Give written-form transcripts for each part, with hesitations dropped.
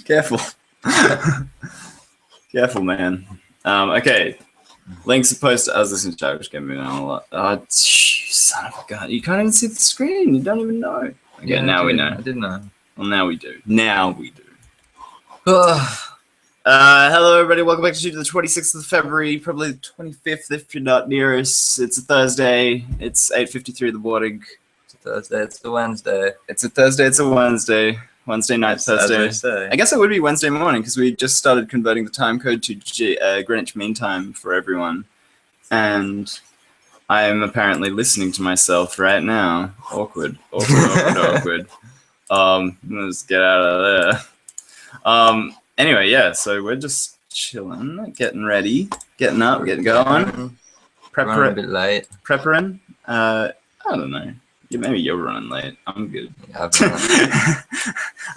Careful. Careful, man. Okay. Links are posted. I was listening to Childish Gambino a lot. Oh, you son of a gun. You can't even see the screen. You don't even know. Okay, Yeah, now we know. I didn't know. Well, now we do. Now we do. Hello, everybody. Welcome back to the 26th of February, probably the 25th if you're not near us. It's a Thursday. It's 8:53 in the morning. It's a Thursday. It's a Wednesday. It's a Thursday. It's a Wednesday. Wednesday night, Thursday. I guess it would be Wednesday morning because we just started converting the time code to Greenwich Mean Time for everyone. And I am apparently listening to myself right now. Awkward. Let's get out of there. Anyway, yeah, so we're just chilling, getting ready, getting up, getting going. Running a bit late. Preparing? I don't know. Yeah, maybe you're running late. I'm good. Yeah,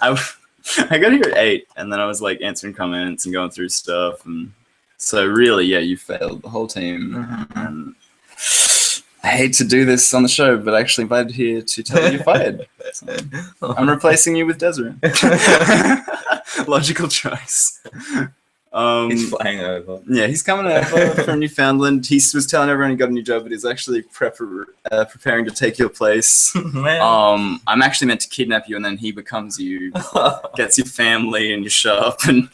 I got here at 8, and then I was like answering comments and going through stuff, and so really, yeah, you failed the whole team. And I hate to do this on the show, but I actually invited here to tell you you're fired. So I'm replacing you with Desiree. Logical choice. He's flying over. Yeah, he's coming over from Newfoundland. He was telling everyone he got a new job, but he's actually preparing to take your place. Man. I'm actually meant to kidnap you, and then he becomes you, gets your family and your shop. And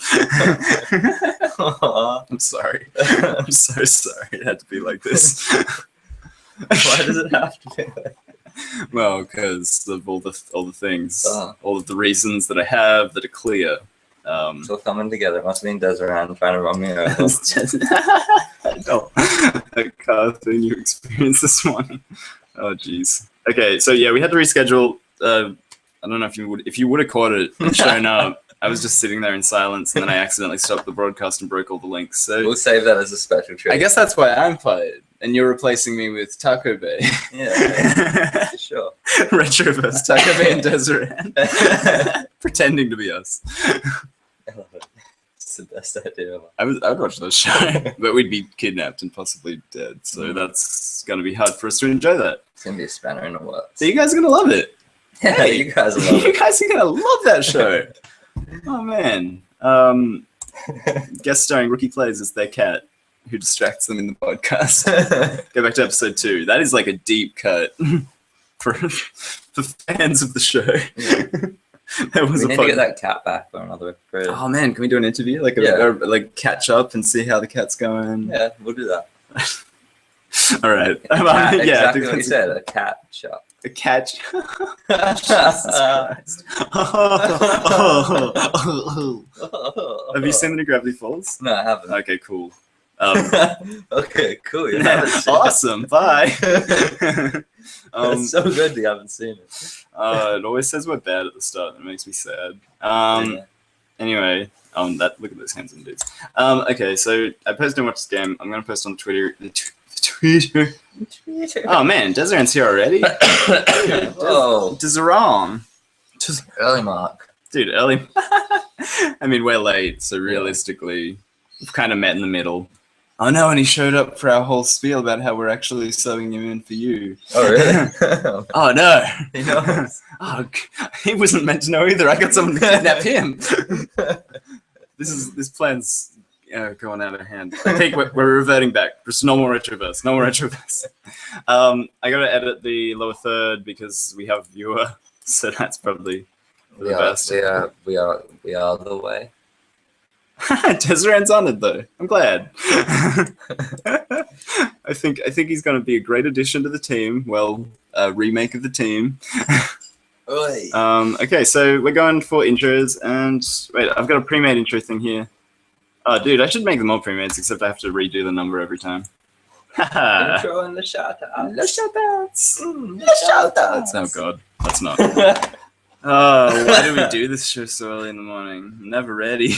I'm sorry. I'm so sorry. It had to be like this. Why does it have to be like that? Well, because of all the things, all of the reasons that I have that are clear. It's all coming together. It must have been Desiree trying to run me over. No, that car thing you experienced this morning. Oh, jeez. Okay, so yeah, we had to reschedule. I don't know if you would have caught it and shown up. I was just sitting there in silence, and then I accidentally stopped the broadcast and broke all the links. So we'll save that as a special treat. I guess that's why I'm fired, and you're replacing me with Taco Bay. Yeah, sure. Retroverse, Taco Bay and Desiree. Pretending to be us. I love it. It's the best idea ever. I would watch that show, but we'd be kidnapped and possibly dead, so that's going to be hard for us to enjoy that. It's going to be a spanner in the works. So you guys are going to love it. Yeah, hey, you guys will love it. You guys are going to love that show. Oh, man. Guest starring Rookie Plays as their cat, who distracts them in the podcast. Go back to episode 2. That is like a deep cut for fans of the show. Yeah. We need to get that cat back for another episode. Oh man, can we do an interview? Like like catch up and see how the cat's going? Yeah, we'll do that. All right. Exactly what you said, a cat shop. A cat Jesus Christ. Have you seen the Gravity Falls? No, I haven't. Okay, cool. Okay, cool. You haven't seen awesome. Bye. It's so good you haven't seen it. It always says we're bad at the start. It makes me sad. Anyway, look at those handsome dudes. Okay, so I posted and watched this game. I'm gonna post on Twitter. Twitter. Oh man, Desiree's here already. Oh, Desiree. Just early mark, dude. Early. I mean, we're late, so realistically, we've kind of met in the middle. Oh no, and he showed up for our whole spiel about how we're actually subbing him in for you. Oh really? Oh no. He knows. Oh, he wasn't meant to know either. I got someone to kidnap him. This plan's going out of hand. I think we're reverting back. Just no more Retroverse. No more Retroverse. I got to edit the lower third because we have viewer, so that's probably the best. We are the way. Desiree's on it though. I'm glad. I think he's going to be a great addition to the team. Well, a remake of the team. Okay, so we're going for intros, and wait, I've got a pre-made intro thing here. Oh, dude, I should make them all pre-mades, except I have to redo the number every time. Intro and the shout-outs. The shout-outs. The shout-outs. Oh god, that's not. Why do we do this show so early in the morning? I'm never ready.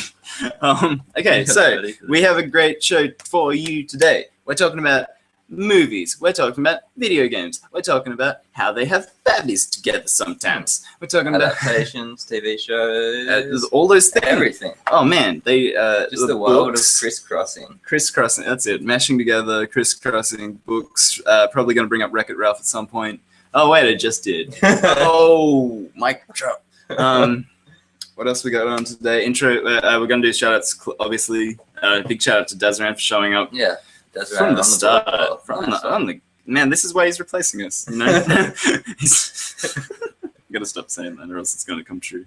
Okay, so we have a great show for you today. We're talking about movies. We're talking about video games. We're talking about how they have families together sometimes. We're talking adaptations, TV shows, all those things. Everything. Oh man, they just the world of crisscrossing. Crisscrossing. That's it. Mashing together, crisscrossing books. Probably going to bring up Wreck-It Ralph at some point. Oh wait, I just did. Oh, mic drop. What else we got on today? Intro. We're gonna do shout outs. Obviously, big shout out to Desiree for showing up. Yeah, Desiree from the start. From the man, this is why he's replacing us. You know, he's. You gotta stop saying that, or else it's gonna come true.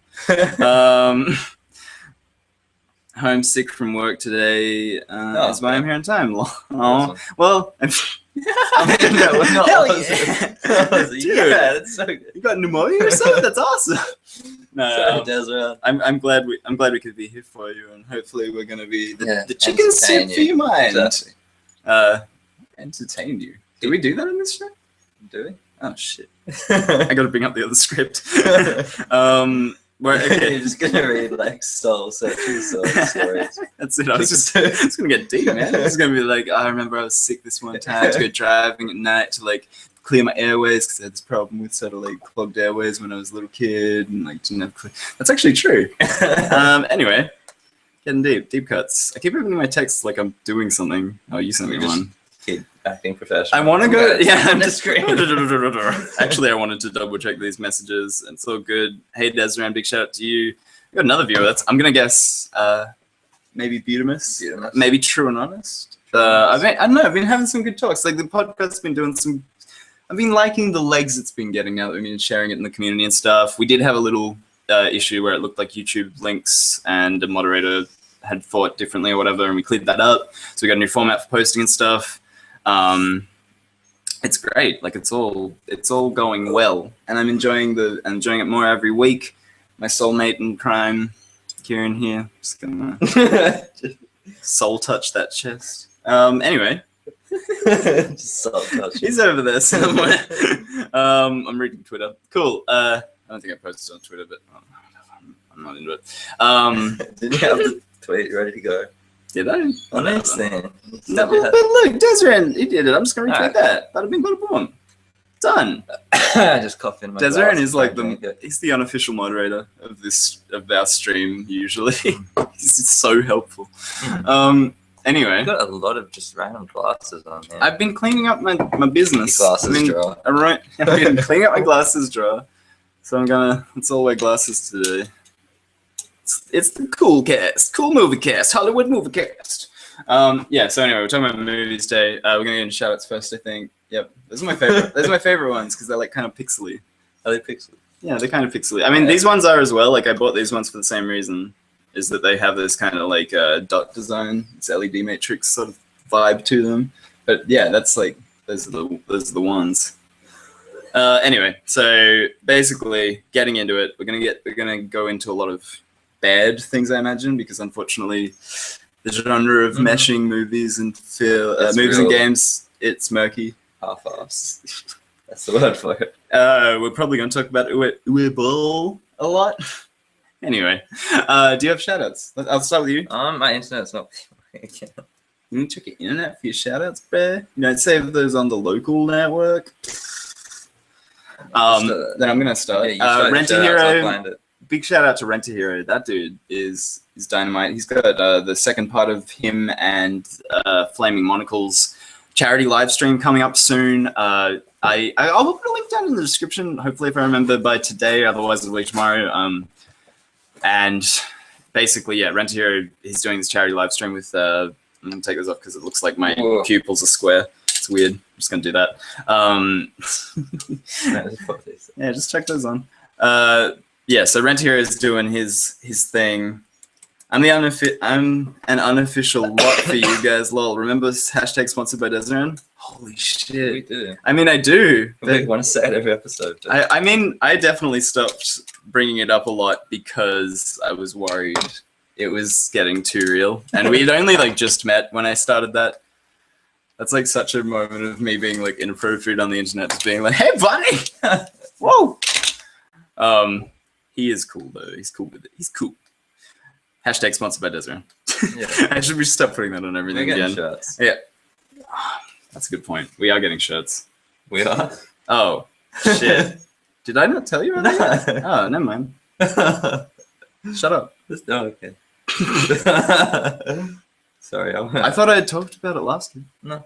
Homesick from work today. Is why I'm here on time. Oh, well. Hell yeah. Dude, yeah, that's so good. You got pneumonia or something? That's awesome. No, I'm glad we could be here for you, and hopefully we're gonna be the chicken soup for your mind. Exactly. Entertain you. Do we do that in this show? Do we? Oh shit! I gotta bring up the other script. Okay. You're just gonna read like soul searching stories. That's it. It's gonna get deep, man. It's gonna be like, I remember I was sick this one time. I had to go driving at night to like clear my airways because I had this problem with sort of like clogged airways when I was a little kid and like didn't have. That's actually true. Anyway, getting deep cuts. I keep opening my texts like I'm doing something. Oh, you sent me one. Keep acting professional. I want to go. Yeah, I'm just Actually, I wanted to double check these messages. It's all good. Hey, Desiree, big shout out to you. We got another viewer. I'm gonna guess maybe Butamus. Maybe True and Honest. I don't know. I've been having some good talks. Like the podcast's been doing some. I've been liking the legs it's been getting out. I mean, sharing it in the community and stuff. We did have a little issue where it looked like YouTube links and the moderator had thought differently or whatever, and we cleared that up. So we got a new format for posting and stuff. It's great. Like it's all going well, and I'm enjoying it more every week. My soulmate in crime, Kieran here, just gonna soul touch that chest. Anyway, just soul touch. He's over there somewhere. I'm reading Twitter. Cool. I don't think I posted on Twitter, but I'm not into it. Did you have the tweet ready to go? Did I? Oh, nice then. No, but look, Desiree, he did it. I'm just going to retweet that. Bada bing, bada boom. Done. I just coughed in my Desiree is like he's the unofficial moderator of our stream usually. He's so helpful. Anyway. You've got a lot of just random glasses on there. I've been cleaning up my business. Your glasses drawer. I've been cleaning up my glasses drawer. So let's all wear glasses today. It's the cool cast, cool movie cast, Hollywood movie cast. Yeah. So anyway, we're talking about movies today. We're gonna get into shoutouts first, I think. Yep. Those are my favorite. Those are my favorite ones because they're like kind of pixely. Are they pixely? Yeah, they're kind of pixely. I mean, these ones are as well. Like I bought these ones for the same reason, is that they have this kind of like dot design, it's LED matrix sort of vibe to them. But yeah, that's like those are the ones. Anyway, so basically, getting into it, we're gonna go into a lot of bad things, I imagine, because unfortunately, the genre of meshing movies and movies and games, it's murky. Half-assed. That's the word for it. We're probably going to talk about Uwe a lot. Anyway, do you have shoutouts? I'll start with you. My internet's not working. You need to check your internet for your shoutouts, bruh. You don't save those on the local network. Then I'm going to start. Yeah, Rent-A-Hero. Big shout out to Rent-A-Hero. That dude is dynamite. He's got the second part of him and Flaming Monocle's charity live stream coming up soon. I'll put a link down in the description, hopefully if I remember by today, otherwise it'll be tomorrow. And basically, yeah, Rent-A-Hero, he's doing this charity live stream with, I'm going to take this off because it looks like my pupils are square. It's weird. I'm just going to do that. Yeah, just check those on. Yeah, so Rent-A-Hero is doing his thing. I'm an unofficial what for you guys, lol. Remember hashtag sponsored by Desiree? Holy shit. We do. I mean, I do. We want to say it every episode. I mean, I definitely stopped bringing it up a lot because I was worried it was getting too real. And we'd only like just met when I started that. That's like such a moment of me being like inappropriate on the internet, just being like, hey, buddy! Whoa! He is cool though. He's cool with it. He's cool. Hashtag sponsored by Desiree. Yeah. I should stop putting that on everything again. Shirts. Yeah. That's a good point. We are getting shirts. We are? Oh, shit. Did I not tell you about that? Oh, never mind. Shut up. Oh, okay. Sorry. I thought I had talked about it last week. No.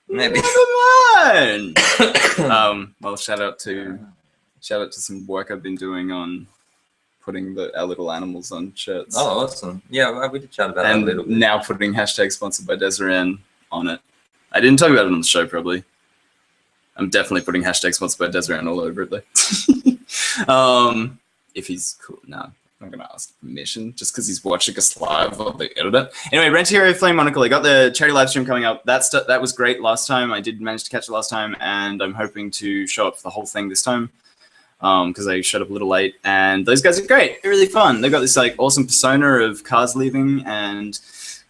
Maybe. Never mind. Well, shout out to some work I've been doing on putting our little animals on shirts. Oh, awesome. Yeah, we did chat about that a little bit. And now putting hashtag sponsored by Desiree on it. I didn't talk about it on the show, probably. I'm definitely putting hashtag sponsored by Desiree all over it, though. If he's cool. No, I'm not going to ask permission just because he's watching us live while they edit it. Anyway, Rent a Hero Flame Monocle. I got the charity live stream coming up. That was great last time. I did manage to catch it last time, and I'm hoping to show up for the whole thing this time. Because I showed up a little late, and those guys are great. They're really fun. They've got this like awesome persona of cars leaving and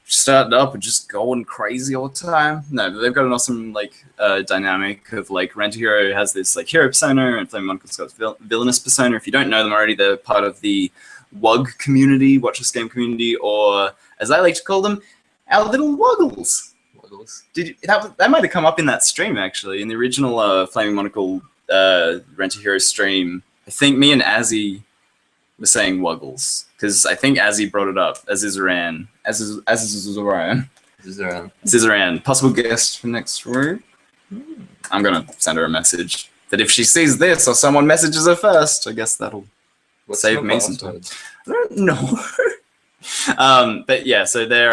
starting up and just going crazy all the time. No, but they've got an awesome like dynamic of like Rent a Hero has this like hero persona, and Flame Monocle's got villainous persona. If you don't know them already, they're part of the WUG community, Watch This Game community, or as I like to call them, our little Wuggles. That might have come up in that stream actually, in the original Flame Monocle Rent a Hero stream. I think me and Azzy were saying Wuggles because I think Azzy brought it up as Zizaran. Possible guest for next week. I'm gonna send her a message that if she sees this or someone messages her first, I guess that'll save me some time. I don't know. But yeah, so they're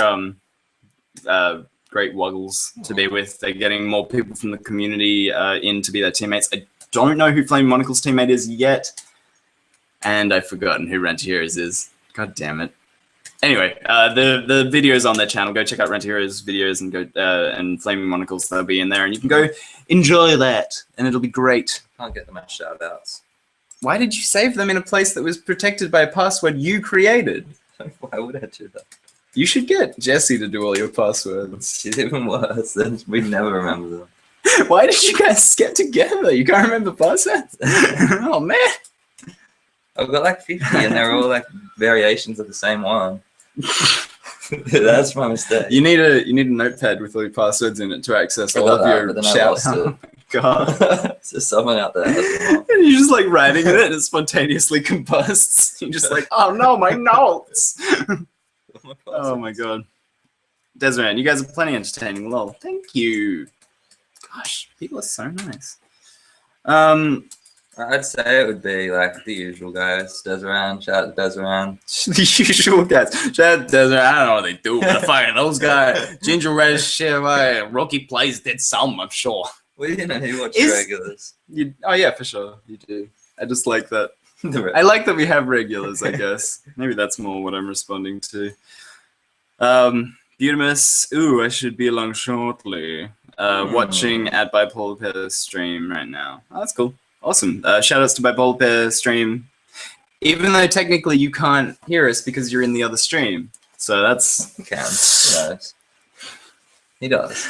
great Wuggles to be with. They're getting more people from the community in to be their teammates. I don't know who Flame Monocle's teammate is yet, and I've forgotten who Rent a Heroes is. God damn it. Anyway, the videos on their channel. Go check out Rent a Heroes videos and go and Flaming Monocles. They'll be in there, and you can go enjoy that, and it'll be great. Can't get them as shout-outs. Why did you save them in a place that was protected by a password you created? Why would I do that? You should get Jessie to do all your passwords. She's even worse. We never remember them. Why did you guys get together? You can't remember passwords? Oh, man. I've got like 50 and they're all like variations of the same one. That's my mistake. You need a notepad with all your passwords in it to access all of your shouts. Oh my god. So someone out there has and you're just like writing in it and it spontaneously combusts. You're just like, oh no, my notes. Oh my god. Desiree, you guys are plenty entertaining. Lol. Thank you. Gosh, people are so nice. I'd say it would be like the usual guys. Desiree, shout out to Desiree. The usual guys. Shout out to Desiree. I don't know what they do, but fucking those guys. Ginger Red shit, Rocky Plays did some, I'm sure. Well, you know, you watch regulars. Oh yeah, for sure. You do. I just like that. I like that we have regulars, I guess. Maybe that's more what I'm responding to. Beautimus, ooh, I should be along shortly. Watching at Bipolar Pair stream right now. Oh, that's cool. Awesome. Shoutouts to Bipolar Pair stream. Even though technically you can't hear us because you're in the other stream. So that's... He can. He does. He does.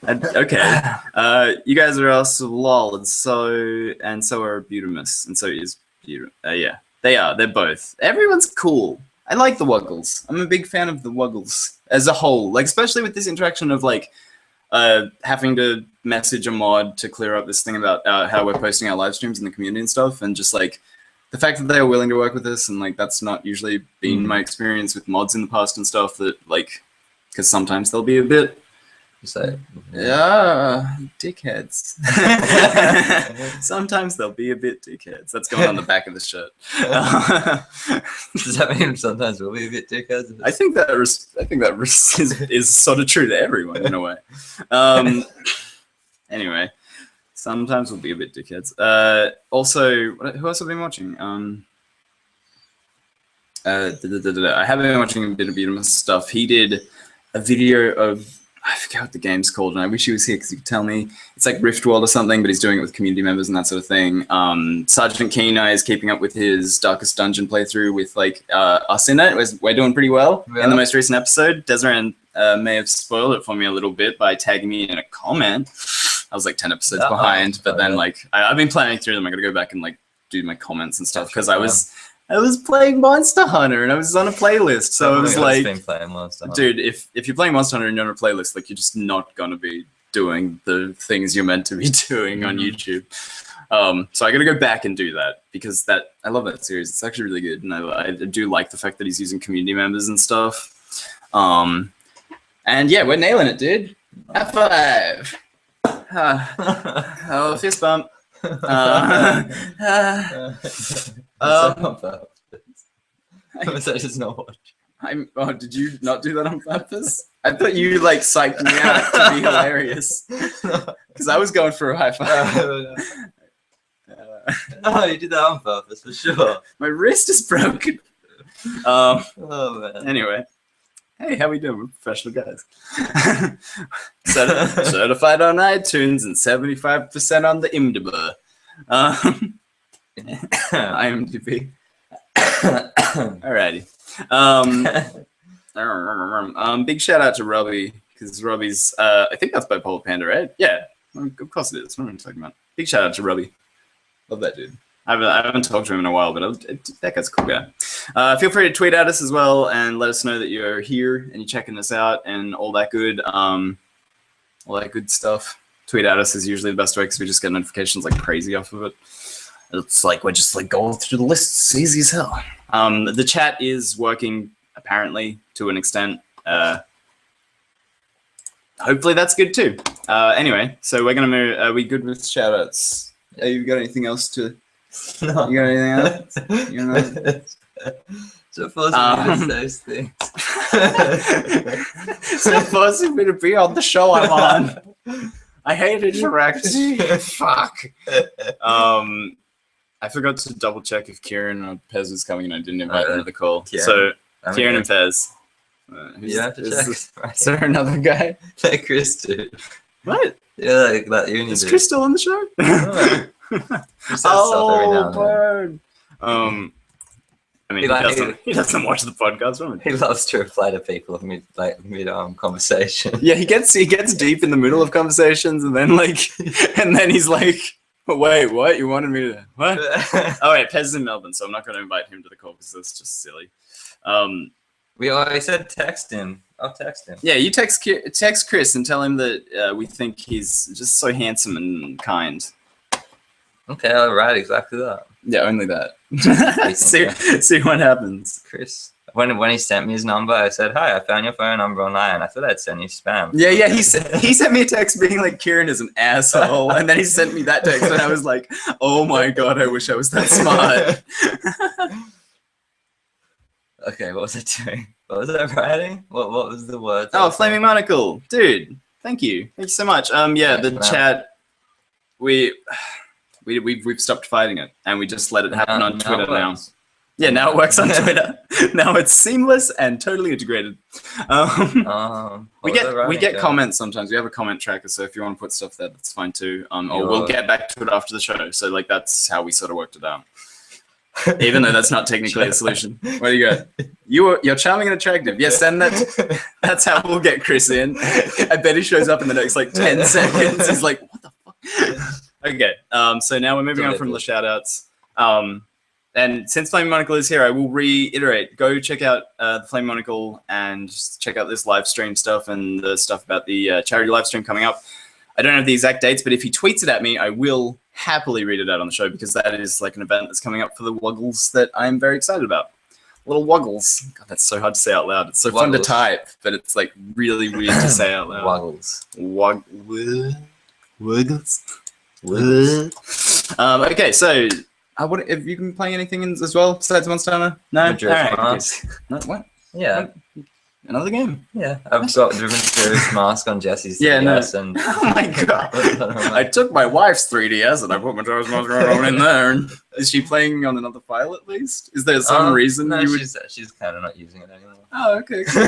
Okay. You guys are also lol, and so are Beautimus, and so is Beautimus. Yeah, they are. They're both. Everyone's cool. I like the Wuggles. I'm a big fan of the Wuggles as a whole. Like, especially with this interaction of like having to message a mod to clear up this thing about how we're posting our live streams in the community and stuff, and just like the fact that they are willing to work with us, and like that's not usually been my experience with mods in the past and stuff. That like, because sometimes they'll be a bit. Yeah, dickheads. Sometimes they'll be a bit dickheads. That's going on the back of the shirt. Does that mean sometimes we'll be a bit dickheads? I think that is sort of true to everyone in a way. Anyway, sometimes we'll be a bit dickheads. Also, who else have I been watching? I have been watching a bit of Beautimus stuff. He did a video of. I forget what the game's called, and I wish he was here because he could tell me. It's like Riftworld or something, but he's doing it with community members and that sort of thing. Sergeant Keenai is keeping up with his Darkest Dungeon playthrough with like us in it. We're doing pretty well in the most recent episode. Desiree may have spoiled it for me a little bit by tagging me in a comment. I was like 10 episodes behind, but then like I've been planning through them. I got to go back and like do my comments and stuff because I was playing Monster Hunter and I was on a playlist, so it was like, dude, if you're playing Monster Hunter and you're on a playlist, like you're just not gonna be doing the things you're meant to be doing on YouTube. So I gotta go back and do that because I love that series. It's actually really good, and I do like the fact that he's using community members and stuff. And yeah, we're nailing it, dude. High five. Oh, fist bump. Was I just not watching? Oh, did you not do that on purpose? I thought you like psyched me out to be hilarious. Because I was going for a high five. No, you did that on purpose for sure. My wrist is broken. Oh man. Anyway. Hey, how we doing? We're professional guys. Certified on iTunes and 75% on the IMDb. IMDb. Alrighty. Big shout out to Robbie, because Robbie's, I think that's Bipolar Panda, right? Yeah, of course it is. What am I talking about? Big shout out to Robbie. Love that dude. I haven't talked to him in a while, but that guy's a cool guy. Feel free to tweet at us as well and let us know that you're here and you're checking us out and all that good stuff. Tweet at us is usually the best way because we just get notifications like crazy off of it. It's like we're just like going through the lists, easy as hell. The chat is working apparently to an extent. Hopefully that's good too. Anyway, so we're gonna move. Are we good with shout outs? You got anything else to? No. You got anything else? You know? So forcing me to say things. So forcing me to be on the show I'm on. I hate interacting. Fuck. I forgot to double check if Kieran or Pez was coming and I didn't invite them to the call. Kieran. So Kieran and Pez. You have to check. Is there another guy? Like Chris too. What? Yeah, like that uni Is dude. Chris still on the show? Oh, bird. I mean, he doesn't watch the podcast. He loves to reply to people mid conversation. Yeah, he gets deep in the middle of conversations, and then he's like, "Wait, what? You wanted me to what?" Oh wait, Pez is in Melbourne, so I'm not going to invite him to the call because that's just silly. I said text him. I'll text him. Yeah, you text Chris and tell him that we think he's just so handsome and kind. Okay, I'll write exactly that. Yeah, only that. see what happens. Chris, when he sent me his number, I said, "Hi, I found your phone number online. I thought I'd send you spam." Yeah. He sent me a text being like, "Kieran is an asshole," and then he sent me that text, and I was like, "Oh my god, I wish I was that smart." Okay, what was I doing? What was I writing? What was the word? Oh, Flaming Monocle, dude. Thank you so much. Yeah, the chat. We've stopped fighting it, and we just let it happen on Twitter now. Yeah, now it works on Twitter. Now it's seamless and totally integrated. We get comments sometimes. We have a comment tracker, so if you want to put stuff there, that's fine too. Or we'll get back to it after the show. So that's how we sort of worked it out. Even though that's not technically a solution. Where do you go? You're charming and attractive. Yes, send that. That's how we'll get Chris in. I bet he shows up in the next 10 seconds. He's like, what the fuck? Okay. So now we're moving on from the shout outs. And since Flame Monocle is here, I will reiterate, go check out the Flame Monocle and just check out this live stream stuff and the stuff about the charity live stream coming up. I don't have the exact dates, but if he tweets it at me, I will happily read it out on the show because that is like an event that's coming up for the Wuggles that I'm very excited about. Little Wuggles. God, that's so hard to say out loud. It's so fun to type, but it's like really weird to say out loud. Wuggles. Wuggles. Okay, so what have you been playing anything as well besides Monster Hunter? No? Mask. No, what? Yeah. Another game? Yeah. I've got Driven Through's Mask on Jesse's 3DS and oh my god. I took my wife's 3DS and I put Majora's Mask in there. Is she playing on another file at least? Is there some reason no, you would... she's kind of not using it anymore. Oh, okay, cool.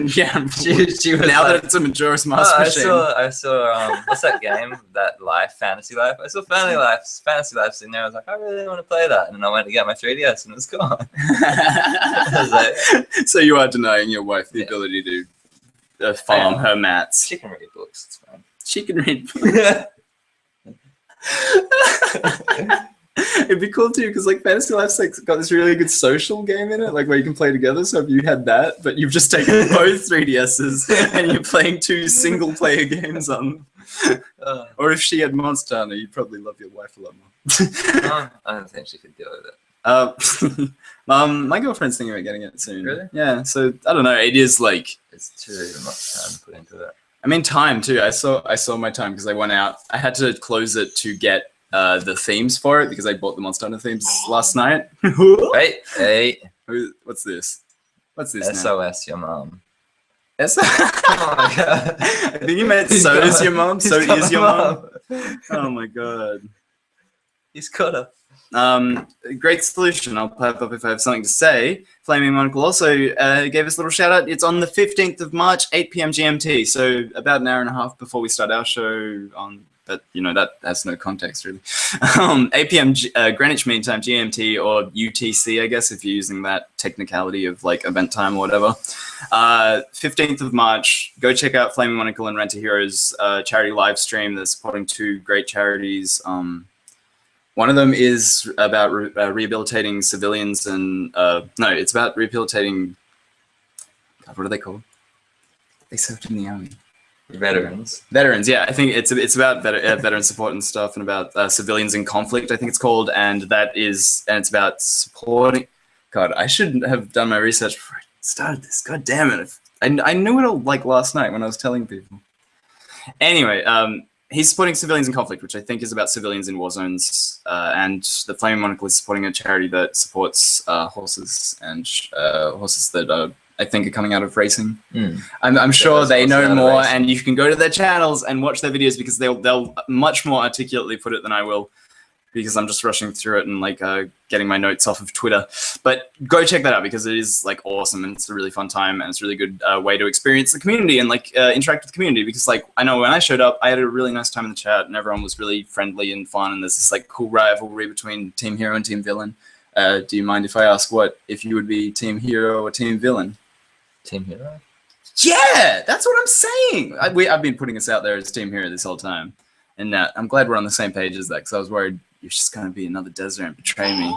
Yeah, she was now that it's a Majora's Mask machine. I saw what's that game? That Fantasy Life. I saw Fantasy Life in there. I was like, I really want to play that. And then I went to get my 3DS and it was gone. I was like, so you are denying your wife the ability to farm her mats. She can read books, it's fine. She can read books. It'd be cool too, because Fantasy Life's got this really good social game in it, where you can play together. So if you had that, but you've just taken both 3DSs and you're playing 2 single-player games on them. Or if she had Monster Hunter, you'd probably love your wife a lot more. I don't think she could deal with it. My girlfriend's thinking about getting it soon. Really? Yeah. So I don't know. It is it's too much time to put into it. I mean, time too. I saw my time because I went out. I had to close it to get the themes for it because I bought the Monster Hunter themes last night. Wait, hey. What's this? What's this SOS, your mom. Oh my god. I think you meant so is your mom. So is your mom. Oh my god. He's got her. Great solution. I'll pipe up if I have something to say. Flaming Monocle also gave us a little shout out. It's on the 15th of March, 8 p.m. GMT. So about an hour and a half before we start our show on. But, you know, that has no context, really. 8 p.m. Greenwich Mean Time, GMT, or UTC, I guess, if you're using that technicality of, like, event time or whatever. 15th of March, go check out Flaming Monocle and Rent a Hero's charity live stream. They're supporting two great charities. One of them is about rehabilitating civilians and... no, it's about rehabilitating... God, what are they called? They served in the army. Veterans. Veterans, yeah. I think it's about veteran support and stuff, and about civilians in conflict, I think it's called, and it's about supporting. God, I should have done my research before I started this. God damn it! I knew it all like last night when I was telling people. Anyway, he's supporting civilians in conflict, which I think is about civilians in war zones, and the Flaming Monocle is supporting a charity that supports horses and horses that I think are coming out of racing. I'm sure they know more, and you can go to their channels and watch their videos because they'll much more articulately put it than I will, because I'm just rushing through it and like getting my notes off of Twitter. But go check that out because it is like awesome and it's a really fun time and it's a really good way to experience the community and like interact with the community, because like I know when I showed up I had a really nice time in the chat and everyone was really friendly and fun, and there's this like cool rivalry between Team Hero and Team Villain. Do you mind if I ask if you would be Team Hero or Team Villain? Team Hero? Yeah, that's what I'm saying. I've been putting us out there as Team Hero this whole time. And I'm glad we're on the same page as that, because I was worried you're just going to be another Desert and betray me.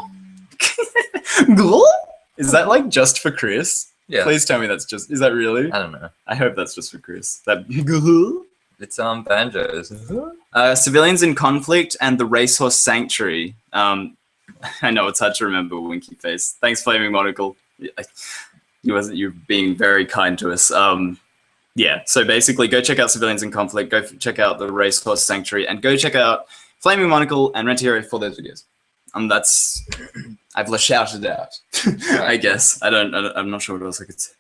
Is that like just for Chris? Yeah. Please tell me that's just... Is that really? I don't know. I hope that's just for Chris. It's banjos. Civilians in Conflict and the Racehorse Sanctuary. I know it's hard to remember, Winky Face. Thanks, Flaming Monocle. You're being very kind to us. Yeah, so basically go check out Civilians in Conflict, go check out the Racehorse Sanctuary, and go check out Flaming Monocle and Rent a Hero for those videos. I've shouted it out, I guess. I'm not sure what else I could say.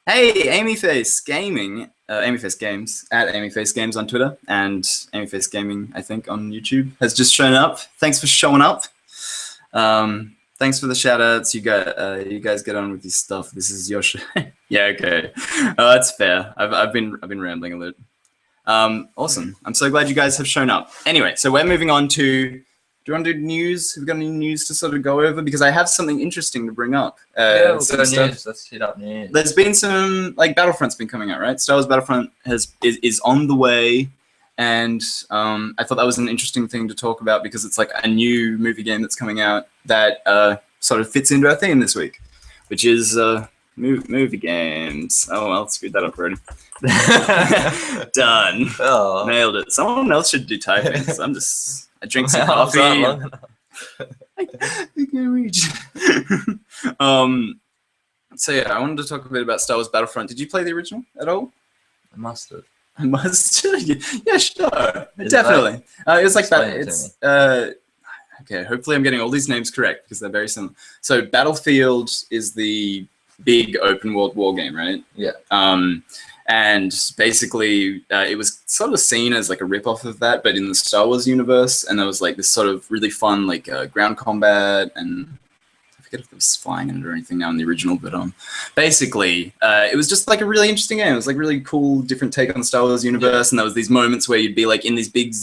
Hey, Amyface Gaming, Amyface Games, at Amyface Games on Twitter, and Amyface Gaming, I think, on YouTube, has just shown up. Thanks for showing up. Thanks for the shout-outs. You guys get on with your stuff. This is your show. Yeah, okay. That's fair. I've been rambling a little. Awesome. I'm so glad you guys have shown up. Anyway, so we're moving on to... Do you want to do news? Have we got any news to sort of go over? Because I have something interesting to bring up. Yeah, we'll go news. Let's hit up news. There's been some... Like, Battlefront's been coming out, right? Star Wars Battlefront is on the way. And I thought that was an interesting thing to talk about because it's like a new movie game that's coming out that sort of fits into our theme this week, which is movie games. Oh, well, screwed that up already. Done. Oh. Nailed it. Someone else should do typing. I drink some coffee. I can't reach. So yeah, I wanted to talk a bit about Star Wars Battlefront. Did you play the original at all? I must have. I must. Yeah, sure. Definitely. It was like that. It's okay. Hopefully, I'm getting all these names correct because they're very similar. So, Battlefield is the big open world war game, right? Yeah. And basically, it was sort of seen as like a rip-off of that, but in the Star Wars universe, and there was like this sort of really fun like ground combat, and I forget if it was flying in it or anything now in the original, but basically, it was just like a really interesting game. It was like really cool, different take on the Star Wars universe, and there was these moments where you'd be like in these big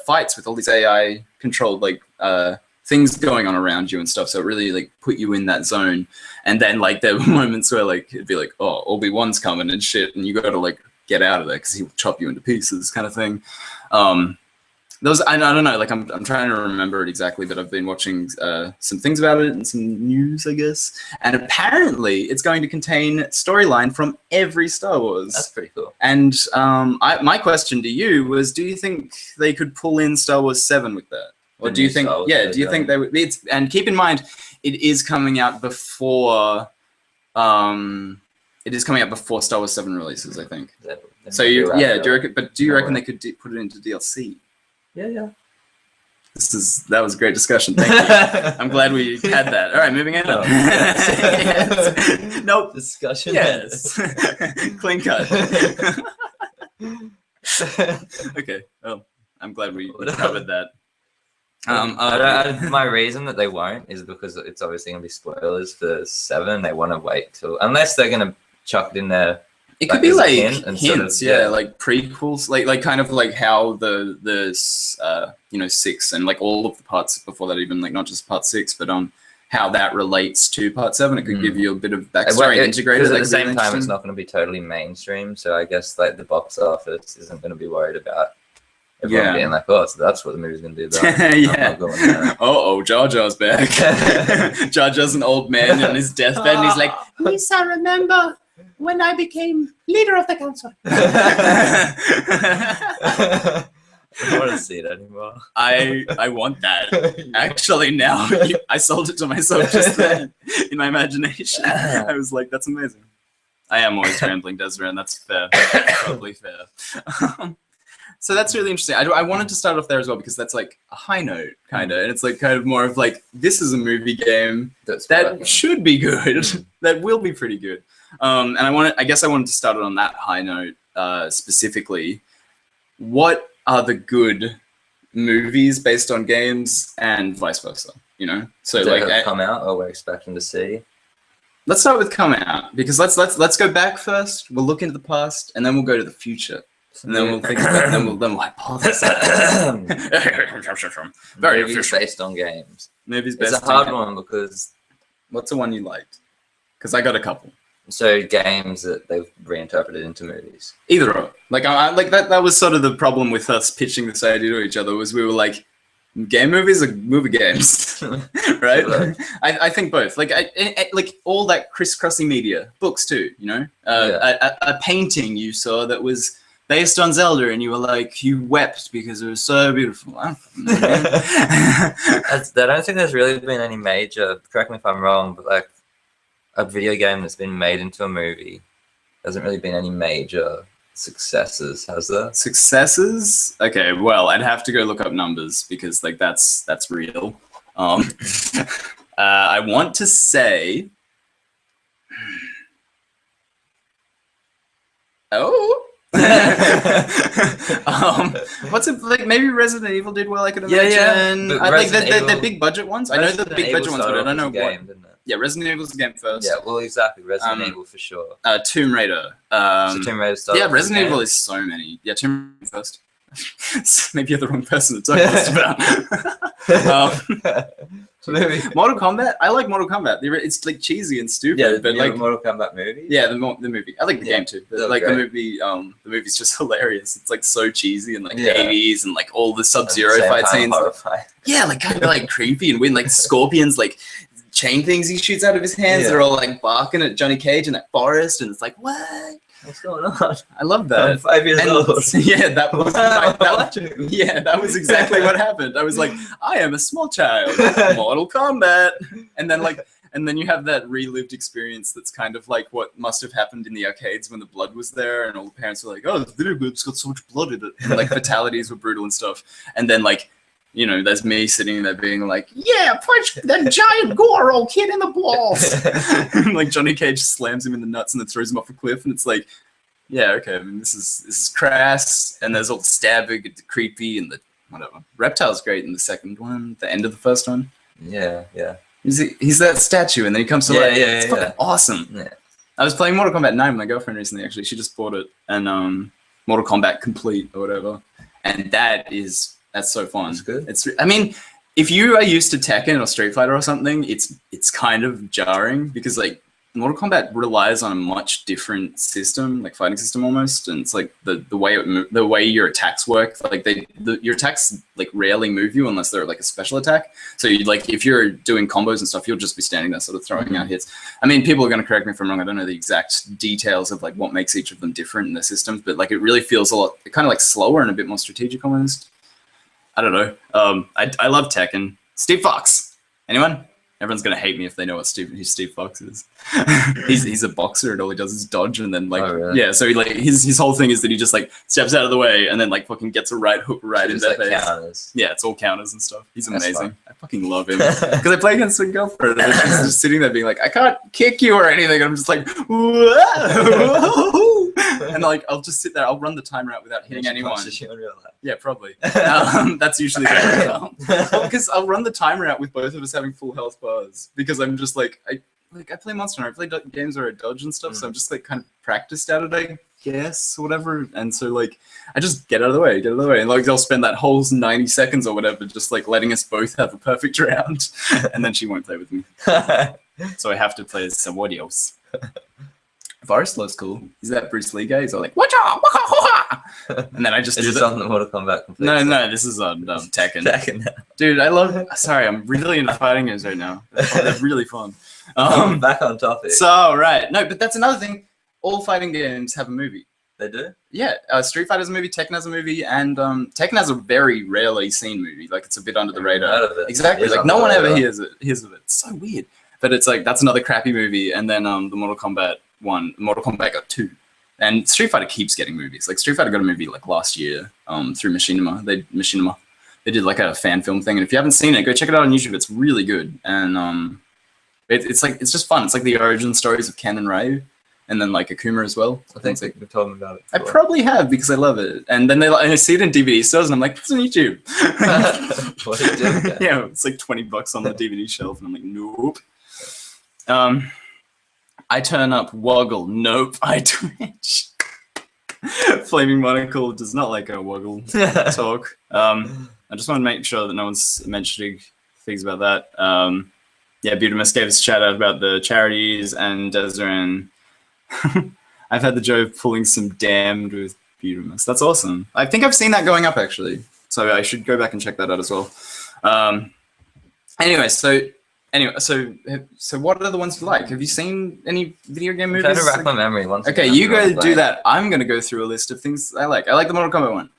fights with all these AI-controlled like things going on around you and stuff, so it really like put you in that zone. And then like there were moments where like it'd be like, oh, Obi-Wan's coming and shit, and you got to like get out of there because he'll chop you into pieces, kind of thing. Those I don't know, like I'm trying to remember it exactly, but I've been watching some things about it and some news, I guess. And apparently, it's going to contain storyline from every Star Wars. That's pretty cool. And my question to you was, do you think they could pull in Star Wars 7 with that? Or do you think, do you think they would? And keep in mind, it is coming out before It is coming out before Star Wars 7 releases, I think. That So might be you, right, yeah, though. do you reckon? But do you No reckon way. they could put it into DLC? Yeah. That was a great discussion. Thank you. I'm glad we had that. All right, moving on. Oh, Yes. Nope. Discussion. Yes. Clean cut. Okay. Well, I'm glad we covered that. My reason that they won't is because it's obviously going to be spoilers for 7. They want to wait till, unless they're going to chuck it in there. It could be as a like hint and sort hints, of, yeah, like prequels, like kind of like how the 6 and like all of the parts before that, even like not just part 6, but how that relates to part 7. It could give you a bit of backstory integrated. At the same time, it's not going to be totally mainstream, so I guess like the box office isn't going to be worried about everyone being like, oh, so that's what the movie's going to do. Yeah. Oh, Jar Jar's back. Jar Jar's an old man on his deathbed, and he's like, Lisa, remember when I became leader of the council? I don't want to see it anymore. I want that. Actually, now I sold it to myself just then in my imagination. I was like, that's amazing. I am always rambling, Desiree, and that's fair. Probably fair. So that's really interesting. I wanted to start off there as well because that's like a high note, kind of, and it's like kind of more of like, this is a movie game that should be good, that will be pretty good. And I guess I wanted to start it on that high note specifically. What are the good movies based on games and vice versa? You know, so that like have come out or we're expecting to see. Let's start with come out because let's go back first. We'll look into the past and then we'll go to the future. And then we'll think about then we'll hypothesize. Very movies based on games. Movies based. It's a hard one because what's the one you liked? Because I got a couple. So games that they've reinterpreted into movies. Either or. Like I like that was sort of the problem with us pitching this idea to each other was we were like, game movies or movie games, right? Sure. I think both. Like like all that crisscrossing media, books too. You know, a painting you saw that was based on Zelda, and you were like, you wept because it was so beautiful. I don't think there's really been any major. Correct me if I'm wrong, but like a video game that's been made into a movie, hasn't really been any major successes, has there? Successes? Okay, well, I'd have to go look up numbers because like that's real. I want to say, what's it like? Maybe Resident Evil did well. I could imagine. Yeah. I like the big budget ones. I know the big budget ones, but I don't know what. Yeah, Resident Evil's the game first. Yeah, well, exactly. Resident Evil for sure. Tomb Raider. So Tomb Raider started. Yeah, Resident Evil is so many. Yeah, Tomb Raider first. Maybe you're the wrong person to talk this about. Mortal Kombat. I like Mortal Kombat. It's like cheesy and stupid. Yeah, but like Mortal Kombat movie. Yeah, the movie. I like the game too. But like great. the movie's just hilarious. It's like so cheesy and like 80s and like all the Sub-Zero fight scenes. Yeah, like kind of like creepy and weird. Like scorpions, like chain things he shoots out of his hands. They're all like barking at Johnny Cage in that forest, and it's like, what? What's going on? I love that. I'm 5 years old. Yeah, that was exactly what happened. I was like, I am a small child. Mortal Kombat. And then you have that relived experience that's kind of like what must have happened in the arcades when the blood was there and all the parents were like, oh, this video game's got so much blood in it. And like fatalities were brutal and stuff. And then like, you know, there's me sitting there being like, yeah, punch that giant Goro kid in the balls. And like Johnny Cage slams him in the nuts and then throws him off a cliff. And it's like, yeah, okay, I mean, this is crass. And there's all the stabbing and the creepy and the whatever. Reptile's great in the second one, the end of the first one. Yeah. He's that statue and then he comes to life. It's fucking awesome. Yeah. I was playing Mortal Kombat 9 with my girlfriend recently, actually. She just bought it. And Mortal Kombat Complete or whatever. And that's so fun. It's good. I mean, if you are used to Tekken or Street Fighter or something, it's kind of jarring because like Mortal Kombat relies on a much different system, like fighting system almost, and it's like the way your attacks work. Like your attacks like rarely move you unless they're like a special attack. So you like if you're doing combos and stuff, you'll just be standing there sort of throwing out hits. I mean, people are going to correct me if I'm wrong. I don't know the exact details of like what makes each of them different in their systems, but like it really feels a lot kind of like slower and a bit more strategic almost. I don't know. I love Tekken. Steve Fox. Anyone? Everyone's gonna hate me if they know who Steve Fox is. he's a boxer, and all he does is dodge, and then like yeah. So he like his whole thing is that he just like steps out of the way, and then like fucking gets a right hook right in their face. Counters. Yeah, it's all counters and stuff. He's amazing. I fucking love him because I play against a girlfriend, and she's just sitting there being like, I can't kick you or anything. And I'm just like, whoa. And like I'll just sit there. I'll run the timer out without hitting anyone. Yeah, probably. That's usually because I'll run the timer out with both of us having full health bars because I'm just like I play Monster Hunter. I play games where I dodge and stuff, so I'm just like kind of practiced at it, I guess, whatever. And so like I just get out of the way, and like they'll spend that whole 90 seconds or whatever just like letting us both have a perfect round, and then she won't play with me. So I have to play as somebody else. Varslow's cool. He's that Bruce Lee guy. He's all like, "Watcha!" And then I just is this on the Mortal Kombat? No, this is on Tekken. Dude, I love. Sorry, I'm really into fighting games right now. They're really fun. Back on topic. So right, no, but that's another thing. All fighting games have a movie. They do? Yeah, Street Fighter has a movie, Tekken has a movie, and Tekken has a very rarely seen movie. Like it's a bit under the radar. Exactly. Like no one ever hears of it. It's so weird. But it's like that's another crappy movie, and then the Mortal Kombat got 2, and Street Fighter keeps getting movies. Like Street Fighter got a movie like last year through Machinima. They did like a fan film thing, and if you haven't seen it, go check it out on YouTube. It's really good, and it's just fun. It's like the origin stories of Ken and Ryu, and then like Akuma as well. I think we've told them about it before. I probably have because I love it, and then I see it in DVD stores, and I'm like, it's on YouTube. What are you doing? Yeah, it's like $20 on the DVD shelf, and I'm like, nope. I turn up, woggle, nope, I twitch. Flaming Monocle does not like a woggle talk. I just want to make sure that no one's mentioning things about that. Yeah, Butamus gave us a shout out about the charities, and Desiree. I've had the joy of pulling some Damned with Butamus. That's awesome. I think I've seen that going up actually, so I should go back and check that out as well. Anyway, so what are the ones you like? Have you seen any video game movies? I'm trying to rack my memory. Okay, you go do that. I'm going to go through a list of things I like. I like the Mortal Kombat one.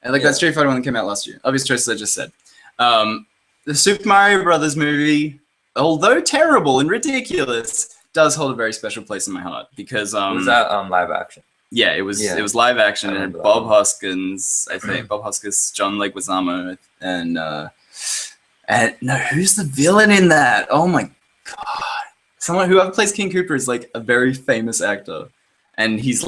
I like that Street Fighter one that came out last year. Obvious choices I just said. The Super Mario Brothers movie, although terrible and ridiculous, does hold a very special place in my heart because was that live action? Yeah, it was live action, and Bob Hoskins, I think. Bob Hoskins, John Leguizamo, and no, who's the villain in that? Oh my god! Someone whoever plays King Koopa is like a very famous actor, and he's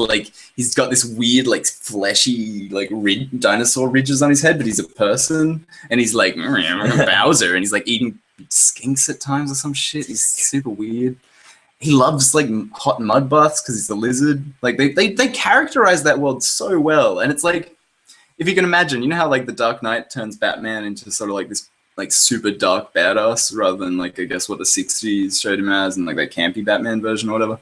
got this weird like fleshy like dinosaur ridges on his head, but he's a person, and he's like Bowser, and he's like eating skinks at times or some shit. He's super weird. He loves like hot mud baths because he's a lizard. Like they characterize that world so well, and it's like if you can imagine, you know how like the Dark Knight turns Batman into sort of like this like super dark badass rather than like I guess what the 60s showed him as and like that campy Batman version or whatever.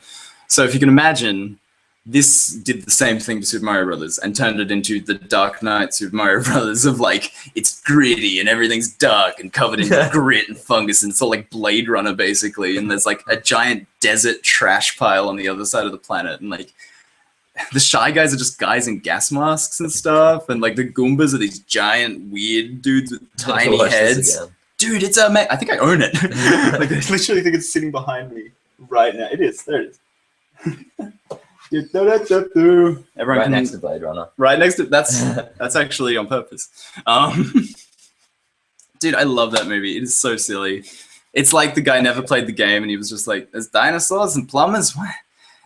So if you can imagine, this did the same thing to Super Mario Brothers and turned it into the Dark Knight Super Mario Brothers of like it's gritty and everything's dark and covered in grit and fungus, and it's all like Blade Runner basically, and there's like a giant desert trash pile on the other side of the planet, and like the Shy Guys are just guys in gas masks and stuff, and like the Goombas are these giant weird dudes with tiny heads. Dude, it's I think I own it. Like I literally think it's sitting behind me right now. It is. There it is. Everyone next to Blade Runner. Right next to that's actually on purpose. Dude, I love that movie. It is so silly. It's like the guy never played the game, and he was just like, "There's dinosaurs and plumbers,"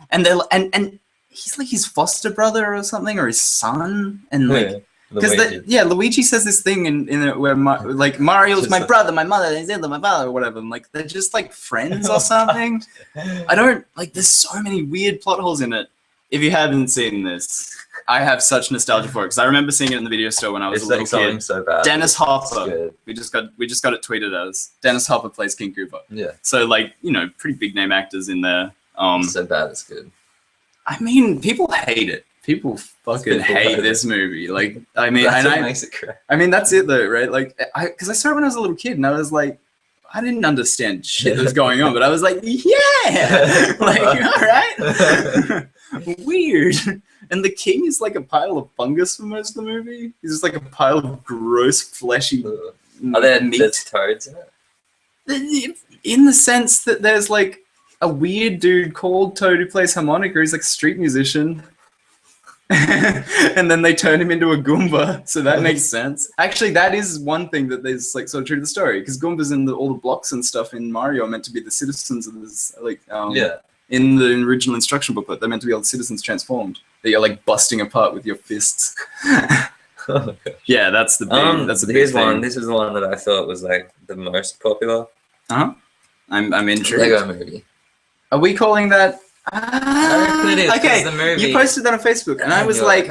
and they're and he's like his foster brother or something, or his son, and like because Luigi says this thing in it where like Mario's my brother, my mother, Zelda, my father, or whatever. And like they're just like friends or something. I don't like. There's so many weird plot holes in it. If you haven't seen this, I have such nostalgia for it because I remember seeing it in the video store when I was a little kid. So bad. Dennis Hopper. We just got it tweeted as Dennis Hopper plays King Koopa. Yeah. So like pretty big name actors in there. So bad it's good. I mean, people hate it. People fucking hate this movie. Like, I mean, that's what makes it correct. I mean, that's it though, right? Like, because I saw it when I was a little kid, and I was like, I didn't understand shit that was going on, but I was like, yeah, like, all right, weird. And the king is like a pile of fungus for most of the movie. He's just like a pile of gross, fleshy. Are there toads in it? In the sense that there's like a weird dude called Toad who plays harmonica. He's like a street musician. And then they turn him into a Goomba, so that makes sense. Actually, that is one thing that is like so true to the story, because Goombas in all the blocks and stuff in Mario are meant to be the citizens of this, like in the original instruction booklet, they're meant to be all the citizens transformed that you're like busting apart with your fists. Oh, yeah, that's the big. That's the big thing. This is the one that I thought was like the most popular. I'm intrigued. Lego Movie. Are we calling that? Okay, the movie. You posted that on Facebook, and I was like,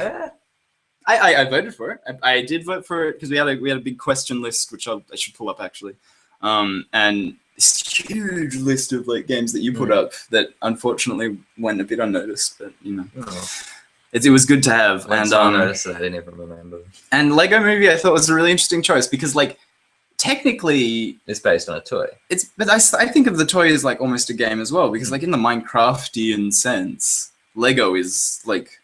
I voted for it. I did vote for it because we had a big question list, which I should pull up actually, and this huge list of like games that you put up that unfortunately went a bit unnoticed, but you know. It was good to have. I noticed that I didn't even remember. And Lego Movie I thought was a really interesting choice because like technically it's based on a toy. But I think of the toy as like almost a game as well, because like in the Minecraftian sense, Lego is like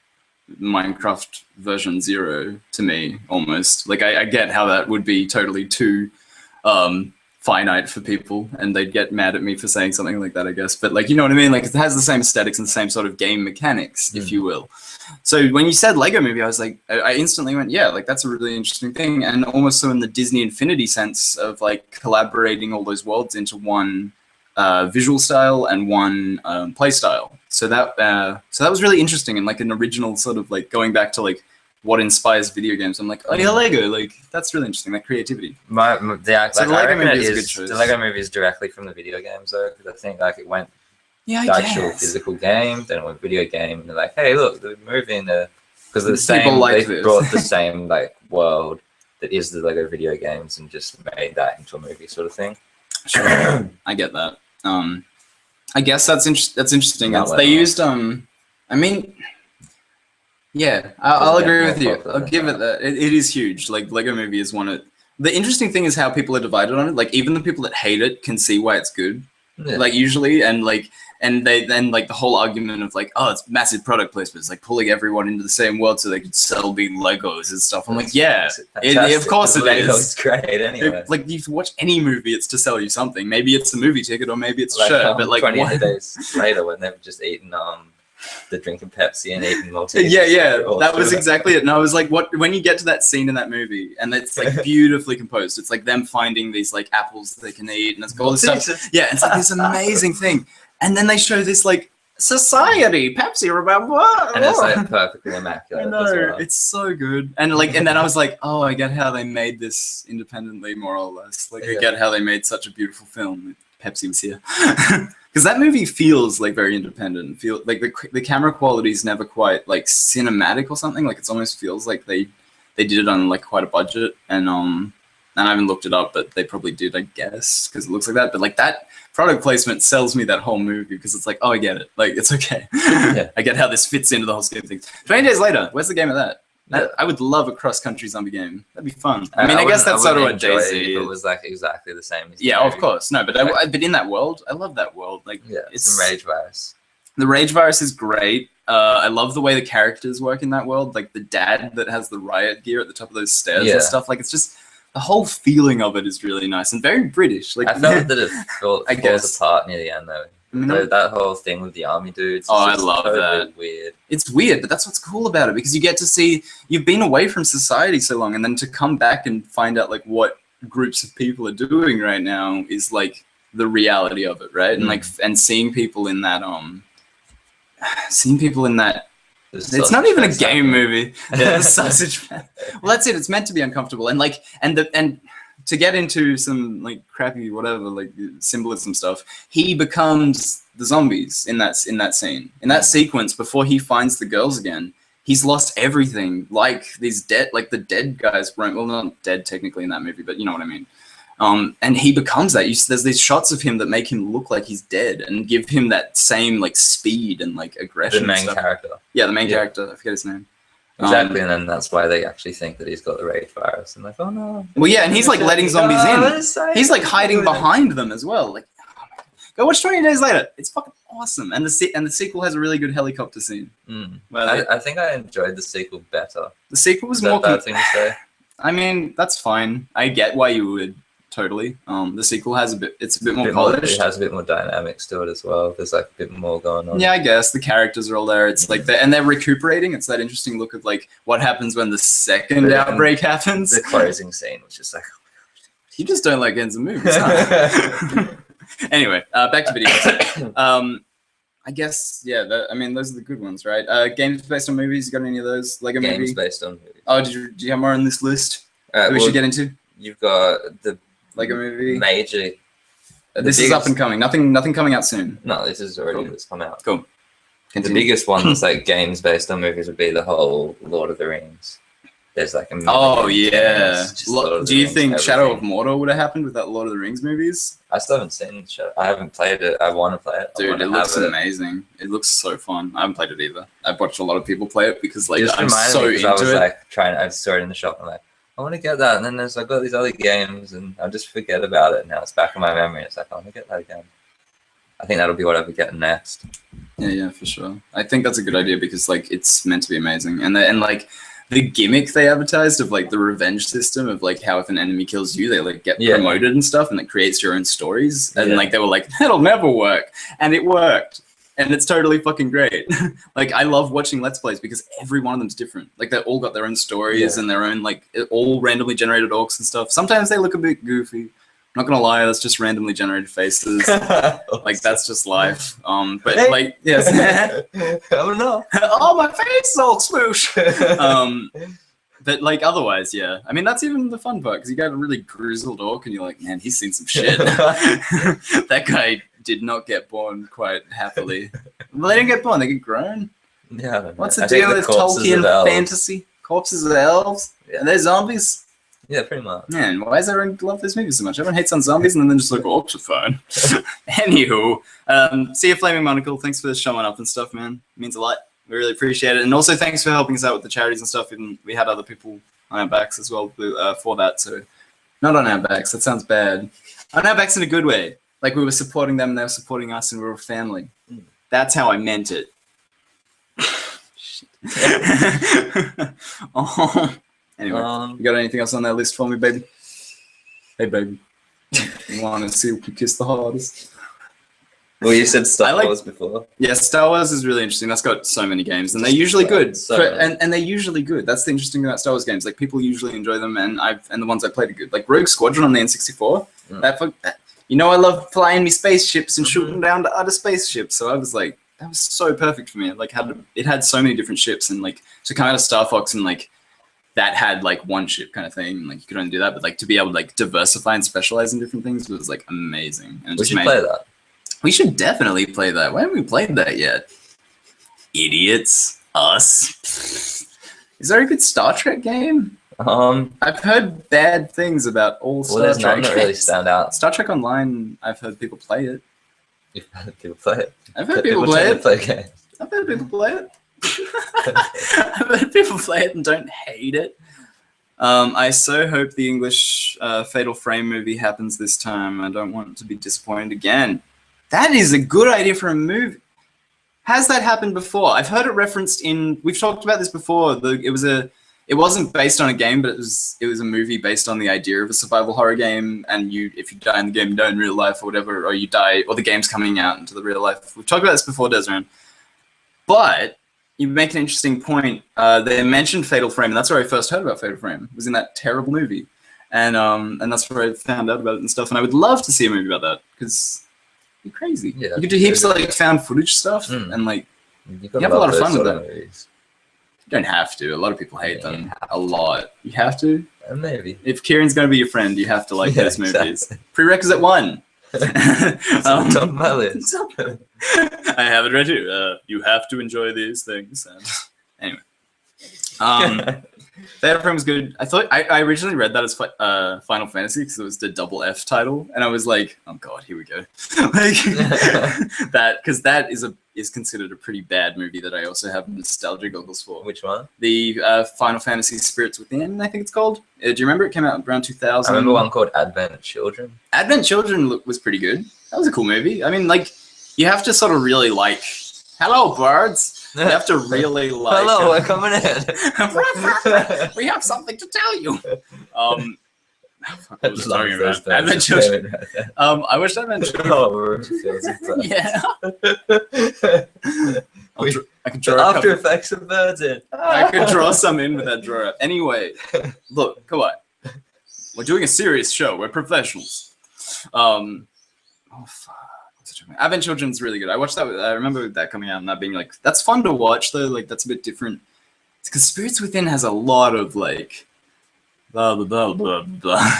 Minecraft version 0 to me almost. Like I get how that would be totally too finite for people, and they'd get mad at me for saying something like that, I guess. But like, you know what I mean? Like it has the same aesthetics and the same sort of game mechanics, if you will. So when you said Lego Movie, I was like, I instantly went, yeah, like that's a really interesting thing. And almost so in the Disney Infinity sense of like collaborating all those worlds into one visual style and one play style. So that was really interesting, and like an original sort of like going back to like what inspires video games. I'm like, oh yeah, Lego, like that's really interesting, that creativity. The Lego Movie is a good choice. The Lego Movie is directly from the video games though, because I think like it went the actual physical game, then it went video game, and they're like, hey, look, the movie in the because they brought the same like world that is the Lego video games and just made that into a movie sort of thing. Sure, I get that. I guess that's interesting. They used I mean. Yeah, I'll agree with you. I'll give it that. It is huge. Like Lego Movie is one of the interesting thing is how people are divided on it. Like even the people that hate it can see why it's good. Yeah. Like usually, and they then like the whole argument of like, oh, it's massive product placement. It's like pulling everyone into the same world so they could sell big Legos and stuff. I'm like, yeah, of course it is. It's great anyway. Like you watch any movie, it's to sell you something. Maybe it's a movie ticket or maybe it's a shirt. But like 20 days later when they've just eaten the drinking Pepsi and eating multi. Yeah, that was exactly it. And I was like, what? When you get to that scene in that movie, and it's like beautifully composed. It's like them finding these like apples that they can eat, and it's got all this stuff. Yeah, it's like this amazing thing. And then they show this like society Pepsi, remember? And it's like perfectly immaculate. I know, as well. It's so good. And like, and then I was like, oh, I get how they made this independently, more or less. Like, I get how they made such a beautiful film. Pepsi was here. Because that movie feels like very independent. Feel like the camera quality is never quite like cinematic or something. Like it almost feels like they did it on like quite a budget. And I haven't looked it up, but they probably did, I guess, because it looks like that. But like that product placement sells me that whole movie because it's like, oh, I get it. Like it's okay. Yeah. I get how this fits into the whole scheme of things. 20 Days Later. Where's the game of that? I would love a cross-country zombie game. That'd be fun. I mean, I guess that's sort of what Jay-Z if it was like exactly the same. As of course. No, but but in that world, I love that world. Like, it's a Rage Virus. The Rage Virus is great. I love the way the characters work in that world. Like the dad that has the riot gear at the top of those stairs and stuff. Like it's just the whole feeling of it is really nice and very British. Like I felt that it falls apart near the end though. That whole thing with the army dudes. I love that. Weird. It's weird, but that's what's cool about it because you get to see you've been away from society so long, and then to come back and find out like what groups of people are doing right now is like the reality of it, right? And like and seeing people in that it's not even a game movie. Yeah, the sausage man. Well, that's it. It's meant to be uncomfortable, and like and to get into some like crappy whatever like symbolism stuff, he becomes the zombies in that scene, in that sequence before he finds the girls again. He's lost everything. Like these the dead guys weren't, well, not dead technically in that movie, but you know what I mean. And he becomes that. There's these shots of him that make him look like he's dead and give him that same like speed and like aggression. The main character. Yeah, the main character. I forget his name. Exactly, and then that's why they actually think that he's got the Rage Virus. And like, oh no. Well, yeah, and he's like letting zombies in. He's like hiding behind them as well. Like, oh my God. Go watch 20 Days Later. It's fucking awesome. And the sequel has a really good helicopter scene. I think I enjoyed the sequel better. The sequel was more. Is that a bad thing to say? I mean, that's fine. I get why you would. totally. The sequel has it's a bit more polished. It has a bit more dynamics to it as well. There's like a bit more going on. Yeah, I guess the characters are all there. It's like they're recuperating. It's that interesting look of like what happens when the second outbreak happens. The closing scene was just like, you just don't like ends of movies, huh? Anyway, back to videos. I guess, yeah, I mean, those are the good ones, right? Games based on movies, you got any of those? Lego movie? Games based on movies. Oh, do you have more on this list that we should get into? You've got the Lego movie. Major. This is up and coming. Nothing coming out soon. No, this is already it's come out. Cool. Continue. The biggest one that's like games based on movies would be the whole Lord of the Rings. There's like a yeah. Do you think Shadow of Mordor would have happened with that Lord of the Rings movies? I still haven't seen Shadow. I haven't played it. I want to play it. Dude, it looks amazing. It looks so fun. I haven't played it either. I've watched a lot of people play it because like I'm so into it. I was like I saw it in the shop and like, I want to get that, and then I've got these other games and I just forget about it. Now it's back in my memory. It's like, I want to get that again. I think that'll be what I'll be getting next. Yeah, for sure. I think that's a good idea because like it's meant to be amazing, and like the gimmick they advertised of like the revenge system of like how if an enemy kills you, they like get promoted and stuff, and it creates your own stories. And like they were like, that'll never work, and it worked, and it's totally fucking great. Like I love watching Let's Plays because every one of them's different. Like they all got their own stories and their own like all randomly generated orcs and stuff. Sometimes they look a bit goofy. I'm not gonna lie, that's just randomly generated faces. Like that's just life. But hey. Like yes. I don't know. Oh, my face is all smoosh. But like otherwise, yeah. I mean that's even the fun part because you got a really grizzled orc and you're like, man, he's seen some shit. That guy did not get born quite happily. Well, they didn't get born; they get grown. Yeah. What's the deal with Tolkien fantasy? Corpses of elves? Yeah. And they're zombies. Yeah, pretty much. Man, why does everyone love this movie so much? Everyone hates on zombies and then just like, orcs are fine. Anywho, see you, Flaming Monocle. Thanks for showing up and stuff, man. It means a lot. We really appreciate it. And also thanks for helping us out with the charities and stuff. And we had other people on our backs as well for that. So not on our backs. That sounds bad. On our backs in a good way. Like we were supporting them, they were supporting us, and we were a family. That's how I meant it. Anyway, you got anything else on that list for me, baby? Hey, baby. You want to see who can kiss the hardest? Well, you said Star Wars before. Yeah, Star Wars is really interesting. That's got so many games, and they're usually good. And they're usually good. That's the interesting thing about Star Wars games. Like people usually enjoy them, and the ones I played are good. Like Rogue Squadron on the N64. You know, I love flying me spaceships and shooting down to other spaceships. So I was like, that was so perfect for me. Like it had so many different ships, and like to come out of Star Fox and like. That had like one ship kind of thing, like you could only do that, but like to be able to like diversify and specialize in different things was like amazing. And we should play that. We should definitely play that. Why haven't we played that yet? Idiots. Us. Is there a good Star Trek game? I've heard bad things about all Star Trek. There's none that really stand out. Star Trek Online, I've heard people play it. You've heard people play it? I've heard people play it. Games. I've heard people play it. I've heard people play it and don't hate it. I so hope the English Fatal Frame movie happens this time. I don't want to be disappointed again. That is a good idea for a movie. Has that happened before? I've heard it referenced in. We've talked about this before. It wasn't based on a game, but it was a movie based on the idea of a survival horror game. And if you die in the game, you die in real life or whatever, or you die, or the game's coming out into the real life. We've talked about this before, Desmond. But you make an interesting point. They mentioned Fatal Frame, and that's where I first heard about Fatal Frame. It was in that terrible movie, and that's where I found out about it and stuff. And I would love to see a movie about that because it'd be crazy. Yeah, you could do heaps of like found footage stuff, and like you have a lot of fun with that. Movies. You don't have to. A lot of people hate them a lot. You have to. Maybe. If Kieran's going to be your friend, you have to like those movies. Exactly. Prerequisite 1. Top of my list. I have it right here. You have to enjoy these things. Anyway, Fatal Frame was good. I thought I originally read that as Final Fantasy because it was the double F title, and I was like, oh god, here we go. Like that because that is considered a pretty bad movie that I also have nostalgia goggles for. Which one? The Final Fantasy Spirits Within, I think it's called. Do you remember it came out around 2000? I remember one called Advent Children. Advent Children was pretty good. That was a cool movie. I mean, like, you have to sort of really like, hello, birds. You have to really like. Hello, we're coming in. We have something to tell you. What was I talking about? Advent Children. I wish Advent Children. Yeah. I could draw After Effects of birds in. I could draw some in with that drawer. Anyway, look, come on. We're doing a serious show. We're professionals. Oh fuck. Advent Children's really good. I watched that. I remember that coming out and that being like, that's fun to watch though. Like that's a bit different. Because Spirits Within has a lot of like, blah blah blah blah blah,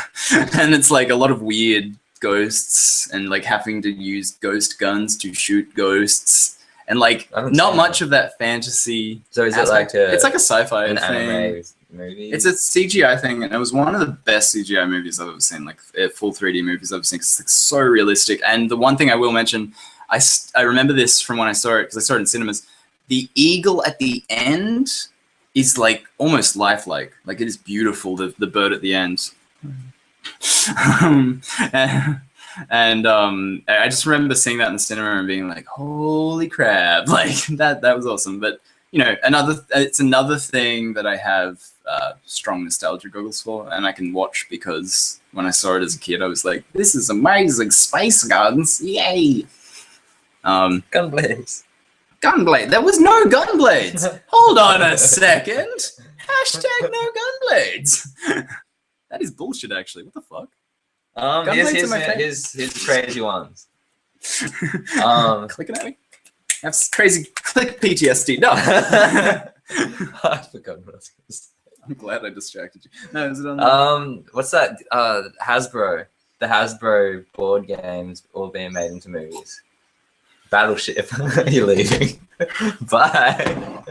and it's like a lot of weird ghosts and like having to use ghost guns to shoot ghosts. And like not much of that fantasy. So is aspect. It like it's like a sci-fi an thing. Anime movie? It's a CGI thing, and it was one of the best CGI movies I've ever seen, like full 3D movies I've ever seen. It's like so realistic. And the one thing I will mention, I remember this from when I saw it because I saw it in cinemas. The eagle at the end is like almost lifelike. Like it is beautiful. The bird at the end. And I just remember seeing that in the cinema and being like, "Holy crap!" Like that was awesome. But you know, it's another thing that I have strong nostalgia goggles for, and I can watch because when I saw it as a kid, I was like, "This is amazing! Space guns, yay!" Gunblades. Gunblade. There was no gunblades. Hold on a second. Hashtag no gunblades. That is bullshit. Actually, what the fuck? Here's crazy ones. Clicking at me? That's crazy click PTSD. No. I forgot what I was going to say. I'm glad I distracted you. No, is it on what's that? Hasbro. The Hasbro board games all being made into movies. Battleship. You're leaving. Bye.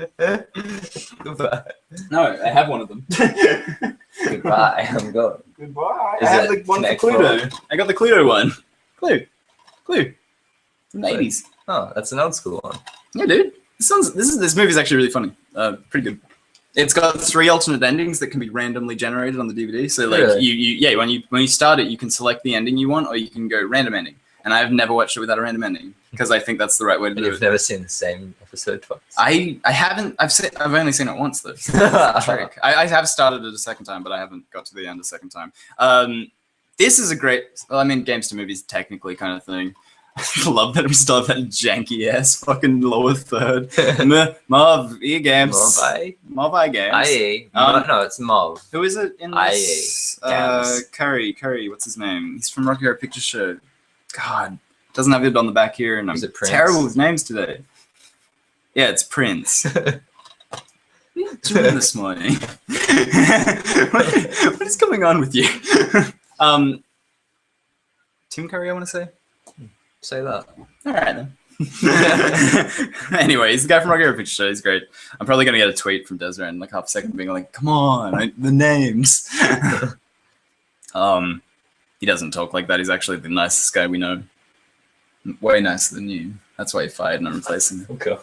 Goodbye. No, I have one of them. Goodbye. I'm gone. Goodbye. I have the one for Cluedo. I got the Cluedo one. Clue. From the 80s. Oh, that's an old school one. Yeah, dude. This movie's actually really funny. Pretty good. It's got 3 alternate endings that can be randomly generated on the DVD. So like really? when you start it, you can select the ending you want, or you can go random ending. And I've never watched it without a random ending because I think that's the right way to do it. You've never seen the same episode twice? I haven't. I've only seen it once though. So that's the trick. I have started it a second time, but I haven't got to the end a second time. This is a great. Well, I mean, games to movies technically kind of thing. I love that we still have that janky ass fucking lower third. Mov games. Mov games. IE. No, it's Mov. Who is it in this? Curry. What's his name? He's from Rocky Horror Picture Show. God, doesn't have it on the back here, and I'm terrible with names today. Yeah, it's Prince. What are you doing this morning? what is going on with you? Tim Curry, I want to say. Say that. All right then. Anyway, he's the guy from Rocky Horror Picture Show. He's great. I'm probably gonna get a tweet from Desiree in like half a second, being like, "Come on, the names." He doesn't talk like that. He's actually the nicest guy we know. Way nicer than you. That's why he fired and I'm replacing him. Okay.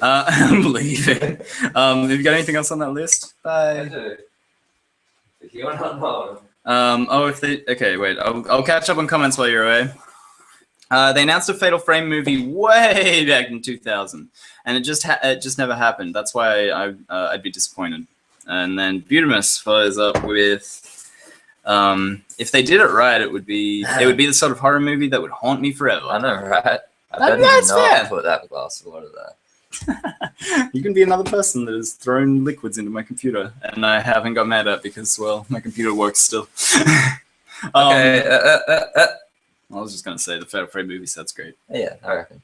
I'm leaving. Have you got anything else on that list? Bye. I do. If you want to okay, wait. I'll catch up on comments while you're away. They announced a Fatal Frame movie way back in 2000, and it just never happened. That's why I'd be disappointed. And then Butamus follows up with, if they did it right, it would be the sort of horror movie that would haunt me forever. I know, right? I didn't know put that glass of water there. You can be another person that has thrown liquids into my computer, and I haven't got mad at because, well, my computer works still. Okay. I was just gonna say the Fatal Frame movie set's great. Yeah, I reckon.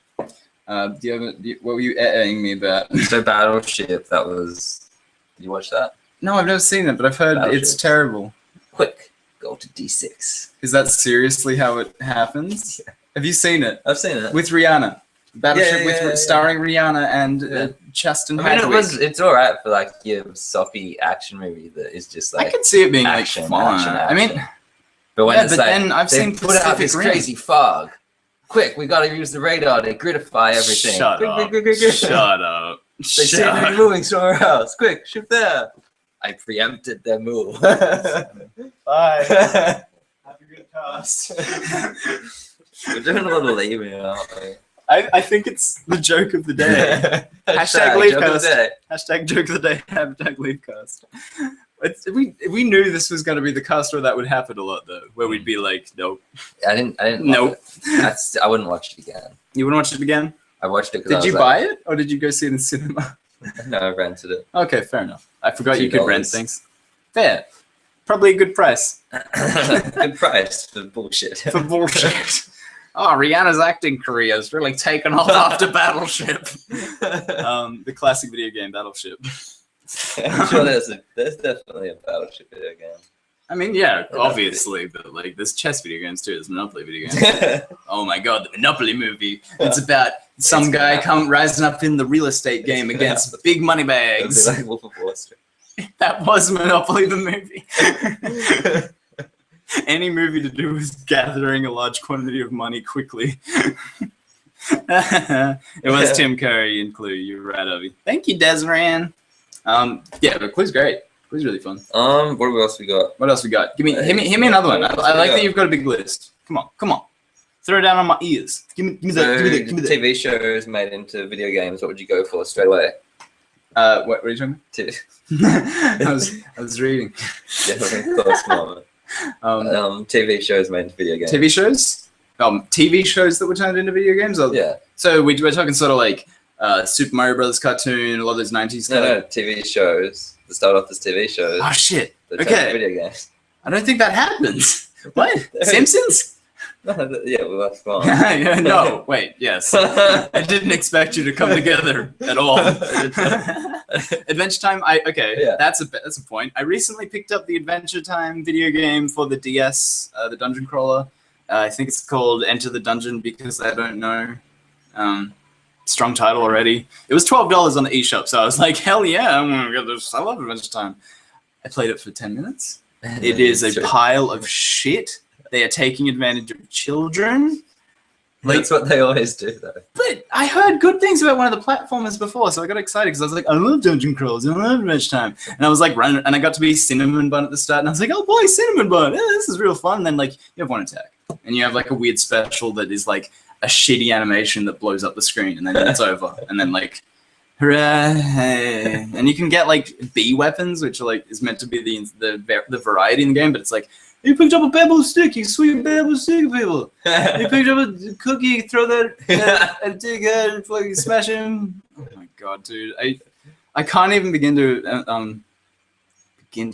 What were you editing me about? So Battleship, that was. Did you watch that? No, I've never seen it, but I've heard it's terrible. Quick, go to D6. Is that seriously how it happens? Yeah. Have you seen it? I've seen it with Rihanna. Battleship starring Rihanna and Chaston. I mean, it's alright for like your soppy action movie that is just like. I could see it being action, like fun. Action. I mean. But when it's like, then I've seen put out this crazy fog. Quick, we gotta use the radar to gritify everything. Shut up. Shut up. They say they're moving somewhere else. Quick, shoot there. I preempted their move. Bye. Have a good cast. We're doing a little leaving, aren't we? I think it's the joke of the day. Hashtag Leavecast. Hashtag joke of the day. Hashtag Leavecast. We knew this was going to be the cast where that would happen a lot, though, where we'd be like, nope. I didn't. Nope. I wouldn't watch it again. You wouldn't watch it again? I watched it. Did you buy it, or did you go see it in the cinema? No, I rented it. Okay, fair enough. I forgot you could rent things. Fair. Probably a good price. Good price for bullshit. For bullshit. Oh, Rihanna's acting career has really taken off after Battleship. The classic video game Battleship. I'm sure there's definitely a Battleship video game. I mean, yeah, obviously, but like there's chess video games too. There's Monopoly video games. Oh my god, the Monopoly movie. It's about some guy rising up in the real estate game against big money bags. Like Wolf of Wall Street. That was Monopoly the movie. Any movie to do with gathering a large quantity of money quickly. It was Tim Curry in Clue. You're right, Avi. Thank you, Desran. Yeah, but Clue's great. Clue's really fun. What else we got? What else we got? Hit me another one. I like that you've got a big list. Come on. Throw it down on my ears. Give me that. TV shows made into video games. What would you go for straight away? What are you talking about? I was reading. TV shows made into video games. TV shows? TV shows that were turned into video games? Or, yeah. So we're talking sort of like Super Mario Brothers cartoon, a lot of those 90s stuff? No, TV shows. That start off as TV shows. Oh, shit. Okay. Video games. I don't think that happens. What? Simpsons? Yeah, well, that's fine. Yeah, no, wait, yes. I didn't expect you to come together at all. Adventure Time, that's a point. I recently picked up the Adventure Time video game for the DS, the dungeon crawler. I think it's called Enter the Dungeon because I don't know. Strong title already. It was $12 on the eShop, so I was like, hell yeah, I'm gonna get this. I love Adventure Time. I played it for 10 minutes. It is a pile of shit. They are taking advantage of children. That's what they always do, though. But I heard good things about one of the platformers before, so I got excited because I was like, I love dungeon crawls, I love Adventure Time. And I was like running, and I got to be Cinnamon Bun at the start, and I was like, oh boy, Cinnamon Bun, yeah, this is real fun. And then like you have one attack, and you have like a weird special that is like a shitty animation that blows up the screen, and then it's over. And then like, hooray! And you can get like bee weapons, which are like is meant to be the variety in the game, but it's like, you picked up a bamboo stick, you sweet bamboo stick, people. You picked up a cookie, throw that at a dickhead and fucking smash him. Oh my god, dude. I can't even begin to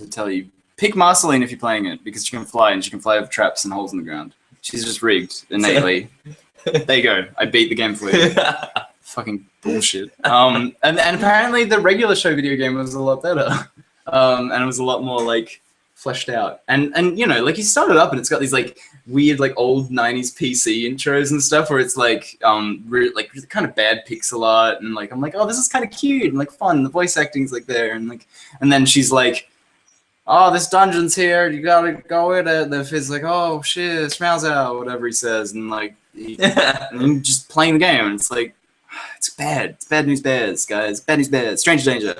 tell you. Pick Marceline if you're playing it, because she can fly, and she can fly over traps and holes in the ground. She's just rigged innately. There you go. I beat the game for you. Fucking bullshit. And apparently the regular show video game was a lot better. And it was a lot more like fleshed out. And you know, like you start it up and it's got these like weird like old 90s PC intros and stuff where it's like really kind of bad pixel art, and like I'm like, oh, this is kind of cute and like fun. The voice acting's like there, and like, and then she's like, oh, this dungeon's here, you gotta go in it. And the Fizz like, oh shit, it smells out, whatever he says, and like and just playing the game, and it's like, it's bad. It's bad news bears, guys. Bad news bears. Stranger danger.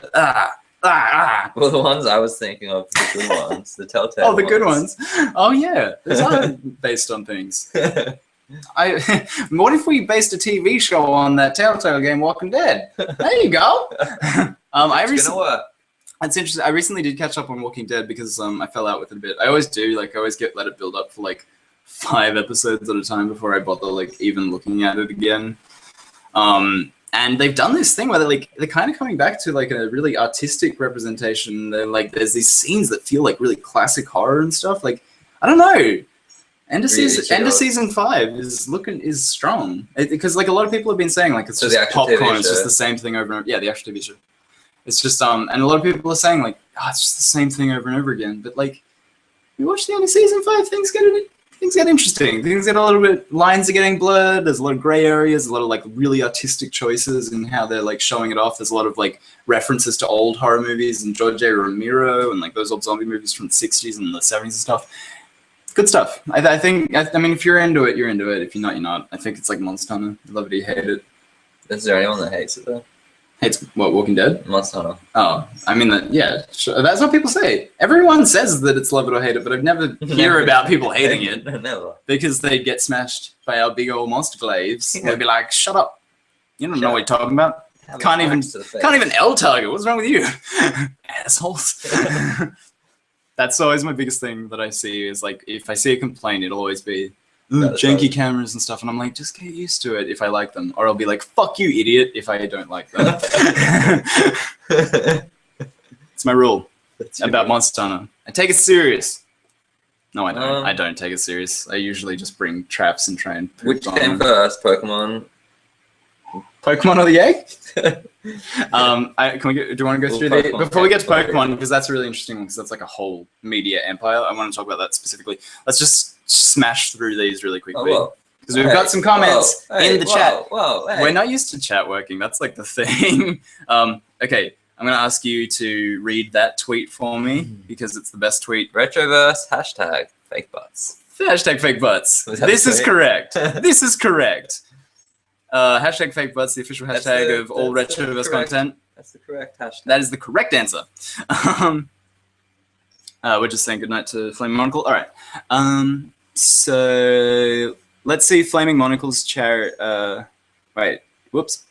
Well, the ones I was thinking of, the good ones, the Telltale. Oh, the good ones. Oh yeah, those are based on things. What if we based a TV show on that Telltale game, Walking Dead? There you go. It's gonna work. That's interesting. I recently did catch up on Walking Dead because I fell out with it a bit. I always do. Like I always let it build up for like 5 episodes at a time before I bother like even looking at it again. And they've done this thing where they're kind of coming back to like a really artistic representation. They're like, there's these scenes that feel like really classic horror and stuff. Like, I don't know. End of season 5 is strong because like a lot of people have been saying like it's just popcorn. It's just the same thing over and over. Yeah, the actual TV show. It's just and a lot of people are saying like, oh, it's just the same thing over and over again. But like, you watch the end of season 5, things get interesting. Things get a little bit, lines are getting blurred. There's a lot of gray areas, a lot of like really artistic choices in how they're like showing it off. There's a lot of like references to old horror movies and George A. Romero and like those old zombie movies from the 60s and the 70s and stuff. Good stuff. I mean, if you're into it, you're into it. If you're not, you're not. I think it's like Monster Hunter. You love it, you hate it. Is there anyone that hates it though? Hates what, Walking Dead? Monster Hunter. Oh, I mean, yeah, sure. That's what people say. Everyone says that it's love it or hate it, but I've never hear about people hating it. Never. Because they get smashed by our big old monster glaives. They'll be like, shut up. You don't know what you're talking about. Can't even L-target. What's wrong with you? Assholes. That's always my biggest thing that I see is like, if I see a complaint, it'll always be janky cameras and stuff. And I'm like, just get used to it if I like them. Or I'll be like, fuck you, idiot, if I don't like them. It's my rule about Monster Hunter. I take it serious. No, I don't. I don't take it serious. I usually just bring traps and try and Which came first, Pokemon? Pokemon or the egg? Do you want to go through the before we get to Pokemon, because that's a really interesting one, because that's like a whole media empire. I want to talk about that specifically. Let's just smash through these really quickly, because we've got some comments in the chat. We're not used to chat working. That's like the thing. Okay, I'm gonna ask you to read that tweet for me, because it's the best tweet. Retroverse hashtag fake butts. Hashtag fake butts. This is correct. This is correct. Hashtag fake butts, the official hashtag of all Retroverse content. That's the correct hashtag. That is the correct answer. We're just saying goodnight to Flaming Monocle. All right. So let's see Flaming Monocle's chair. Wait. Whoops.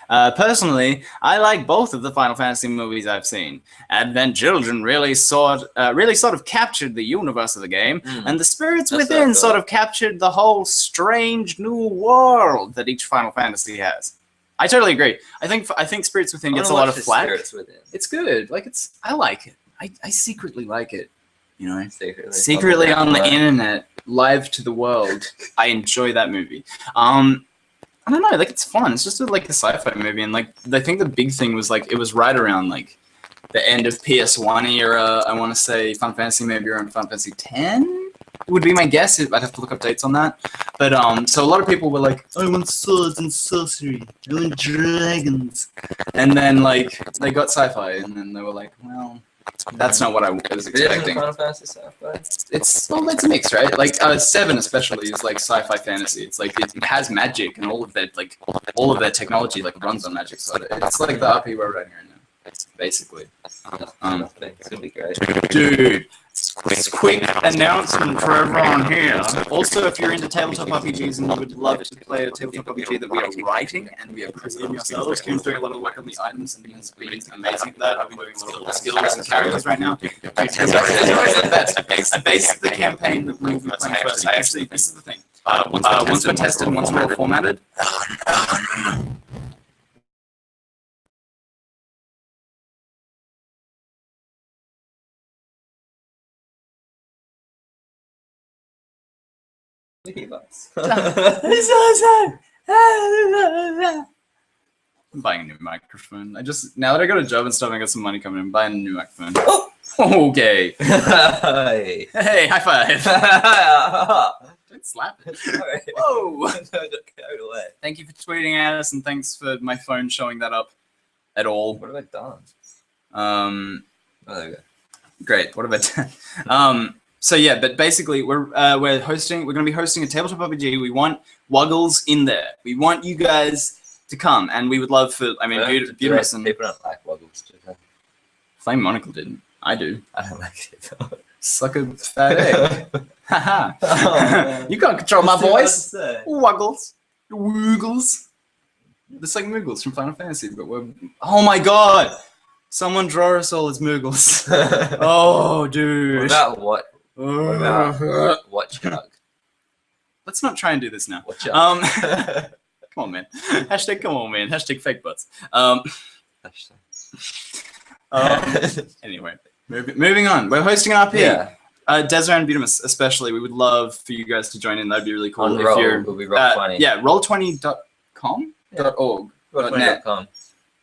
Personally, I like both of the Final Fantasy movies I've seen. Advent Children really sort of captured the universe of the game, and the Spirits Within sort of captured the whole strange new world that each Final Fantasy has. I totally agree. I think Spirits Within gets a lot of flack. It's good. Like I like it. I secretly like it. You know, secretly on the internet, live to the world. I enjoy that movie. I don't know, like it's fun. It's just like a sci-fi movie, and like I think the big thing was like it was right around like the end of PS1 era. I want to say Final Fantasy, maybe around Final Fantasy 10 would be my guess. I'd have to look up dates on that. But so a lot of people were like, I want swords and sorcery, I want dragons, and then like they got sci-fi, and then they were like, well, that's not what I was expecting. Final Fantasy sci-fi? It's a mix, right? Like 7 especially is like sci-fi fantasy. It's like it has magic, and all of that technology like runs on magic. So it's like the RP we're writing right now, basically. It's gonna be great, dude. Quick announcement for everyone here. Also, if you're into tabletop RPGs and you would love to play a tabletop RPG that we are writing and we are creating ourselves, Kieran's doing a lot of work on the items and he's been amazing at that. I've been doing a lot of skills and characters right now. It's I base the campaign that we'll be playing first. Actually, this is the thing. Once we're tested, once we're all formatted. I'm buying a new microphone. Now that I got a job and stuff, I got some money coming in. I'm buying a new microphone. Oh! Okay. Hey, high five. Don't slap it. Whoa. Thank you for tweeting at us, and thanks for my phone showing that up at all. What have I done? Oh, there we go. Great. What have I done? So yeah, but basically we're going to be hosting a tabletop RPG. We want Wuggles in there. We want you guys to come, and we would love for, I mean, Beautiful and people don't like Wuggles, do they? Flame Monocle didn't. I do. I don't like it. Suck a fat egg. Haha. You can't control my voice. Wuggles. Woogles. It's like Moogles from Final Fantasy, but we're, oh my god! Someone draw us all as Moogles. Oh, dude. What about Watch Jug? Let's not try and do this now. Watch Come on, man. Hashtag come on, man. Hashtag fake butts. Anyway, moving on. We're hosting an RP. Yeah. Desert and Butamus especially. We would love for you guys to join in. That'd be really cool. On Roll, will be Roll20. Yeah, roll20.com? Yeah. .org. Roll20.com.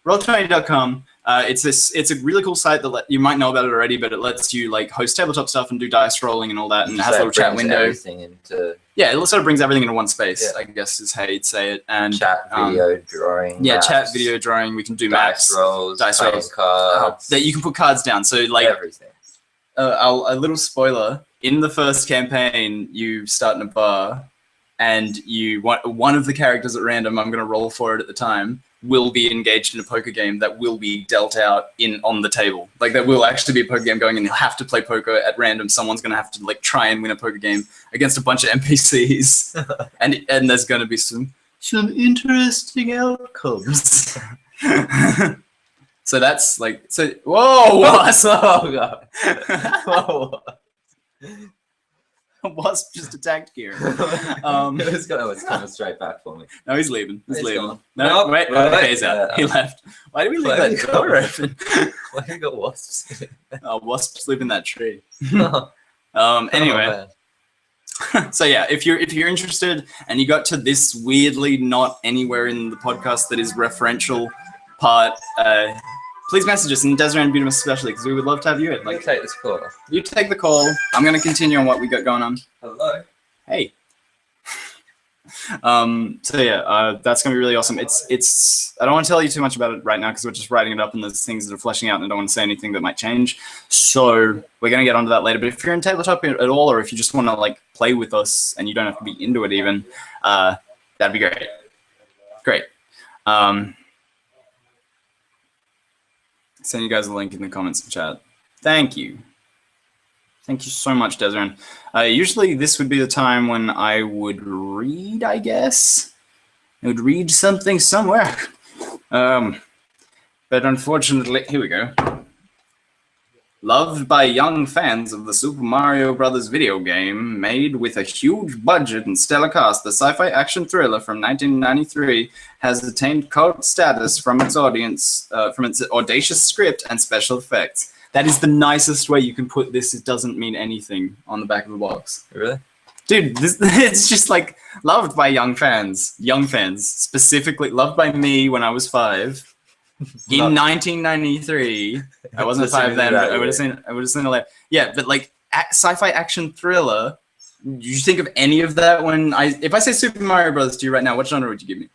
Roll20.com. It's a really cool site that you might know about it already, but it lets you like host tabletop stuff and do dice rolling and all that, and it has a little chat window. Yeah, it sort of brings everything into one space. Yeah. I guess is how you'd say it. And chat, video, drawing. Yeah, maps, chat, video, drawing. We can do dice rolls, cards. That you can put cards down. So like everything. A little spoiler: in the first campaign, you start in a bar, and you want one of the characters at random. I'm going to roll for it at the time. Will be engaged in a poker game that will be dealt out on the table. Like there will actually be a poker game going, and you'll have to play poker at random. Someone's gonna have to like try and win a poker game against a bunch of NPCs, and there's gonna be some interesting outcomes. So that's like, so, whoa, wasp! Oh, God. Whoa. A wasp just attacked Kieran. It's coming straight back for me. No, he's leaving. He's leaving. Gone. No, wait, okay, he's out. He left. Why did we leave that door open? Why have you got wasps? Wasps live in that tree. Oh, Anyway. So yeah, if you're interested and you got to this weirdly not anywhere in the podcast that is referential part, please message us, and Desiree and Beauty especially, because we would love to have you in. Like, take this call. You take the call. I'm going to continue on what we got going on. Hello. Hey. So yeah, that's going to be really awesome. It's I don't want to tell you too much about it right now because we're just writing it up and there's things that are fleshing out and I don't want to say anything that might change. So we're going to get onto that later. But if you're in tabletop at all, or if you just want to like play with us and you don't have to be into it even, that'd be great. Great. Send you guys a link in the comments and chat. Thank you. Thank you so much, Desiree. Usually this would be the time when I would read, I guess. I would read something somewhere. But unfortunately, here we go. Loved by young fans of the Super Mario Bros. Video game, made with a huge budget and stellar cast, the sci-fi action thriller from 1993 has attained cult status from its audience, from its audacious script and special effects. That is the nicest way you can put this. It doesn't mean anything on the back of the box. Really? Dude, it's just like loved by young fans, specifically loved by me when I was 5. In 1993, I wasn't 5 then, but I would have seen 11. Yeah, but like sci-fi action thriller. Do you think of any of that when if I say Super Mario Bros. To you right now, what genre would you give me?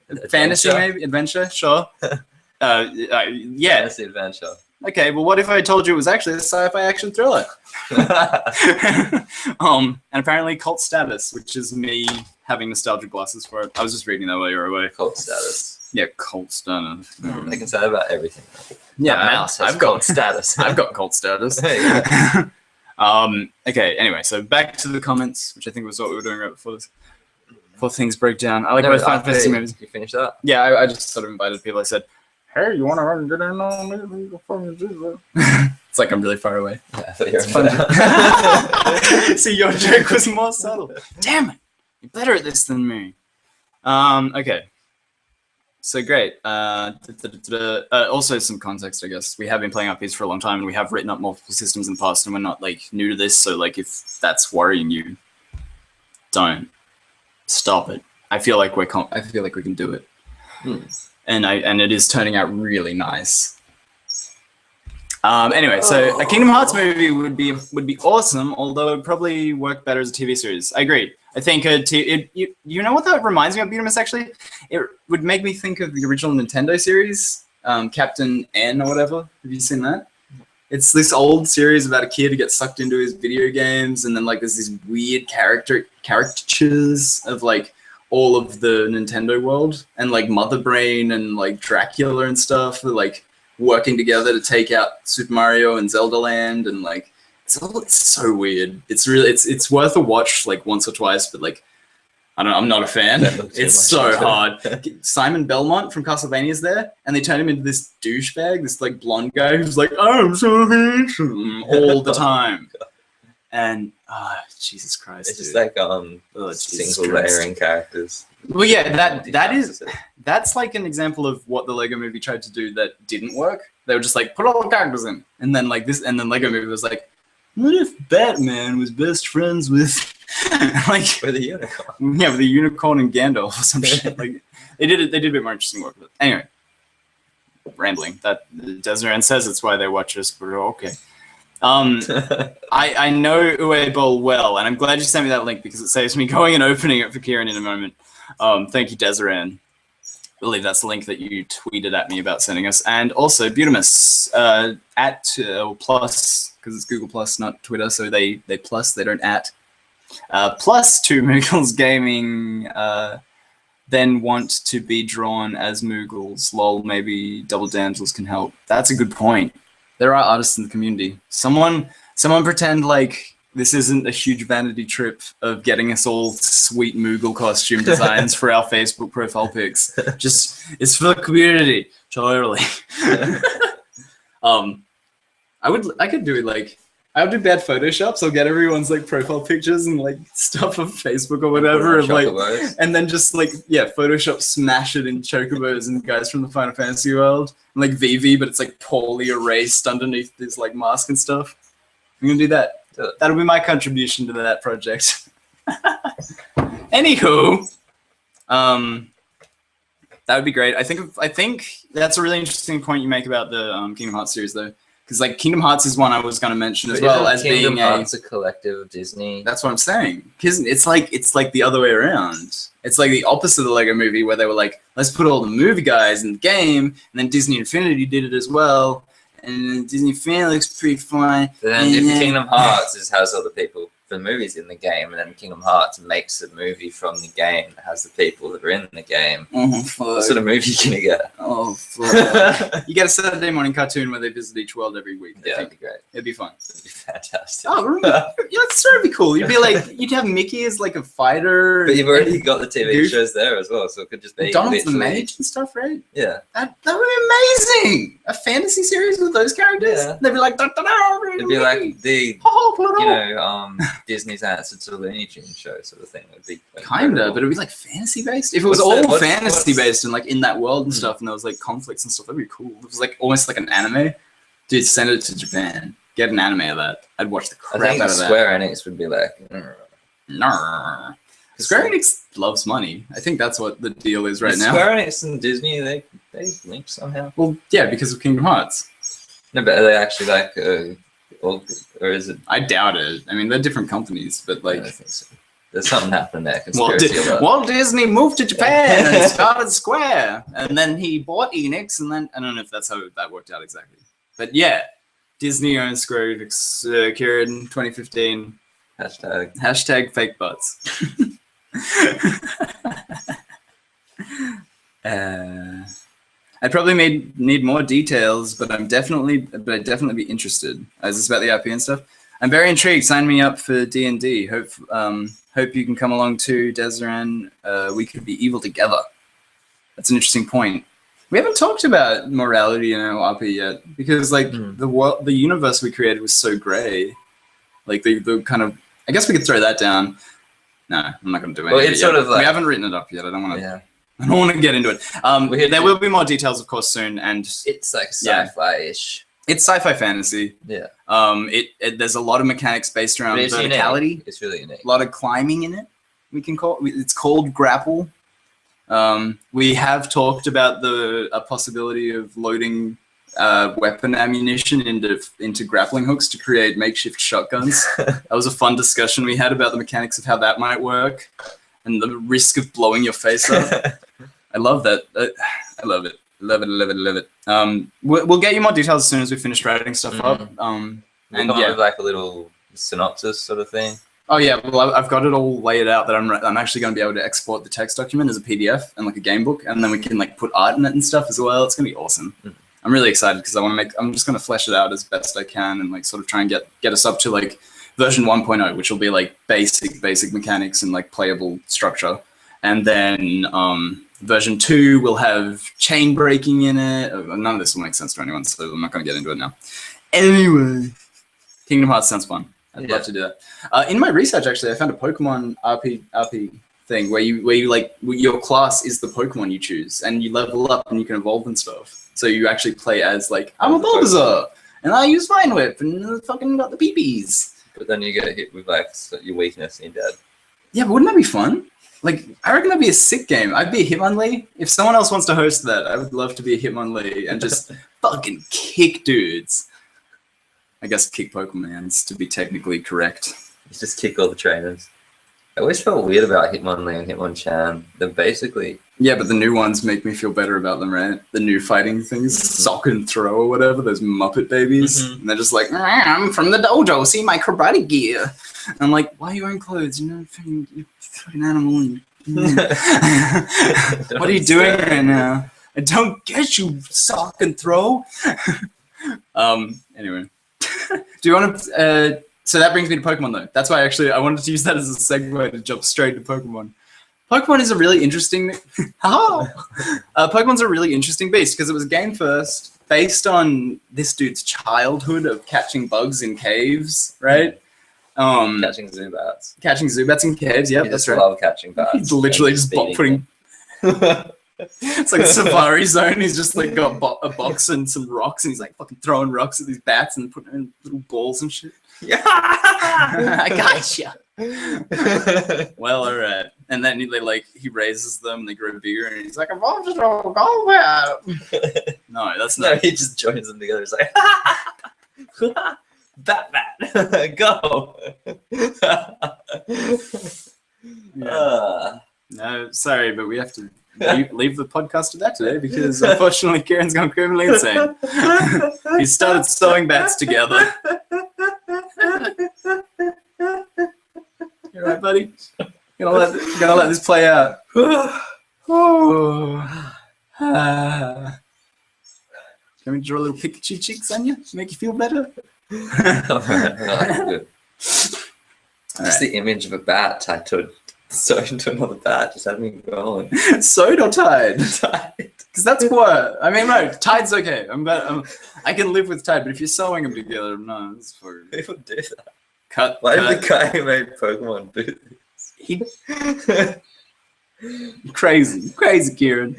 Adventure? Fantasy, maybe adventure? Sure. Yeah. Fantasy adventure. Okay, well, what if I told you it was actually a sci-fi action thriller? And apparently cult status, which is me having nostalgia glasses for it. I was just reading that while you were away. Cult status. Yeah, cult status. They can say that about everything. Yeah, mouse has cult status. I've got cult status. Okay, anyway, so back to the comments, which I think was what we were doing right before this. Before things break down. I like both Final Fantasy movies. You finished that? Yeah, I just sort of invited people. I said, hey, you want to run and get in on me? It's like I'm really far away. Yeah, I thought you were fun. See, your joke was more subtle. Damn it. You're better at this than me. Okay. So great. Also some context, I guess. We have been playing RPs for a long time, and we have written up multiple systems in the past, and we're not like new to this. So like, if that's worrying you, don't stop it. I feel like we can do it. And it is turning out really nice. Anyway, so a Kingdom Hearts movie would be awesome, although it would probably work better as a TV series. I agree. I think you know what that reminds me of, Beatimus, actually? It would make me think of the original Nintendo series, Captain N or whatever. Have you seen that? It's this old series about a kid who gets sucked into his video games, and then like there's these weird caricatures of like all of the Nintendo world, and like Mother Brain and like Dracula and stuff are like working together to take out Super Mario and Zelda Land, and like it's so weird. It's really it's worth a watch like once or twice, but like I don't know, I'm not a fan. It's so hard. Simon Belmont from Castlevania's there, and they turn him into this douchebag, this like blonde guy who's like, I'm so handsome all the time. And Jesus Christ, it's just like single layering characters. Well, yeah, that's like an example of what the Lego Movie tried to do that didn't work. They were just like, put all the characters in, and then like this, and then Lego Movie was like, what if Batman was best friends with like with a unicorn? Yeah, with a unicorn and Gandalf or some shit. Like they did a bit more interesting work with it. Anyway, rambling. That Desiree says it's why they watch us, but okay. I know Uwe Boll well, and I'm glad you sent me that link because it saves me going and opening it for Kieran in a moment. Thank you, Desiree. I believe that's the link that you tweeted at me about sending us. And also, Beautimus, at plus, because it's Google Plus, not Twitter, so they plus, they don't at. Plus 2 Moogles Gaming then want to be drawn as Moogles. Lol, maybe Double Damsels can help. That's a good point. There are artists in the community. Someone pretend like this isn't a huge vanity trip of getting us all sweet Moogle costume designs for our Facebook profile pics. Just, it's for the community. Totally. I could do it like, I would do bad Photoshops. I'll get everyone's like profile pictures and like stuff on Facebook or whatever, of, like, and then just like Photoshop smash it in chocobos and guys from the Final Fantasy world, and, like VV, but it's like poorly erased underneath this like mask and stuff. I'm gonna do that. That'll be my contribution to that project. Anywho, that would be great. I think that's a really interesting point you make about the Kingdom Hearts series, though. Because like Kingdom Hearts is one I was going to mention as well as Kingdom being Hearts a collective of Disney. That's what I'm saying. Because it's like the other way around. It's like the opposite of the Lego Movie, where they were like, let's put all the movie guys in the game, and then Disney Infinity did it as well, and Disney Fan looks pretty fine. But then if Kingdom Hearts has all the people for the movies in the game, and then Kingdom Hearts makes a movie from the game that has the people that are in the game. Oh, fuck. What sort of movie can you get? Oh, fuck. You get a Saturday morning cartoon where they visit each world every week. Yeah, that'd be great. It'd be fun. It'd be fantastic. Oh, yeah, that's sort of be cool. You'd be like, you'd have Mickey as like a fighter. But you've already got the TV shows there as well, so it could just be Donald's the Mage and stuff, right? Yeah. That would be amazing. A fantasy series with those characters. Yeah. They'd be like, it'd be like the, Disney's answer to the Looney Tunes show sort of thing. It'd be kinda, but it'd be like fantasy based. If it was all fantasy based and like in that world and stuff, and there was like conflicts and stuff, that'd be cool. It was like almost like an anime. Dude, send it to Japan. Get an anime of that. I'd watch the crap out of that. Square Enix would be like, nah. Square Enix loves money. I think that's what the deal is right now. Square Enix and Disney, they link somehow. Well, yeah, because of Kingdom Hearts. No, but are they actually like, or is it? I doubt it. I mean, they're different companies, but like, I think so. There's something happening there. Walt Disney moved to Japan and started Square, and then he bought Enix, and then I don't know if that's how that worked out exactly, but yeah, Disney owns Square Enix. Kieran, 2015. Hashtag fake butts. I'd probably need more details, but I'd definitely be interested. Is this about the IP and stuff? I'm very intrigued. Sign me up for D&D. Hope you can come along too, Desiree. We could be evil together. That's an interesting point. We haven't talked about morality in our RP yet, because like the universe we created was so grey. Like the kind of, I guess we could throw that down. No, I'm not going to do anything. Well, it's sort of like, we haven't written it up yet. I don't want to. Yeah. I don't want to get into it. There will be more details, of course, soon, and it's like sci-fi-ish. It's sci-fi fantasy. Yeah. There's a lot of mechanics based around verticality. Unique. It's really unique. A lot of climbing in it. We can call it. It's called grapple. We have talked about a possibility of loading weapon ammunition into grappling hooks to create makeshift shotguns. That was a fun discussion we had about the mechanics of how that might work and the risk of blowing your face up. I love that. I love it. Love it. We'll get you more details as soon as we finish writing stuff up. And with like a little synopsis sort of thing. Oh yeah, well I've got it all laid out that I'm actually going to be able to export the text document as a PDF and like a game book, and then we can like put art in it and stuff as well. It's going to be awesome. I'm really excited because I'm just going to flesh it out as best I can and like sort of try and get us up to like version 1.0, which will be like basic mechanics and like playable structure. And then version 2 will have chain breaking in it. None of this will make sense to anyone, so I'm not going to get into it now. Anyway, Kingdom Hearts sounds fun. I'd love to do that. In my research, actually, I found a Pokemon RP thing where you like your class is the Pokemon you choose, and you level up and you can evolve and stuff. So you actually play as like, I'm a Bulbasaur, and I use Vine Whip, and fucking got the peepees. But then you get hit with like your weakness and you're dead. Yeah, but wouldn't that be fun? Like, I reckon that'd be a sick game. I'd be a Hitmonlee. If someone else wants to host that, I would love to be a Hitmonlee and just fucking kick dudes. I guess kick Pokemons, to be technically correct. You just kick all the trainers. I always felt weird about Hitmonlee and Hitmonchan. They're basically... Yeah, but the new ones make me feel better about them, right? The new fighting things, sock and throw or whatever, those Muppet babies. And they're just like, I'm from the dojo, see my karate gear. And I'm like, why are you wearing clothes? You're a fucking animal. What are you doing right now? I don't get you, sock and throw. Anyway. Do you want to... so that brings me to Pokemon, though. That's why, actually, I wanted to use that as a segue to jump straight to Pokemon. Pokemon is a really interesting. Pokemon's a really interesting beast because it was a game first based on this dude's childhood of catching bugs in caves, right? Catching Zubats. Catching Zubats in caves. Yep, that's right. Love catching bats. He's literally just putting. It's like a safari zone. He's just like got a box and some rocks, and he's like fucking throwing rocks at these bats and putting in little balls and shit. Yeah, I gotcha. Well, all right. And then he raises them, and they grow bigger, and he's like, "I'm just go bat." No, that's not. No, he just joins them together. He's like, bat, go. No, sorry, but we have to leave the podcast to that today because unfortunately Kieran's gone criminally insane. He started sewing bats together. You right, buddy? Gonna let this play out. Can we draw little Pikachu cheeks on you? Make you feel better? Good. Just the image of a bat tattooed sewed into another bat just had me going. Sewed or tied? Tied. Because that's what I mean. No, tied's okay. I can live with tied, but if you're sewing them together, no, that's for people do that. Why did the guy who made Pokemon do this? Crazy, Kieran.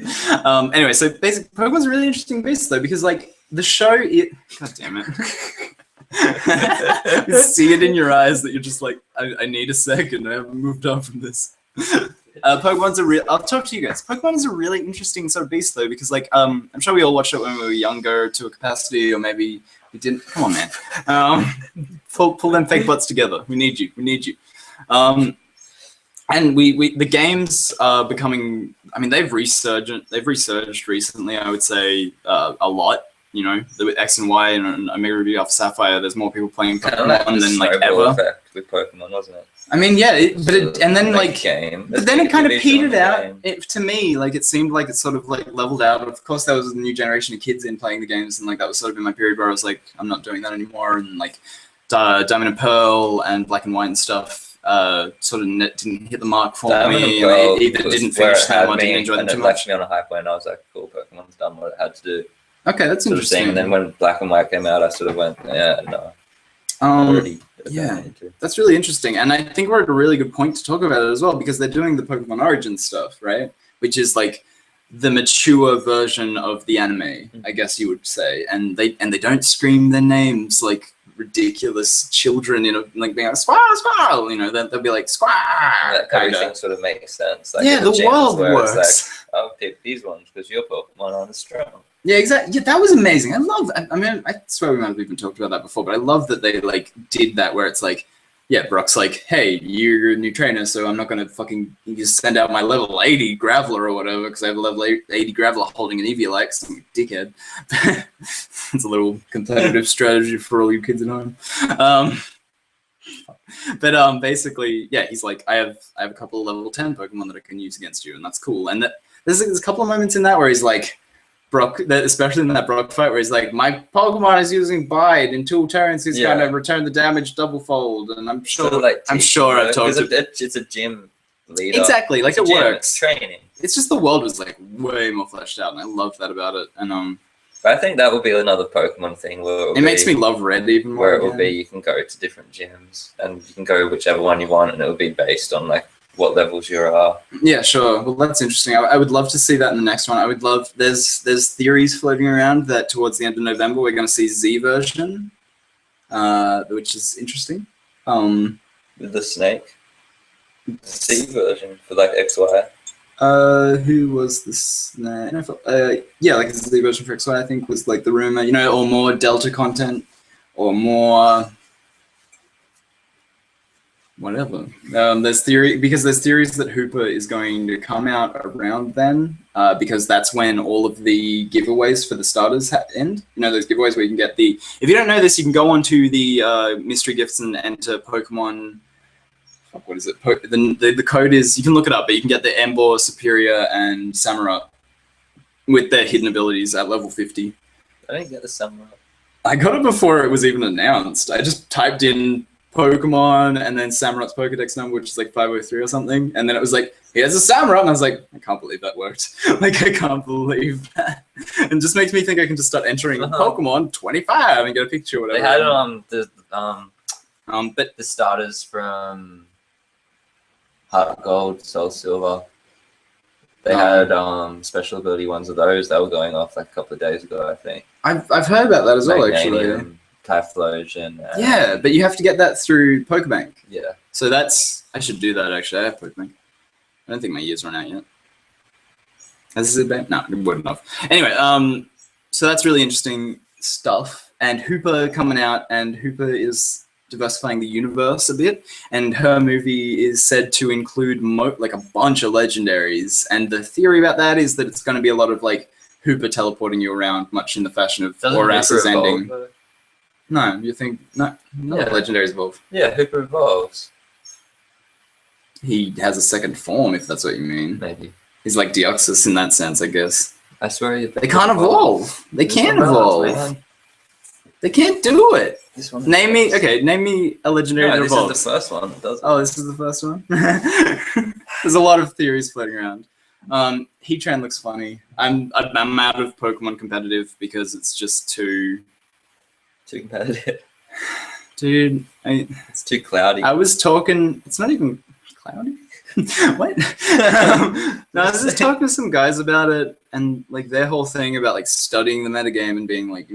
Anyway, so basically, Pokemon's a really interesting beast though, because like the show, God damn it. You see it in your eyes that you're just like, I need a second. I haven't moved on from this. Pokemon's I'll talk to you guys. Pokemon is a really interesting sort of beast though, because like I'm sure we all watched it when we were younger to a capacity, or maybe we didn't. Come on, man. Pull them fake butts together. We need you. And the games are becoming. I mean, they've resurged recently. I would say a lot. You know, with X and Y and Omega Ruby Alpha Sapphire, there's more people playing Pokemon than like ever. Effect with Pokemon, wasn't it? I mean, yeah, and then it kind of petered out. To me, like it seemed like it sort of like leveled out. Of course, there was a new generation of kids in playing the games, and like that was sort of in my period where I was like, I'm not doing that anymore. And like Diamond and Pearl and Black and White and stuff sort of didn't hit the mark for me. And either didn't finish them or didn't enjoy them too much. Left me on a high point. I was like, cool, Pokemon's done what it had to do. Okay, that's interesting. And then when Black and White came out, I sort of went, yeah, no. Yeah, that's really interesting. And I think we're at a really good point to talk about it as well, because they're doing the Pokemon Origins stuff, right? Which is like the mature version of the anime, I guess you would say. And they don't scream their names like ridiculous children, you know, like being like, squirrel, you know, they'll be like, squirrel. That everything sort of makes sense. Like yeah, the world works. It's like, I'll pick these ones because your Pokemon aren't as strong. Yeah, exactly. Yeah, that was amazing. I mean, I swear we might have even talked about that before, but I love that they like did that where it's like, yeah, Brock's like, hey, you're a new trainer, so I'm not gonna fucking just send out my level 80 Graveler or whatever because I have a level 80 Graveler holding an Eviolite. I'm a dickhead. It's a little competitive strategy for all you kids at home. But basically, yeah, he's like, I have a couple of level 10 Pokemon that I can use against you, and that's cool. And there's a couple of moments in that where he's like, Brock, especially in that Brock fight where he's like, my Pokemon is using Bide in 2 turns. He's going to return the damage double fold, and I'm sure I've talked to it's a gym leader. Exactly, like it works. It's training. It's just the world was like way more fleshed out, and I love that about it. And but I think that will be another Pokemon thing where it makes me love Red even more. Where it will be, you can go to different gyms, and you can go whichever one you want, and it will be based on like what levels you are. Yeah, sure. Well, that's interesting. I would love to see that in the next one. I would love. There's theories floating around that towards the end of November we're going to see Z version, which is interesting. With the snake. Z version for like XY. Who was this? Yeah, like a Z version for XY. I think was like the rumor. You know, or more Delta content, or more. Whatever. There's theories that Hooper is going to come out around then, because that's when all of the giveaways for the starters end. You know, those giveaways where you can get the. If you don't know this, you can go onto the mystery gifts and enter Pokemon. What is it? The code is, you can look it up, but you can get the Emboar, Superior, and Samurott with their hidden abilities at level 50. I didn't get the Samurott. I got it before it was even announced. I just typed in Pokemon, and then Samurot's Pokedex number, which is like 503 or something. And then it was like, here's a Samurott. And I was like, I can't believe that worked. Like, I can't believe that. And just makes me think I can just start entering Pokemon 25 and get a picture or whatever. They had the starters from Heart Gold, Soul Silver. They had special ability ones of those that were going off like a couple of days ago, I think. I've heard about that as well, actually. Typhlosion. Yeah, but you have to get that through Pokebank. Yeah. So I should do that, actually. I have Pokebank. I don't think my year's run out yet. Has this been? No, it wouldn't have. Anyway, so that's really interesting stuff. And Hooper coming out, and Hooper is diversifying the universe a bit. And her movie is said to include like a bunch of legendaries. And the theory about that is that it's going to be a lot of like Hooper teleporting you around, much in the fashion of Horas's ending. No, you think no? Legendaries evolve. Yeah, Hooper evolves. He has a second form, if that's what you mean. Maybe he's like Deoxys in that sense, I guess. I swear they can't evolve. They can't evolve. They can't do it. Name me a legendary that evolves. This is the first one. Oh, this is the first one. There's a lot of theories floating around. Heatran looks funny. I'm out of Pokemon competitive because it's just too competitive. Dude, it's too cloudy. I was talking, it's not even cloudy. What? No, I was just talking to some guys about it, and like their whole thing about like studying the metagame and being like,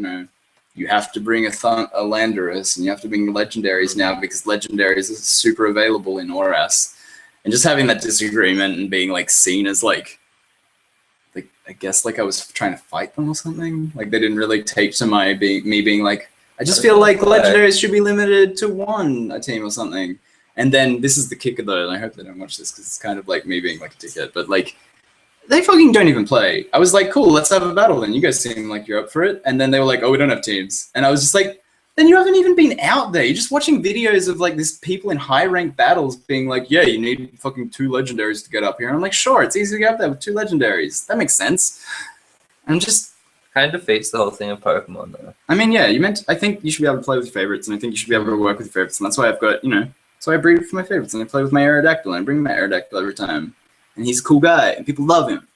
you have to bring a Landorus and you have to bring legendaries now because legendaries are super available in Oras. And just having that disagreement and being like seen as like I guess like I was trying to fight them or something. Like they didn't really take to me being like, I just feel like the legendaries should be limited to a team or something. And then this is the kicker though, and I hope they don't watch this because it's kind of like me being like a dickhead, but like they fucking don't even play. I was like, cool, let's have a battle then. You guys seem like you're up for it. And then they were like, oh, we don't have teams. And I was just like, then you haven't even been out there. You're just watching videos of like these people in high ranked battles being like, yeah, you need fucking 2 legendaries to get up here. And I'm like, sure, it's easy to get up there with 2 legendaries. That makes sense. I'm just kind of defeats the whole thing of Pokemon though. I mean, yeah, I think you should be able to play with your favorites, and I think you should be able to work with your favorites. And that's why I've got, so I breed for my favorites, and I play with my Aerodactyl, and I bring my Aerodactyl every time. And he's a cool guy, and people love him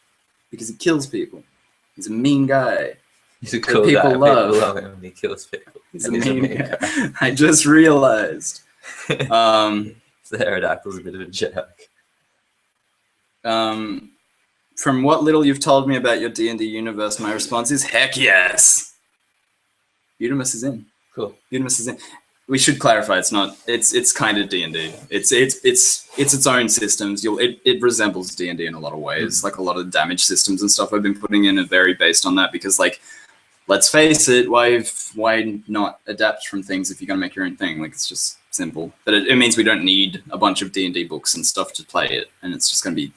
because he kills people. He's a mean guy. He's a cool guy. People love him and he kills people. He's a mean guy. I just realized. The Aerodactyl's a bit of a jerk. From what little you've told me about your D&D universe, my response is, heck yes! Udemus is in. Cool. Udemus is in. We should clarify, it's not, it's kind of D&D. It's its own systems. It resembles D&D in a lot of ways. Like a lot of damage systems and stuff I've been putting in are very based on that because like, let's face it, why not adapt from things if you're going to make your own thing? Like, it's just simple. But it means we don't need a bunch of D&D books and stuff to play it. And it's just going to be,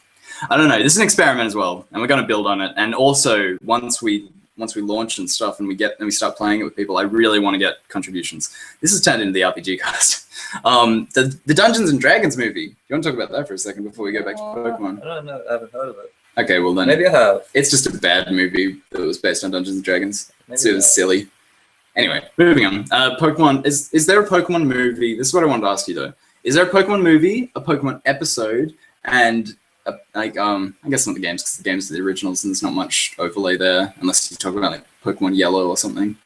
I don't know, this is an experiment as well. And we're going to build on it. And also, once we launch and stuff and we start playing it with people, I really want to get contributions. This has turned into the RPG cast. The Dungeons and Dragons movie. Do you want to talk about that for a second before we go back to Pokemon? I don't know. I haven't heard of it. Okay, well then. Maybe I have. It's just a bad movie that was based on Dungeons and Dragons. So it was silly. Anyway, moving on. Pokemon, is there a Pokemon movie? This is what I wanted to ask you though. Is there a Pokemon movie, a Pokemon episode, and I guess not the games because the games are the originals and there's not much overlay there unless you talk about like Pokemon Yellow or something.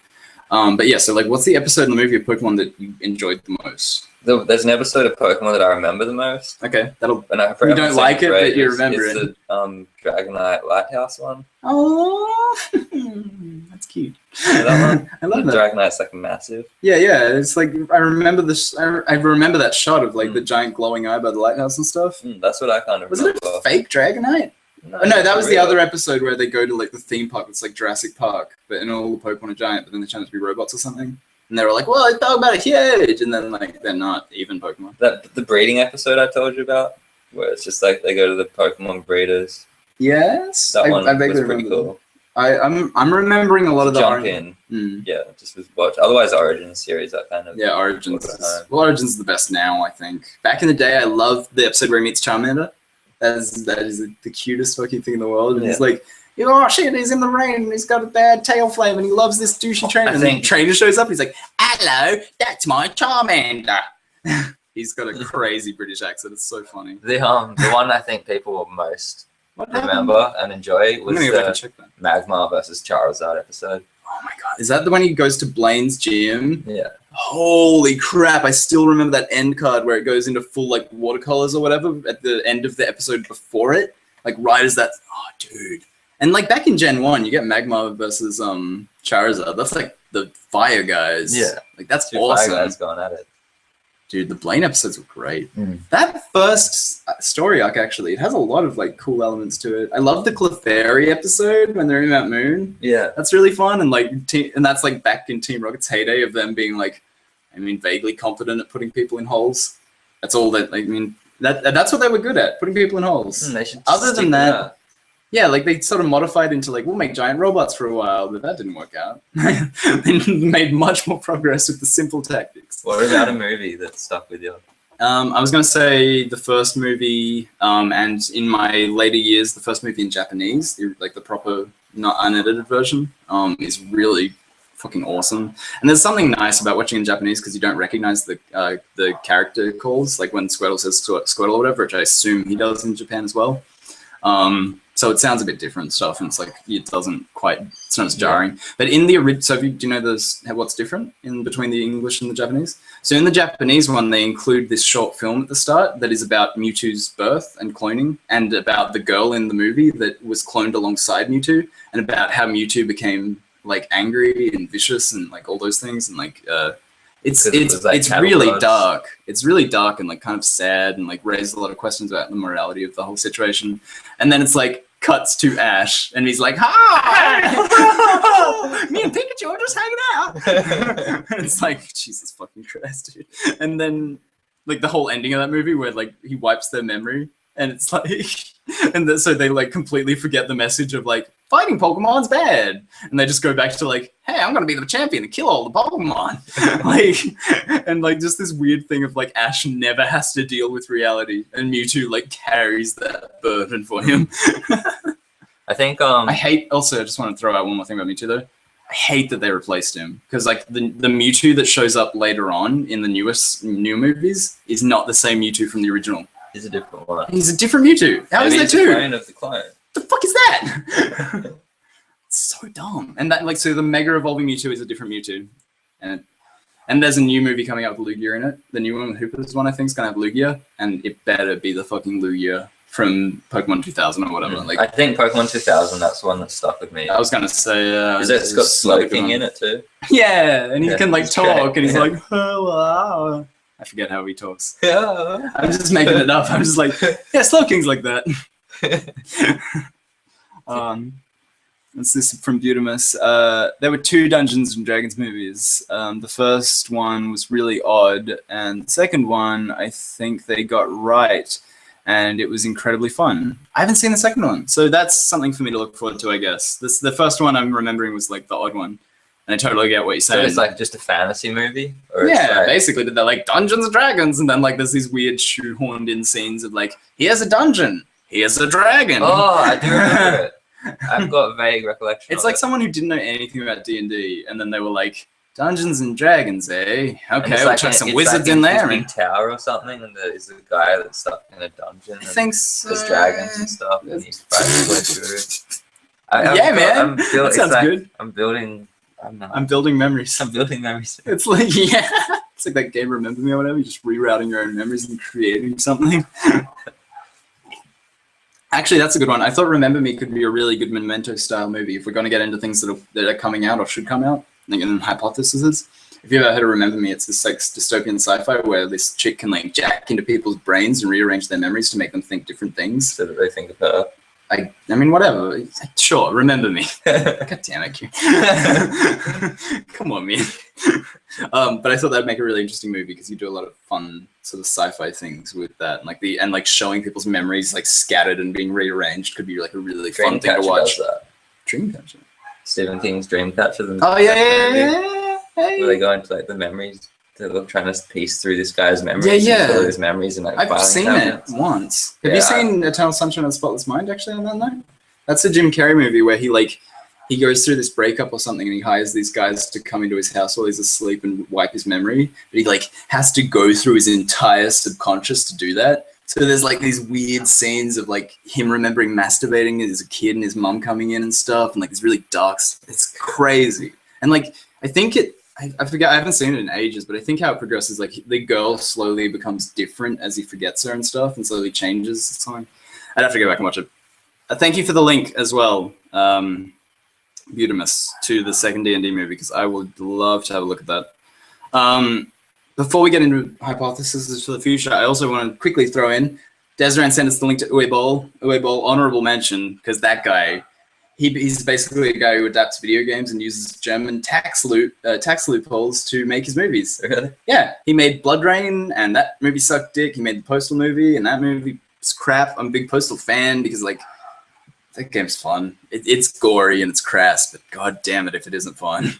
But yeah, so like what's the episode in the movie of Pokemon that you enjoyed the most? There's an episode of Pokemon that I remember the most. Okay, you don't like it, but you remember it. It's the Dragonite Lighthouse one. Oh, that's cute. Yeah, that one. I love that. Dragonite's like massive. Yeah. It's like I remember this. I remember that shot of like the giant glowing eye by the lighthouse and stuff. That's what I kind of remember. Was it a fake Dragonite? No, that was the other episode where they go to like the theme park. It's like Jurassic Park, but in all the Pokemon are giant, but then they turn out to be robots or something. And they were like, well, I thought about it huge, and then like they're not even Pokemon. The breeding episode I told you about, where it's just like they go to the Pokemon breeders. Yes, that one was pretty cool. I'm remembering a lot of the jump in. Yeah, just was watch. Otherwise, Origins series that kind of. Yeah, Origins. Origins is the best now, I think. Back in the day, I loved the episode where he meets Charmander. That is the cutest fucking thing in the world. And he's like, oh shit, he's in the rain and he's got a bad tail flame and he loves this douchey trainer. And then the trainer shows up and he's like, hello, that's my Charmander. He's got a crazy British accent. It's so funny. The one I think people will most remember and enjoy was the Magmar versus Charizard episode. Oh my god. Is that the one he goes to Blaine's gym? Yeah. Holy crap. I still remember that end card where it goes into full like watercolors or whatever at the end of the episode before it. Like right as that. Oh, dude. And like back in Gen 1, you get Magmar versus Charizard. That's like the fire guys. Yeah. Like that's Two awesome. Fire guys going at it. Dude, the Blaine episodes were great. That first story arc, actually, it has a lot of like cool elements to it. I love the Clefairy episode when they're in Mount Moon. Yeah, that's really fun, and like, and that's like back in Team Rocket's heyday of them being like, I mean, vaguely confident at putting people in holes. That's all that. I mean, that's what they were good at, putting people in holes. They should Other than that. Yeah, like they sort of modified into like, we'll make giant robots for a while, but that didn't work out. They made much more progress with the simple tactics. What about a movie that stuck with you? I was going to say the first movie, and in my later years, the first movie in Japanese, like the proper, not unedited version, is really fucking awesome. And there's something nice about watching in Japanese because you don't recognize the character calls, like when Squirtle says Squirtle or whatever, which I assume he does in Japan as well. So it sounds a bit different stuff, and it's like it doesn't quite. It's not as jarring. Yeah. But in the original, so do you know what's different in between the English and the Japanese? So in the Japanese one, they include this short film at the start that is about Mewtwo's birth and cloning, and about the girl in the movie that was cloned alongside Mewtwo, and about how Mewtwo became like angry and vicious and like all those things, and like it's really dark. It's really dark and like kind of sad and like raises a lot of questions about the morality of the whole situation. And then it's like cuts to Ash and he's like, "Hi, me and Pikachu are just hanging out." And it's like, Jesus fucking Christ, dude. And then like the whole ending of that movie where like he wipes their memory and it's like, and so they like completely forget the message of like fighting Pokemon's bad, and they just go back to like, hey, I'm gonna be the champion and kill all the Pokemon. Like, and like just this weird thing of like Ash never has to deal with reality, and Mewtwo like carries that burden for him. I think I hate. Also, I just want to throw out one more thing about Mewtwo though. I hate that they replaced him because like the Mewtwo that shows up later on in the new movies is not the same Mewtwo from the original. He's a different one. He's a different Mewtwo. How is that too? Of the clone. The fuck is that? It's so dumb. And that like so the Mega Evolving Mewtwo is a different Mewtwo, and there's a new movie coming out with Lugia in it. The new one with Hooper's one I think is gonna have Lugia, and it better be the fucking Lugia from Pokemon 2000 or whatever. Like I think Pokemon 2000. That's the one that stuck with me. I was gonna say, it's got Slowking in it too. Yeah, and he can like talk, and he's like, "Hello." I forget how he talks. Yeah. I'm just making it up. I'm just like, yeah, Slowking's like that. This is from Butamus. There were 2 Dungeons and Dragons movies. The first one was really odd, and the second one I think they got right, and it was incredibly fun. I haven't seen the second one, so that's something for me to look forward to, I guess. The first one I'm remembering was like the odd one. And I totally get what you're saying. So it's like just a fantasy movie? Or yeah, like... basically. They're like Dungeons and Dragons, and then like there's these weird shoehorned in scenes of like, here's a dungeon, here's a dragon. Oh, I do remember it. I've got vague recollection. It's like someone who didn't know anything about D&D, and then they were like, Dungeons and Dragons, eh? Okay, we'll chuck some wizards in there. Big tower or something, and there's a guy that's stuck in a dungeon. I think so. There's dragons and stuff, and he's fighting through. That sounds good. I'm building memories. I'm building memories. It's like, yeah. It's like that game Remember Me or whatever. You're just rerouting your own memories and creating something. Actually, that's a good one. I thought Remember Me could be a really good Memento-style movie if we're going to get into things that are coming out or should come out. Like in hypotheses. If you ever heard of Remember Me, it's this like dystopian sci-fi where this chick can like jack into people's brains and rearrange their memories to make them think different things. So that they think of her. I mean, whatever. Sure, Remember Me. God damn it, Kieran. Come on, man. But I thought that'd make a really interesting movie because you do a lot of fun sort of sci-fi things with that, and like showing people's memories like scattered and being rearranged could be like a really fun thing to watch. Dreamcatcher. Stephen King's Dreamcatcher. Oh yeah. Where they go into like the memories. They're trying to piece through this guy's memories. Yeah. All his memories and like. I've seen it once. Have you seen Eternal Sunshine of the Spotless Mind? Actually, on that note, that's a Jim Carrey movie where he like he goes through this breakup or something, and he hires these guys to come into his house while he's asleep and wipe his memory. But he like has to go through his entire subconscious to do that. So there's like these weird scenes of like him remembering masturbating as a kid and his mum coming in and stuff, and like it's really dark. It's crazy. And like I think I forget, I haven't seen it in ages, but I think how it progresses, like the girl slowly becomes different as he forgets her and stuff, and slowly changes. It's fine. I'd have to go back and watch it. Thank you for the link as well, Butamus, to the second D&D movie, because I would love to have a look at that. Before we get into hypotheses for the future, I also want to quickly throw in, Desiree sent us the link to Uwe Boll. Uwe Boll, honorable mention, because that guy, he's basically a guy who adapts video games and uses German tax loopholes to make his movies. Really? Yeah, he made Blood Rain, and that movie sucked dick. He made the Postal movie, and that movie was crap. I'm a big Postal fan because, like, that game's fun. It's gory and it's crass, but god damn it if it isn't fun.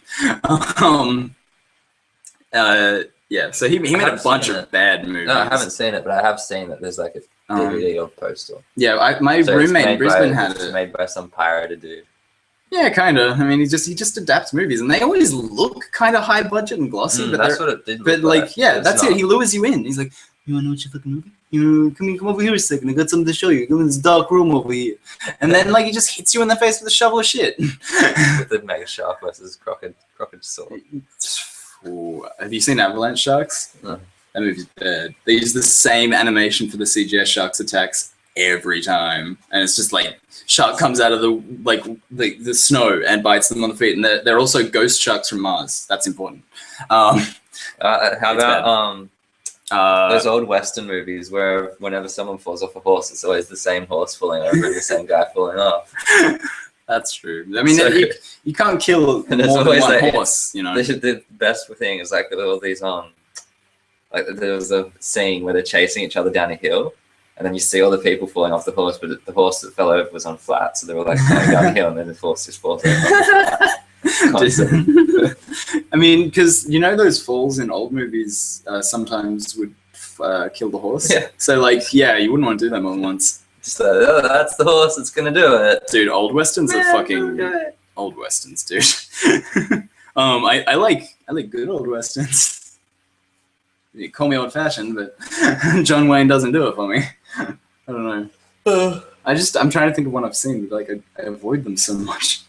Yeah, so he made a bunch of bad movies. No, I haven't seen it, but I have seen that there's like a DVD of Postal. Yeah, my roommate in Brisbane had it. It's made by some pirated dude. Yeah, kind of. I mean, he just adapts movies, and they always look kind of high budget and glossy. But that's what it did. But like, yeah, that's it. He lures you in. He's like, "You wanna watch a fucking movie? Come over here a second. I got something to show you. Go in this dark room over here." And then like he just hits you in the face with a shovel of shit. With the Mega Shark versus Crocodile Sword. Ooh, have you seen Avalanche Sharks? No. That movie's bad. They use the same animation for the CGI sharks attacks every time, and it's just like shark comes out of the snow and bites them on the feet, and they're also ghost sharks from Mars. That's important. How about those old Western movies where whenever someone falls off a horse, it's always the same horse falling over and the same guy falling off. That's true. I mean, so, you can't kill more than one horse, you know. The best thing is like all these like there was a scene where they're chasing each other down a hill, and then you see all the people falling off the horse, but the horse that fell over was on flat, so they were like going down a hill, and then the horse just falls over. I mean, because you know those falls in old movies sometimes would kill the horse. Yeah. So like, yeah, you wouldn't want to do that more than once. Just that's the horse that's gonna do it, dude. Old westerns are fucking old westerns, dude. I like good old westerns. You call me old fashioned, but John Wayne doesn't do it for me. I don't know. I'm trying to think of one I've seen, but like I avoid them so much.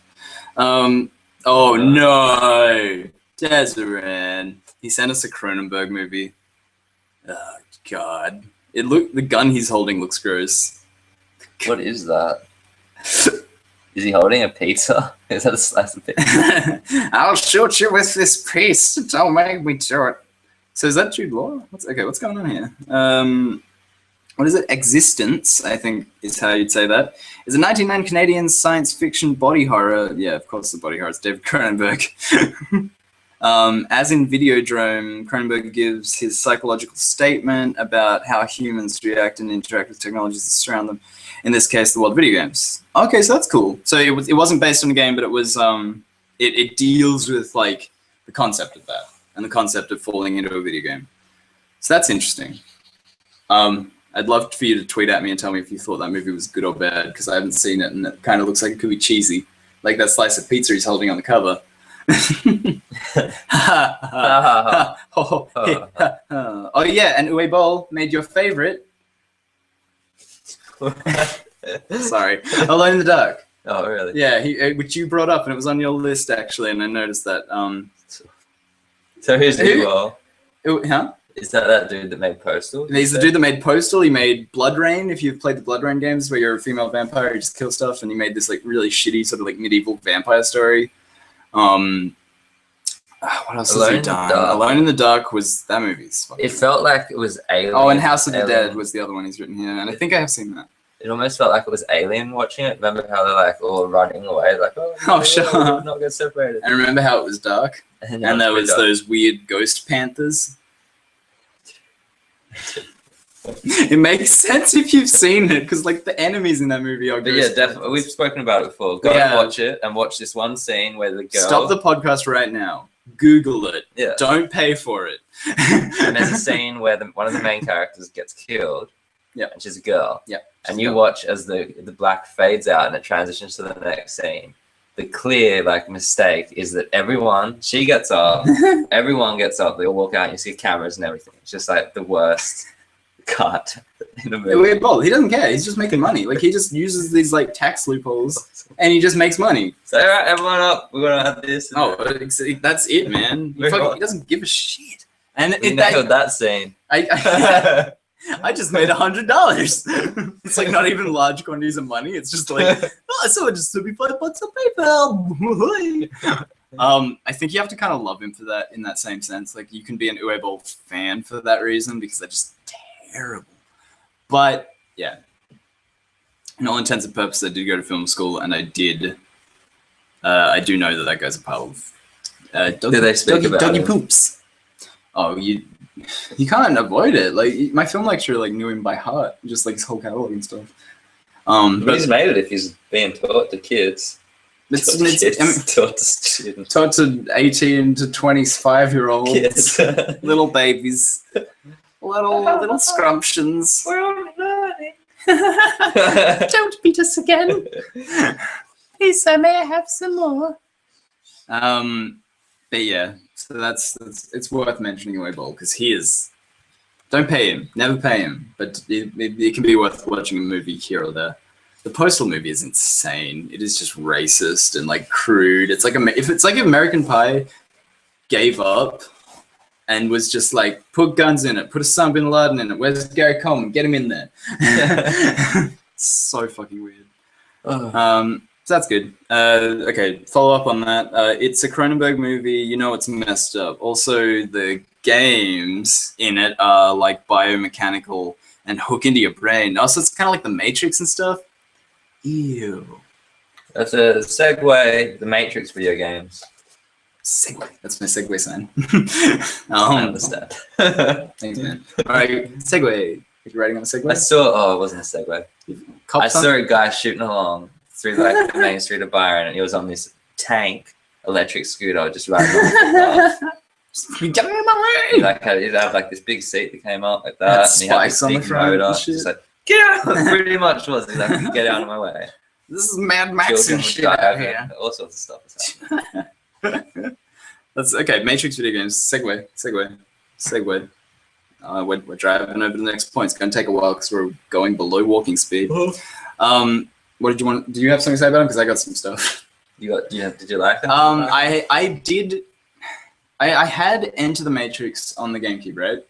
Oh no, Desiree. He sent us a Cronenberg movie. Oh god, the gun he's holding looks gross. What is that? Is he holding a pizza? Is that a slice of pizza? I'll shoot you with this piece. Don't make me do it. So is that Jude Law? What's going on here? What is it? Existence, I think is how you'd say that. Is a 1999 Canadian science fiction body horror. Yeah, of course the body horror. It's David Cronenberg. As in Videodrome, Cronenberg gives his psychological statement about how humans react and interact with technologies that surround them. In this case, the world of video games. Okay, so that's cool. So it wasn't based on a game, but it was it deals with like the concept of that and the concept of falling into a video game. So that's interesting. I'd love for you to tweet at me and tell me if you thought that movie was good or bad, because I haven't seen it and it kind of looks like it could be cheesy, like that slice of pizza he's holding on the cover. Oh yeah, and Uwe Boll made your favorite. Sorry, Alone in the Dark. Oh really? Yeah, which you brought up, and it was on your list actually, and I noticed that. So who's Uwe Boll? Huh? Is that dude that made Postal? He's the dude that made Postal. He made Blood Rain. If you've played the Blood Rain games, where you're a female vampire, you just kill stuff, and he made this like really shitty sort of like medieval vampire story. What else has he done? Alone in the Dark was that movie's. It felt like it was Alien. Oh, and House of the Dead was the other one he's written here, and I think I have seen that. It almost felt like it was Alien watching it. Remember how they're like all running away, like sure, not get separated. And remember how it was dark, and there was those weird ghost panthers. It makes sense if you've seen it, because like the enemies in that movie are ghost. Yeah, definitely. We've spoken about it before. Go and watch it, and watch this one scene where the girl. Stop the podcast right now. Google it. Yeah. Don't pay for it. And there's a scene where one of the main characters gets killed. Yeah. And she's a girl. Yeah. And you watch as the black fades out and it transitions to the next scene. the clear like mistake is that she gets up, everyone gets up, they all walk out, you see cameras and everything. It's just like the worst cut in the movie. Well, he doesn't care. He's just making money. Like he just uses these like tax loopholes, and he just makes money. So all right, everyone up. We're gonna have this. That's it, man. He doesn't give a shit. And that scene. I just made $100. It's like not even large quantities of money. It's just like, so it just took me $5 on PayPal. I think you have to kind of love him for that in that same sense. Like you can be an Uwe Boll fan for that reason because they're just terrible. But yeah, in all intents and purposes, I did go to film school, and I do know that guy's a part of Doggy Poops. Oh, you can't avoid it. Like my film lecturer knew him by heart, just like his whole catalog and stuff. But he's made it if he's being taught to kids. Taught to students. Taught to 18 to 25-year-olds. Kids. Little babies. Little scrumptions. We're all learning. Don't beat us again. Please, sir, may I have some more? But yeah, so it's worth mentioning Uwe Boll because he is. Don't pay him. Never pay him. But it can be worth watching a movie here or there. The Postal movie is insane. It is just racist and crude. It's if American Pie gave up and was just put guns in it, put Osama bin Laden in it. Where's Gary Coleman? Get him in there. So fucking weird. So that's good. Okay, follow up on that. It's a Cronenberg movie. You know it's messed up. Also, the games in it are biomechanical and hook into your brain. Also, it's kind of like The Matrix and stuff. Ew. That's a segue. The Matrix video games. Segue. That's my segue sign. I understand. Thanks, man. All right, segue. Are you riding on a segue? It wasn't a segue. I saw a guy shooting along through the main street of Byron, and he was on this tank electric scooter just riding on. Get out of my way! He'd have this big seat that came up like that, and he had this big motor. Just get out! Pretty much was exactly get out of my way. This is Mad Max and shit out here. All sorts of stuff is happening. That's okay. Matrix video games. Segue. We're driving over to the next point. It's going to take a while because we're going below walking speed. What did you want? Do you have something to say about them? Because I got some stuff. Did you like them? I did. I had Enter the Matrix on the GameCube, right?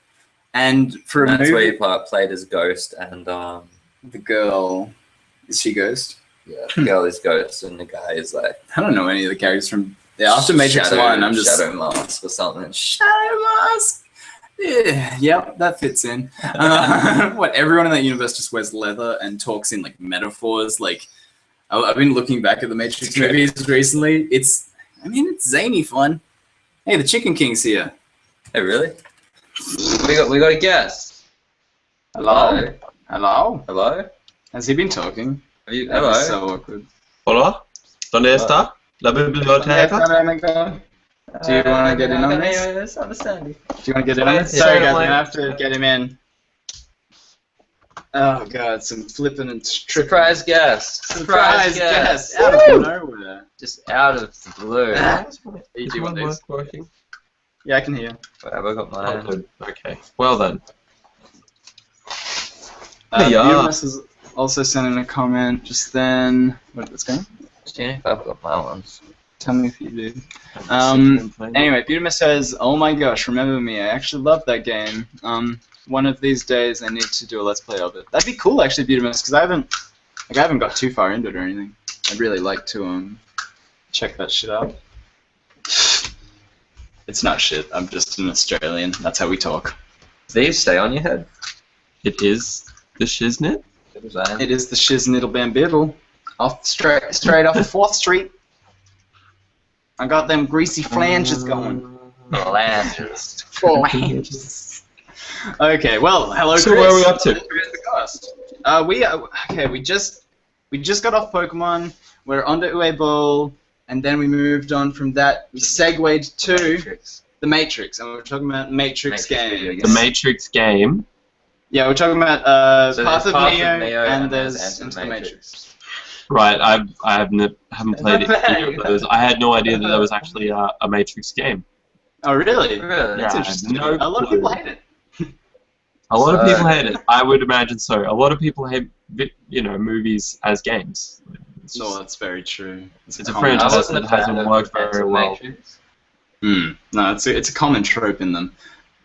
And for a movie, that's where you played as Ghost and the girl. Is she Ghost? Yeah, the girl is Ghost, and the guy is I don't know any of the characters from after Matrix 1. I'm just Shadow Mask or something. Shadow Mask. Yeah, yep, that fits in. What, everyone in that universe just wears leather and talks in metaphors. I've been looking back at the Matrix movies recently. It's zany fun. Hey, the Chicken King's here. Hey, really? We got a guest. Hello. Has he been talking? Hello. That's so awkward. Hola. ¿Dónde está la biblioteca? Do you want to get in on this? Do you want to get in on this? Sorry, guys, I'm going to have to get him in. Oh, God, some flipping and tripping. Surprise guest. Out of nowhere. Just out of the blue. You do want this? Working? Yeah, I can hear. Have I got mine? Oh, good. Okay. Well then. Beavis has also sent in a comment just then. What's going on? I've got my ones. Tell me if you do. Anyway, Beavis says, "Oh my gosh, remember me? I actually love that game. One of these days I need to do a let's play of it." That'd be cool, actually, Beavis, because I haven't got too far into it or anything. I'd really like to check that shit out. It's not shit. I'm just an Australian. That's how we talk. These stay on your head. It is the shiznit. It is the shiznittle bambiddle. Straight off 4th Street. I got them greasy flanges going. Flanges. Okay, well, hello, Chris. So where are we up to? We just got off Pokemon. We're onto Uwe Boll, and then we moved on from that. We segued to the Matrix, and we're talking about Matrix games. The Matrix game. Yeah, we're talking about Path of Neo, and there's Into the Matrix. Right, haven't played either of those. I had no idea that there was actually a Matrix game. Oh, really? Really? That's interesting. A lot of people hate it. A lot of people hate it. I would imagine so. A lot of people hate, movies as games. No, that's very true. It's a franchise that hasn't worked very well. No, it's a common trope in them.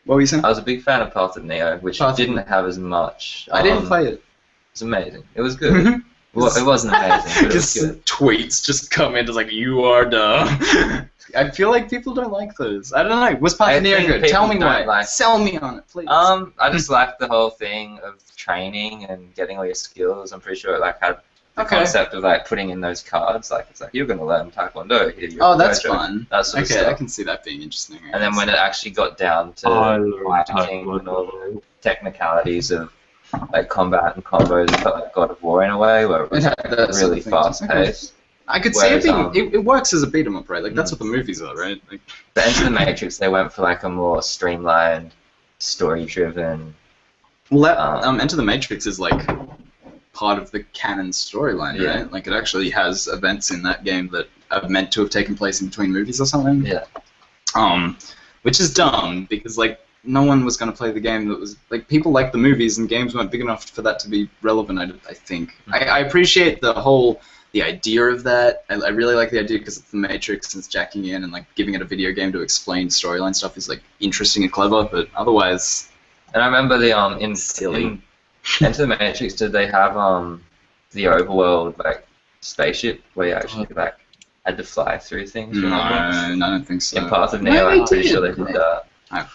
What were you saying? I was a big fan of Path of Neo, which didn't have as much. I didn't play it. It's amazing. It was good. Well, it wasn't amazing, but it was good. Tweets just come in, it's like, you are dumb. I feel like people don't like those. I don't know. Was Path of Neo good? Tell me why. Sell me on it, please. I just liked the whole thing of training and getting all your skills. I'm pretty sure it had the concept of putting in those cards. It's like you're going to learn Taekwondo. That's fun. That sort of stuff. I can see that being interesting. And then when it actually got down to fighting and all the technicalities of combat and combos, it felt like God of War in a way, where it was really fast paced. I could see it being. It works as a beat 'em up, right? That's what the movies are, right? But Enter the Matrix, they went for a more streamlined, story-driven. Well, Enter the Matrix is part of the canon storyline, right? It actually has events in that game that are meant to have taken place in between movies or something. Yeah. Which is dumb because no one was going to play the game that was people liked the movies and games weren't big enough for that to be relevant. I think. I appreciate the idea of that. I really like the idea because it's the Matrix and it's jacking in and giving it a video game to explain storyline stuff is interesting and clever. But otherwise. And I remember in Enter the Matrix, did they have the overworld spaceship where you actually had to fly through things? No, I don't think so. In Path of Neo, I'm pretty sure they did that. I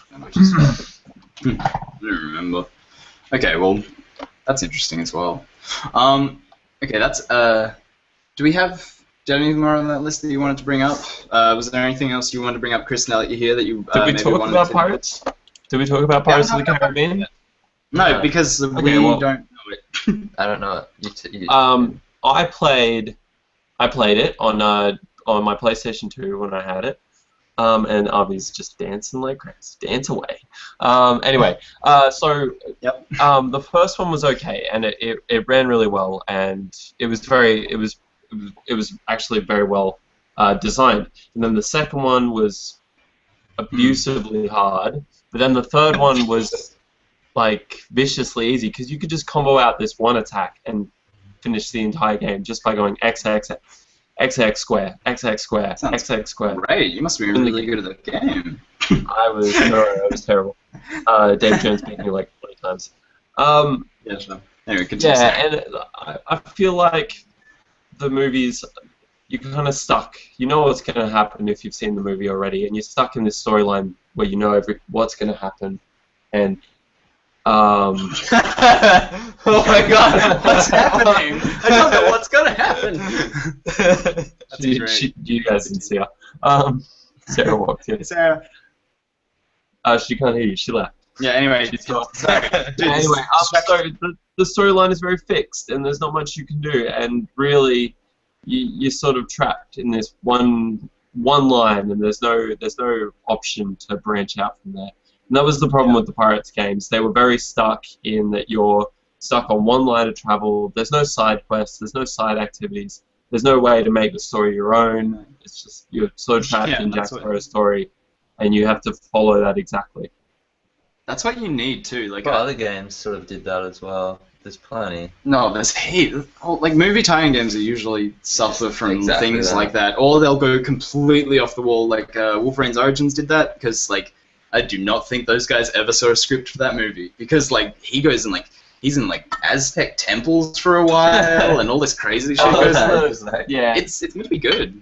don't remember. Okay, well, that's interesting as well. Okay, that's do you have anything more on that list that you wanted to bring up? Was there anything else you wanted to bring up, Chris? Now that you're here, that you did we talk about pirates? Did we talk about Pirates of the Caribbean? No, because we don't know it. I don't know it. I played it on my PlayStation 2 when I had it. And Avi's just dancing like crazy. Dance away. Anyway, the first one was okay, and it ran really well, and it was actually very well designed. And then the second one was abusively hard, but then the third one was viciously easy because you could just combo out this one attack and finish the entire game just by going XX square, XX square, XX square. Right, you must be really good at the game. I was terrible. Dave Jones beat me 20 times. Anyway, continue. Yeah, and I feel like the movies, you're kind of stuck. You know what's going to happen if you've seen the movie already, and you're stuck in this storyline where you know what's going to happen, and oh my god, what's happening? I don't know what's gonna happen. You guys didn't see her. Sarah walked in. Sarah. She can't hear you. She left. Yeah. Anyway. Sorry. Anyway, so the storyline is very fixed, and there's not much you can do, and really, you're sort of trapped in this one line, and there's no option to branch out from there. And that was the problem with the Pirates games. They were very stuck in that you're stuck on one line of travel. There's no side quests. There's no side activities. There's no way to make the story your own. It's just you're sort of trapped in Jack Sparrow's story, and you have to follow that exactly. That's what you need too. Other games sort of did that as well. There's plenty. No, there's heat. Movie tie-in games are usually suffer from things like that, or they'll go completely off the wall. Wolverine's Origins did that because I do not think those guys ever saw a script for that movie because he goes in he's in Aztec temples for a while and all this crazy shit goes on. Yeah, it's gonna be good.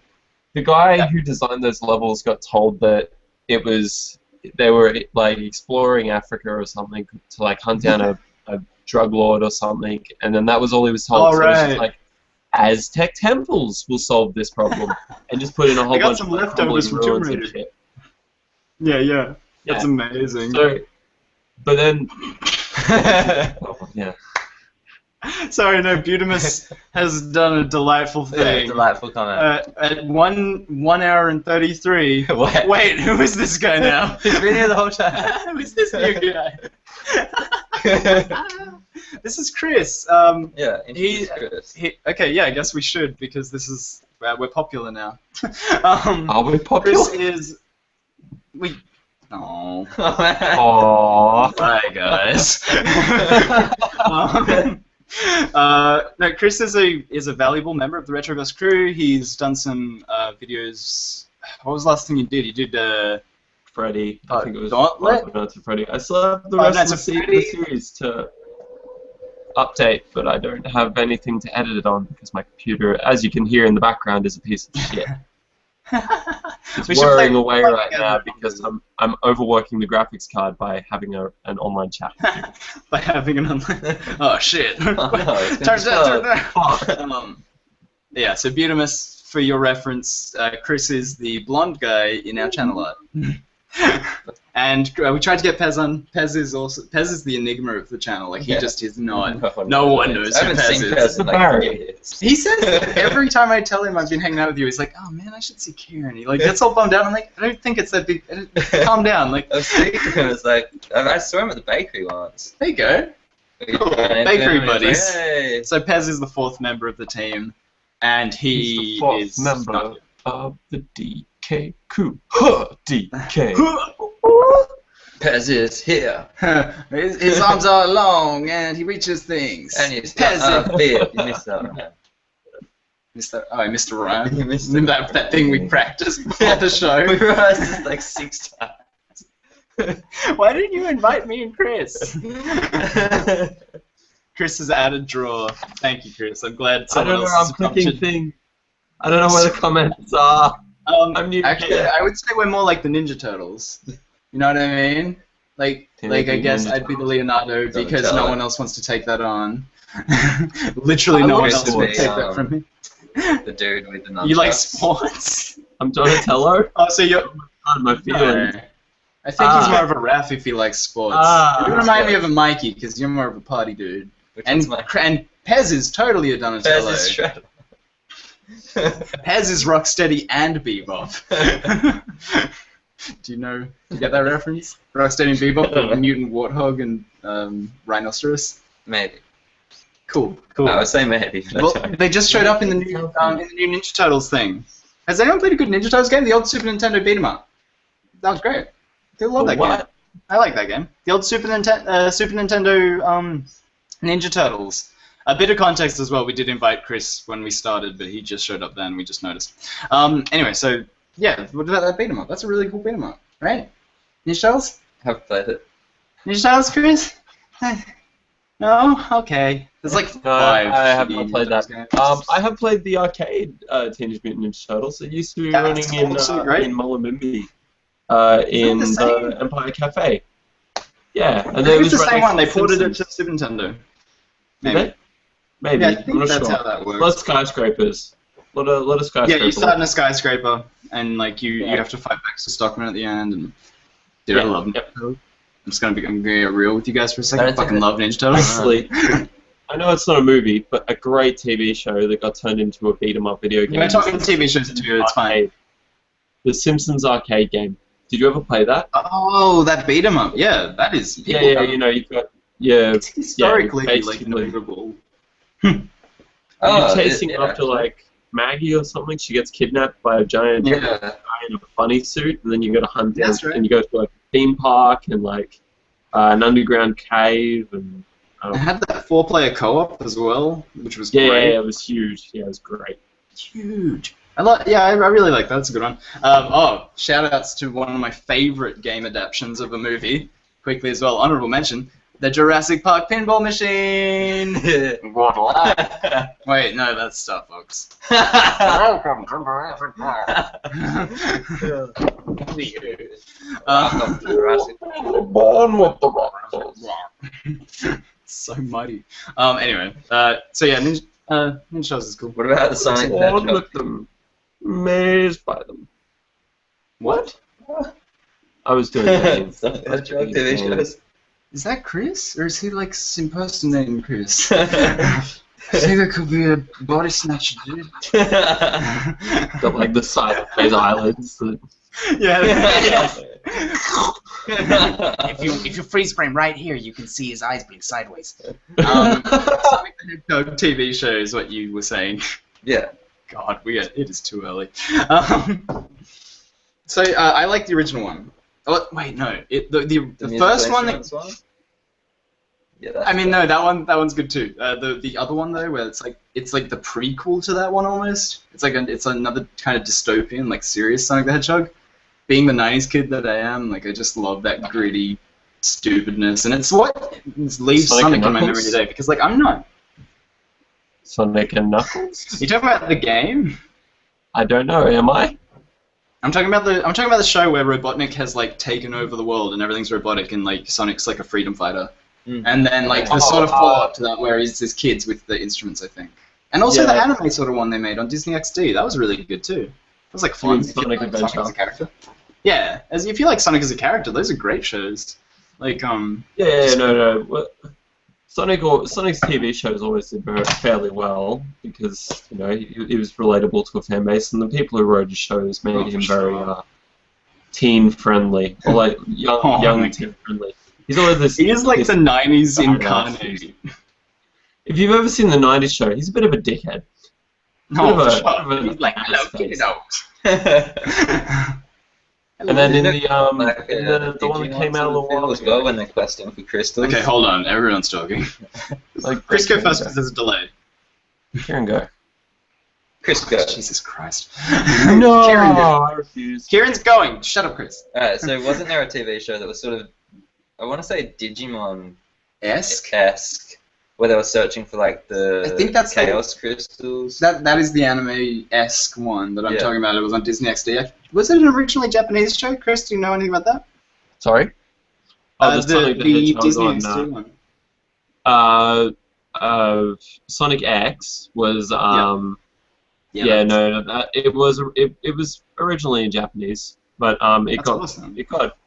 The guy who designed those levels got told that they were exploring Africa or something to hunt down a drug lord or something, and then that was all he was told. Oh, right. So it was just Aztec temples will solve this problem, and just put in a whole bunch of leftovers from Tomb Raider. Yeah. That's amazing. So, but then, yeah. Sorry, no. Butimus has done a delightful thing. Delightful comment. At 1 hour and 33. Wait, who is this guy now? He's been here the whole time. Who is this new guy? This is Chris. Yeah, introduce Chris. Okay, yeah, I guess we should because this is we're popular now. Are we popular? Chris is Oh. Aww. Hi guys. No, Chris is a valuable member of the Retroverse crew. He's done some videos. What was the last thing you did? You did Freddy. I think it was Gauntlet? Five Nights at Freddy. I still have the rest of the series to update, but I don't have anything to edit it on because my computer, as you can hear in the background, is a piece of shit. It's whirring away right now because I'm overworking the graphics card by having an online chat. By having an online. Oh shit! Oh, no, Turns out. Yeah. So Butamus, for your reference, Chris is the blonde guy in our channel art. And we tried to get Pez on. Pez is the enigma of the channel. Like he just is not. No one knows who Pez is. Like, he says every time I tell him I've been hanging out with you, he's like, "Oh man, I should see Kieran." He like gets all bummed out. I'm like, I don't think it's that big. Calm down. Like I was speaking to him. It's like I saw him at the bakery once. There you go. Cool. Bakery buddies. Like, hey. So Pez is the fourth member of the team, and He's the fourth is member of the DK crew. DK. Pez is here. his arms are long and he reaches things. And he's Pez. big. You missed that. Mr. Ryan. You missed that thing we practiced before the show. We rehearsed this like 6 times. Why didn't you invite me and Chris? Chris has added drawer. Thank you, Chris. I'm glad someone else I'm clicking thing. I don't know where the comments are. I'm new. Actually, I would say we're more like the Ninja Turtles. You know what I mean? Like I guess I'd be the Leonardo because no one else wants to take that on. Literally no one else would take that from me. The dude with the nunchucks. You like sports? I'm Donatello. Oh, so you're... my feelings. No. I think he's more of a Raph if he likes sports. You remind me of a Mikey because you're more of a party dude. And Pez is totally a Donatello. Pez is Shredder. Pez is Rocksteady and Bebop. Do you get that reference? Rocksteady and Bebop, the mutant warthog and rhinoceros? Maybe. Cool. I would say maybe. Well, they just showed up in the new Ninja Turtles thing. Has anyone played a good Ninja Turtles game? The old Super Nintendo beat 'em up. That was great. I love that game. I like that game. The old Super Nintendo Ninja Turtles. A bit of context as well. We did invite Chris when we started, but he just showed up then. We just noticed. Anyway, so yeah, what about that beat 'em up? That's a really cool beat 'em up, right? Ninja Turtles? I've played it. Ninja Turtles, Chris? No? Okay. There's like 5. I have not played that. I have played the arcade Teenage Mutant Ninja Turtles. It used to be running in Mullumbimby, in the Empire Cafe. Yeah, and it was the same one. They ported it to Super Nintendo. Maybe. Maybe. Yeah, I think I'm not that's sure. how that works. A lot of skyscrapers. A lot of skyscrapers. Yeah, you start in a skyscraper, and like you have to fight back to Stockman at the end. And dude, I love Ninja Turtles. I'm gonna get real with you guys for a second. I fucking love Ninja Turtles. Actually, I know it's not a movie, but a great TV show that got turned into a beat 'em up video game. We're talking TV shows too. It's fine. The Simpsons arcade game. Did you ever play that? Oh, that beat 'em up. Yeah, that is. Yeah. You know, you've got It's historically like notable. You're chasing after like Maggie or something. She gets kidnapped by a giant guy in a bunny suit, and then you got to hunt down. Right. And you go to like a theme park and like an underground cave, and I had that 4-player co-op as well, which was great. Yeah, it was huge. Yeah, it was great. Huge. I really like that. That's a good one. Shout outs to one of my favorite game adaptations of a movie. Quickly as well, honorable mention. The Jurassic Park pinball machine! Wait, no, that's Star Fox. Welcome to Jurassic Park. Born with the So mighty. Anyway, so yeah, Ninja Turtles is cool. What about the Sonic Born with them. Amazed by them. What? I was doing that. Is that Chris? Or is he like impersonating Chris? I think it could be a body snatcher, dude. Got like the side of his eyelids. Yeah. if you freeze frame right here, you can see his eyes being sideways. Sonic the Hedgehog TV show is what you were saying. Yeah. God, it is too early. So I like the original one. Oh, wait, no. The first one. Yeah, I mean, no, that one's good too. The other one though, where it's like the prequel to that one almost. It's another kind of dystopian, like serious Sonic the Hedgehog. Being the '90s kid that I am, like I just love that gritty stupidness, and it's what leaves Sonic in my memory today. Because like I'm not. Sonic and Knuckles? You talking about the game? I don't know. Am I? I'm talking about the show where Robotnik has like taken over the world and everything's robotic, and like Sonic's like a freedom fighter. And then, like, the sort of follow-up to that where he's his kids with the instruments, I think. And also the anime sort of one they made on Disney XD. That was really good, too. It was, like, fun. Sonic Adventure. Sonic as a character. Yeah. If you like Sonic as a character, those are great shows. Like, No. Well, Sonic's TV shows always did fairly well because, you know, he was relatable to a fan base, and the people who wrote his shows made him very teen-friendly. Or, like, young teen-friendly. He's always this. He is like the '90s incarnate. If you've ever seen the '90s show, he's a bit of a dickhead. He's like, hello, kiddos. And then in the one that came out a little while ago, when they're questing for crystals. Okay, hold on, everyone's talking. Like Chris, go first because there's a delay. Kieran, go. Chris, go. Jesus Christ. No, Kieran, I refuse. Kieran's going. Shut up, Chris. Alright, so wasn't there a TV show that was sort of, I want to say Digimon-esque, where they were searching for like the I think that's chaos crystals? That is the anime-esque one that I'm talking about. It was on Disney XD. Was it an originally Japanese show, Chris? Do you know anything about that? Sorry? Oh, the Disney XD one. Sonic X was it was originally in Japanese, but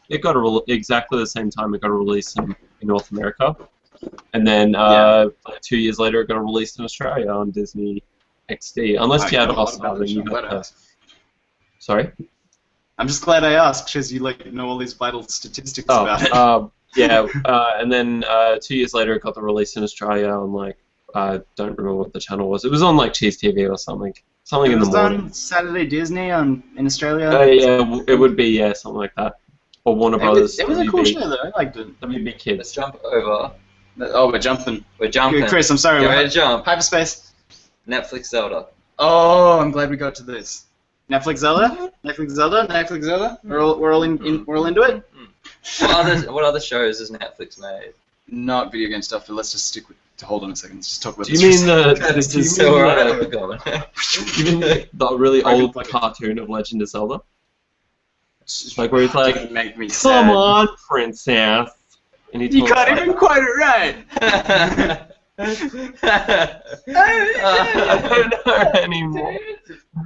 it got exactly the same time it got released in North America, and then like 2 years later it got released in Australia on Disney XD. Unless you had Austin, you got Sorry. I'm just glad I asked because you like know all these vital statistics about it. And then 2 years later it got the release in Australia on like I don't remember what the channel was. It was on like Cheese TV or something. Something in the morning. On Saturday Disney in Australia. Yeah, it would be something like that. Or Warner Brothers. It was a cool show though. I liked it. WB Kids. Let's jump over. Oh, we're jumping. We're jumping. Chris, I'm sorry. Go ahead, jump. Hyperspace. Netflix Zelda. Oh, I'm glad we got to this. Netflix Zelda. Netflix Zelda. We're all into it. What other shows has Netflix made? Not video game stuff, but let's just stick with. Hold on a second. Let's just talk about. Do you mean the really old cartoon of Legend of Zelda? Like where he's like, make me "Come on, princess," and he you can't even quite it right. I don't know anymore.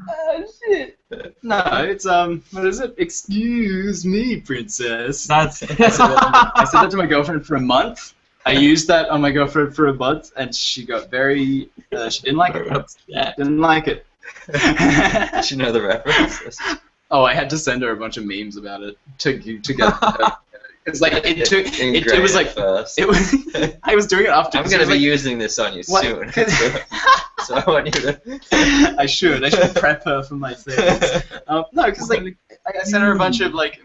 Oh shit! No, it's what is it? Excuse me, princess. I said that to my girlfriend for a month. I used that on my girlfriend for a month, and she got very. She didn't like it. Didn't like it. Did she know the reference? Oh, I had to send her a bunch of memes about it to get. It's like it was like first. It was. I was doing it after. I'm gonna be using this on you soon. So I want you to. I should prep her for my things. No, because like I sent her a bunch of like.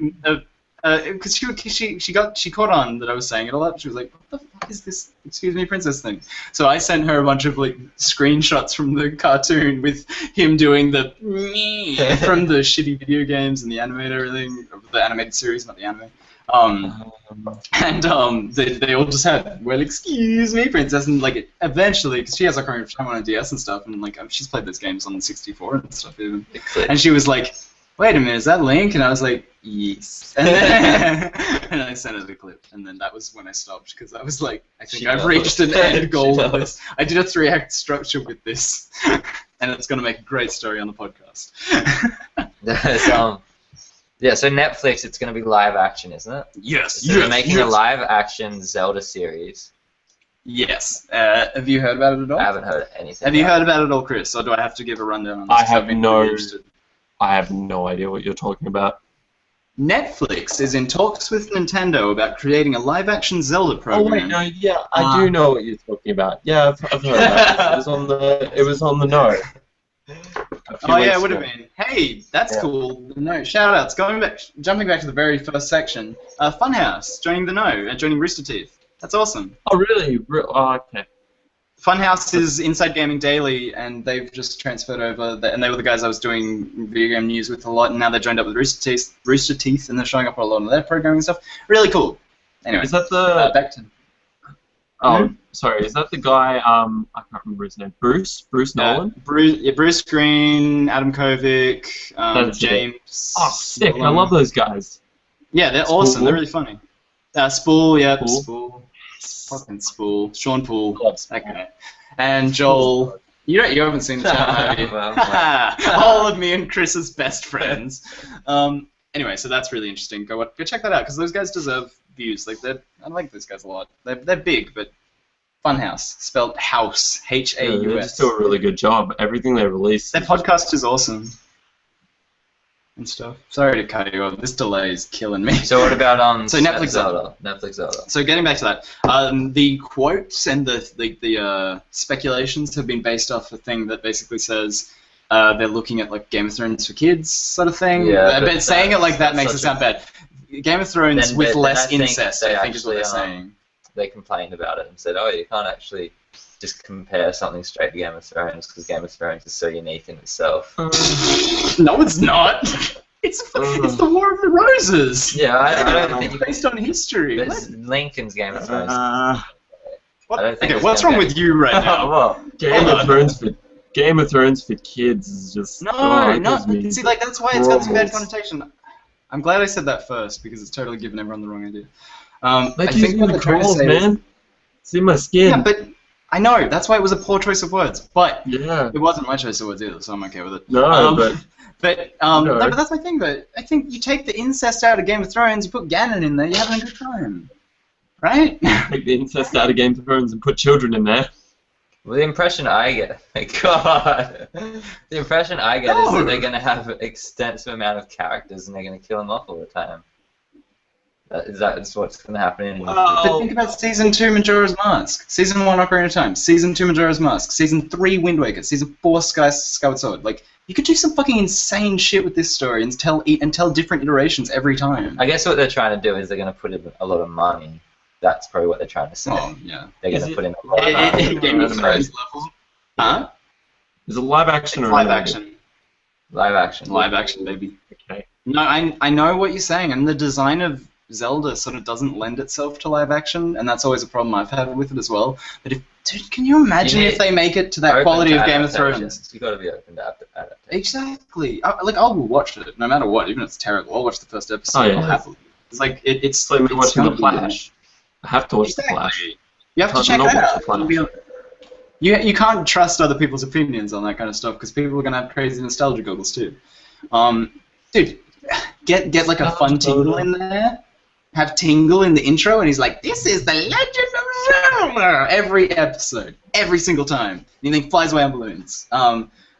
Because she caught on that I was saying it a lot. She was like, "What the fuck is this? Excuse me, princess thing?" So I sent her a bunch of like screenshots from the cartoon with him doing the from the shitty video games and the animated everything, the animated series, not the anime. They all just had, well, excuse me, princess, and like eventually, because she has like her own on a DS and stuff, and like she's played those games on 64 and stuff even, and she was like, wait a minute, is that Link? And I was like, yes. And then and I sent her the clip, and then that was when I stopped, because I was like, I think I've reached an end goal with this. I did a 3-act structure with this, and it's going to make a great story on the podcast. Yeah, so Netflix, it's going to be live action, isn't it? Yes. So they're making a live action Zelda series. Yes. Have you heard about it at all? I haven't heard anything. Have you heard about it at all, Chris? Or do I have to give a rundown on this? I have no idea what you're talking about. Netflix is in talks with Nintendo about creating a live-action Zelda program. Oh wait, no, yeah, I do know what you're talking about. Yeah, I've heard about this. It was on the note. Oh yeah, it would have been. Hey, that's cool. No, shout-outs. Jumping back to the very first section. Funhouse joining the know, joining Rooster Teeth. That's awesome. Oh really? Oh, okay. Funhouse is Inside Gaming Daily, and they've just transferred over, and they were the guys I was doing video game news with a lot, and now they're joined up with Rooster Teeth, and they're showing up on a lot of their programming and stuff. Really cool. Anyway, is that the back to? Oh, sorry. Is that the guy? I can't remember his name. Bruce Nolan. Bruce Green, Adam Kovic, James. Oh, sick! I love those guys. Yeah, they're awesome. They're really funny. Spool, yeah, Spool. Fucking Spool. Sean Poole. That guy. And Joel. You haven't seen the channel, have you? All of me and Chris's best friends. Anyway, so that's really interesting. Go check that out, because those guys deserve views. Like, I like those guys a lot. They're big, but Funhouse, spelled house, H-A-U-S. Yeah, they just do a really good job. Everything they release. Their podcast is awesome. And stuff. Sorry to cut you off. This delay is killing me. So what about Netflix Zelda? Netflix Zelda. So getting back to that, the quotes and the speculations have been based off a thing that basically says they're looking at like Game of Thrones for kids sort of thing. Yeah, but saying it like that makes it sound bad. Game of Thrones with less incest, I think is what they're saying. They complained about it and said, oh, you can't actually just compare something straight to Game of Thrones because Game of Thrones is so unique in itself. No, it's not. It's the War of the Roses. Yeah, I don't think it's based on history. There's Lincoln's Game of Thrones. What's wrong with you right now? Well, Game of Thrones for kids is just See, like that's why it's got this bad connotation. I'm glad I said that first because it's totally given everyone the wrong idea. I think what the crawls, man. See my skin. Yeah, but I know that's why it was a poor choice of words. But yeah, it wasn't my choice of words either, so I'm okay with it. No, but that's my thing. But I think you take the incest out of Game of Thrones, you put Ganon in there, you're having a good time, right? Take the incest out of Game of Thrones and put children in there. Well, the impression I get, the impression I get is that they're going to have an extensive amount of characters and they're going to kill them off all the time. That's what's going to happen. But think about Season 2 Majora's Mask, Season 1 Ocarina of Time, Season 2 Majora's Mask, Season 3 Wind Waker, Season 4 Skyward Sword. Like, you could do some fucking insane shit with this story and tell different iterations every time. I guess what they're trying to do is they're going to put in a lot of money. That's probably what they're trying to say. Oh, yeah. They're going to put in a lot of money. Game of Thrones level. Huh? Is it live action or live action? Live action. Live action, baby. Okay. No, I know what you're saying, and the design of Zelda sort of doesn't lend itself to live action, and that's always a problem I've had with it as well. But dude, can you imagine if they make it to that quality of Game of Thrones? You got to be open to adaptation. Exactly. I'll watch it no matter what, even if it's terrible. I'll watch the first episode. Oh, yeah. I'll happily. It's like it's like watching The Flash. I have to watch The Flash. You have to check that out. You can't trust other people's opinions on that kind of stuff because people are gonna have crazy nostalgia goggles too. Dude, get like a fun tingle in there. Have Tingle in the intro, and he's like, "This is the Legend of Zelda." Every episode, every single time, and he flies away on balloons.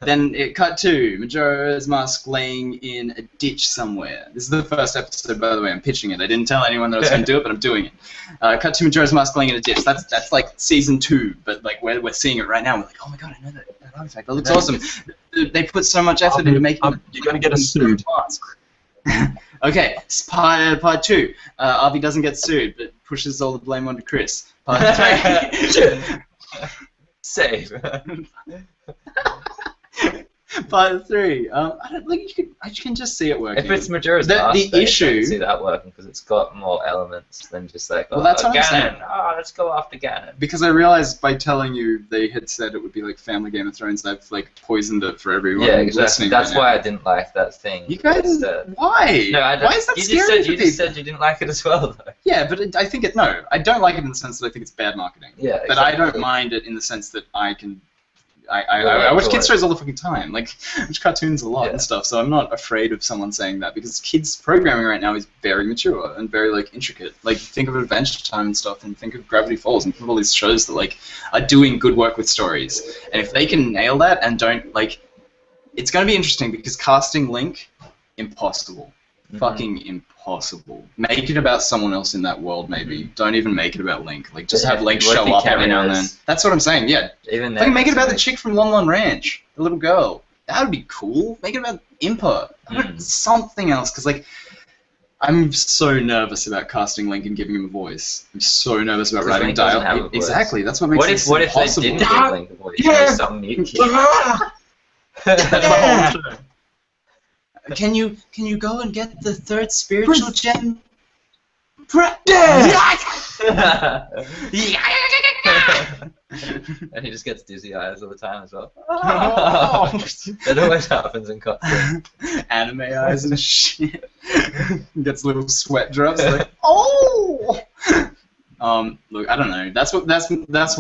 Then it cut to Majora's Mask laying in a ditch somewhere. This is the first episode, by the way. I'm pitching it. I didn't tell anyone that I was going to do it, but I'm doing it. Cut to Majora's Mask laying in a ditch. That's like season 2, but like we're seeing it right now. We're like, oh my god, I know that artifact. That looks awesome. They put so much effort into making it. You're going to get us sued. Okay, part 2. Avi doesn't get sued, but pushes all the blame onto Chris. Part 3. Save. Part 3. I can just see it working. If it's Majora's Mask, I can see that working because it's got more elements than just like, that's what Ganon. Let's go after Ganon. Because I realized by telling you they had said it would be like Family Game of Thrones, they've like poisoned it for everyone. Yeah, exactly. That's why I didn't like that thing. You guys, why? No, why is that scary? You just said you didn't like it as well, though. Yeah, but I think I don't like it in the sense that I think it's bad marketing. Yeah, exactly. But I don't mind it in the sense that I can. I watch kids shows all the fucking time. Like, I watch cartoons a lot and stuff, so I'm not afraid of someone saying that because kids programming right now is very mature and very like intricate. Like, think of Adventure Time and stuff, and think of Gravity Falls, and think of all these shows that like are doing good work with stories. And if they can nail that and don't like, it's going to be interesting because casting Link, impossible. fucking impossible. Make it about someone else in that world, maybe. Don't even make it about Link. Like, just have Link show up every now and then. That's what I'm saying, yeah. Even then, make it about the chick from Lon Lon Ranch, the little girl. That would be cool. Make it about Impa. Something else, because, like, I'm so nervous about casting Link and giving him a voice. I'm so nervous about writing dialogue. Exactly, that's what makes it impossible. What if they didn't give Link a voice? Yeah. Some new kid. Can you go and get the third spiritual gem? And he just gets dizzy eyes all the time as well. That always happens in costume. Anime eyes and shit. Gets little sweat drops. Like, oh. Look, I don't know. That's what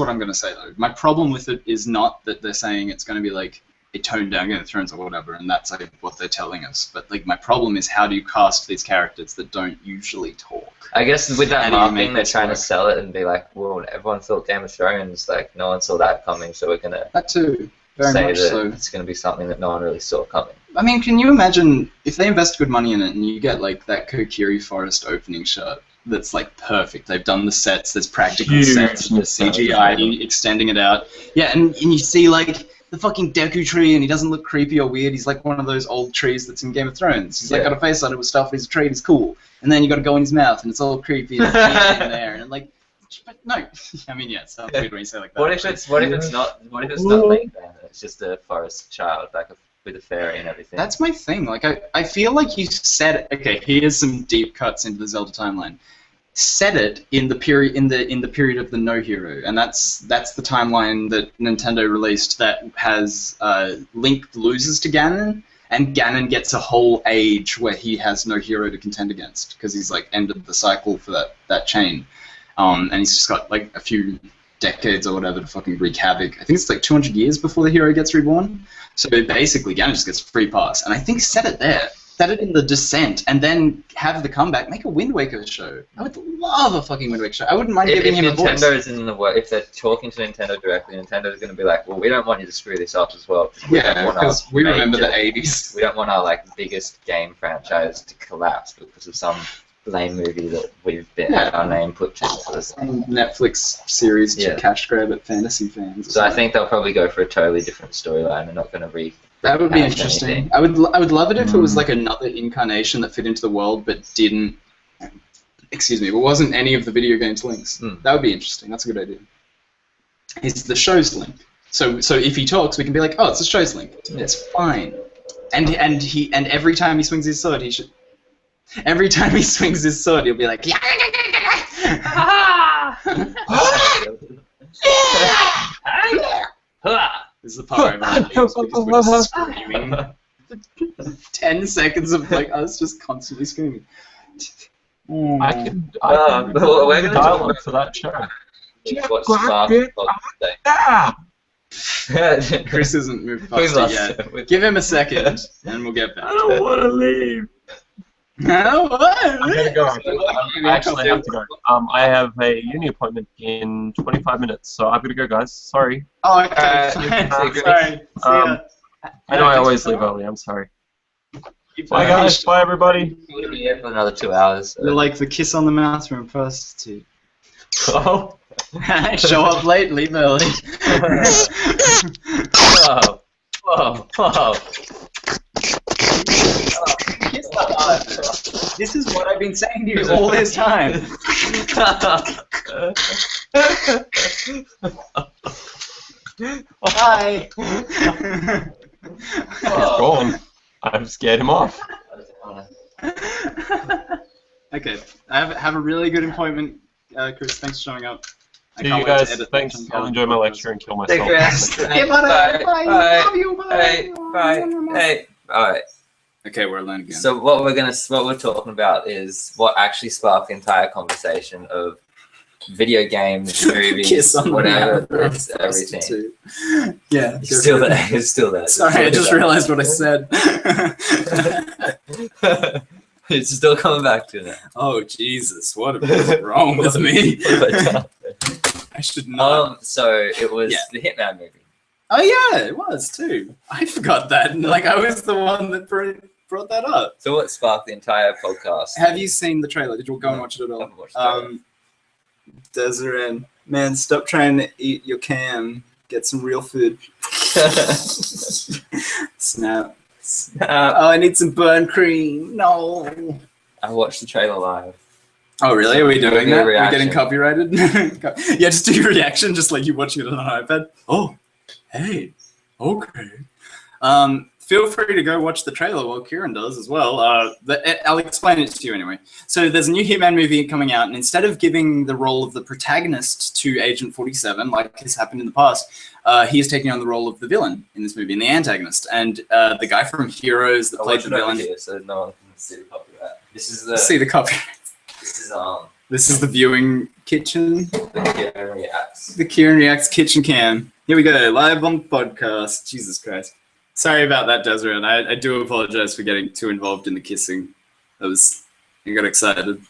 I'm gonna say though. My problem with it is not that they're saying it's gonna be like a toned down Game of Thrones or whatever, and that's like what they're telling us. But like, my problem is how do you cast these characters that don't usually talk? I guess with that marketing, they're trying to sell it and be like, well, everyone thought Game of Thrones, like no one saw that coming, so we're gonna that too. Very say much that so. It's gonna be something that no one really saw coming. I mean, can you imagine if they invest good money in it and you get like that Kokiri Forest opening shot? That's like perfect. They've done the sets. There's practical sets. And the CGI extending it out. Yeah, and you see like the fucking Deku tree, and he doesn't look creepy or weird. He's like one of those old trees that's in Game of Thrones. He's like got a face on it with stuff. He's a tree. And he's cool. And then you got to go in his mouth, and it's all creepy and it's in there, and like, but no. I mean, yeah, it sounds weird when you say it like that. What if it's not Link then? It's just a forest child, like with a fairy and everything. That's my thing. Like, I feel like you said, okay, here's some deep cuts into the Zelda timeline. Set it in the period in the period of the No Hero, and that's the timeline that Nintendo released that has Link loses to Ganon, and Ganon gets a whole age where he has no hero to contend against because he's like ended the cycle for that chain, and he's just got like a few decades or whatever to fucking wreak havoc. I think it's like 200 years before the hero gets reborn. So basically, Ganon just gets free pass, and I think set it there. Set it in the Descent, and then have the comeback. Make a Wind Waker show. I would love a fucking Wind Waker show. I wouldn't mind giving him a voice. If they're talking to Nintendo directly, Nintendo's going to be like, well, we don't want you to screw this up as well. Yeah, because we remember the 80s. We don't want our like biggest game franchise to collapse because of some lame movie that we've had our name put to. Some Netflix series to cash grab at fantasy fans. So I think they'll probably go for a totally different storyline. They're not going to That would be interesting. I would love it if it was like another incarnation that fit into the world but didn't, but wasn't any of the video games links. That would be interesting. That's a good idea. He's the show's Link. So if he talks, we can be like, oh, it's the show's Link. It's fine. And every time he swings his sword, he should. Every time he swings his sword, he'll be like, This is the part where everyone leaves because we're screaming. 10 seconds of like us just constantly screaming. I can do dialogue for that show. Chris isn't moved past it yet. Give him a second, and we'll get back. I don't want to leave. No, I'm gonna go. I actually have to go. I have a uni appointment in 25 minutes, so I've got to go, guys. Sorry. Oh, okay. Sorry. I know I always leave early. I'm sorry. Bye, guys. Bye, everybody. We'll be here for another 2 hours. You're like the kiss on the mouth from prostitute. Oh. Show up late, leave early. Whoa. This is what I've been saying to you all this time. Bye. He's gone. I've scared him off. Okay, have a really good appointment, Chris. Thanks for showing up. See you guys. Thanks. I'll enjoy my lecture and kill myself. Bye. Alright. Okay, we're alone again. So what we're talking about is what actually sparked the entire conversation of video games, movies, whatever. It's everything. Yeah. It's still there. It's still there. Sorry, I just realized what I said. It's still coming back to it. Oh Jesus! What is wrong with me? I should not. So it was the Hitman movie. Oh yeah, it was too. I forgot that. Like I was the one that brought that up. So what sparked the entire podcast? Have you seen the trailer? Did you go and watch it at all? I haven't watched it. Desiree, man, stop trying to eat your cam. Get some real food. Snap. Oh, I need some burn cream. No. I watched the trailer live. Oh, really? Are we doing that? Are we Reaction. getting copyrighted? Yeah, just do your reaction, just like you watching it on an iPad. Oh, hey, okay. Feel free to go watch the trailer while Kieran does as well. I'll explain it to you anyway. So there's a new Hitman movie coming out, and instead of giving the role of the protagonist to Agent 47, like has happened in the past, he is taking on the role of the villain in this movie, and the antagonist. And the guy from Heroes that played the villain. Here, so no one can see the copyright. This is the. See the copyright. This is the viewing kitchen. The Kieran Reacts. The Kieran Reacts kitchen cam. Here we go, live on the podcast. Jesus Christ. Sorry about that, Desiree, and I do apologize for getting too involved in the kissing. I got excited.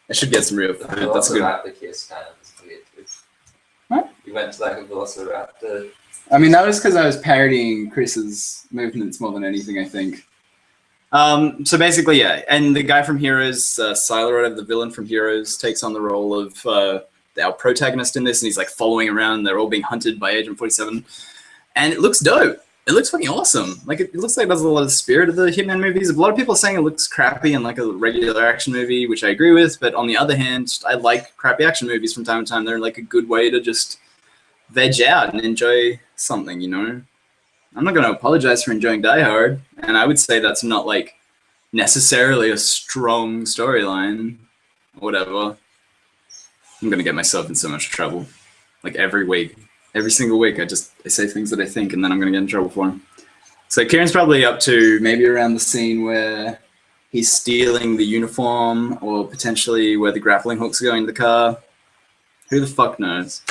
I should get some real food. That's good. The kiss kind of weird too. What? You went to like a velociraptor. I mean, that was because I was parodying Chris's movements more than anything, I think. So basically, yeah, and the guy from Heroes, Siler, the villain from Heroes, takes on the role of our protagonist in this, and he's like following around. They're all being hunted by Agent 47, and it looks dope. It looks fucking awesome. Like it looks like it has a lot of the spirit of the Hitman movies. A lot of people are saying it looks crappy and like a regular action movie, which I agree with. But on the other hand, I like crappy action movies from time to time. They're like a good way to just veg out and enjoy something, you know. I'm not going to apologize for enjoying Die Hard, and I would say that's not like necessarily a strong storyline or whatever. I'm going to get myself in so much trouble. Like every week. Every single week, I say things that I think, and then I'm going to get in trouble for them. So Kieran's probably up to maybe around the scene where he's stealing the uniform, or potentially where the grappling hooks are going to the car. Who the fuck knows?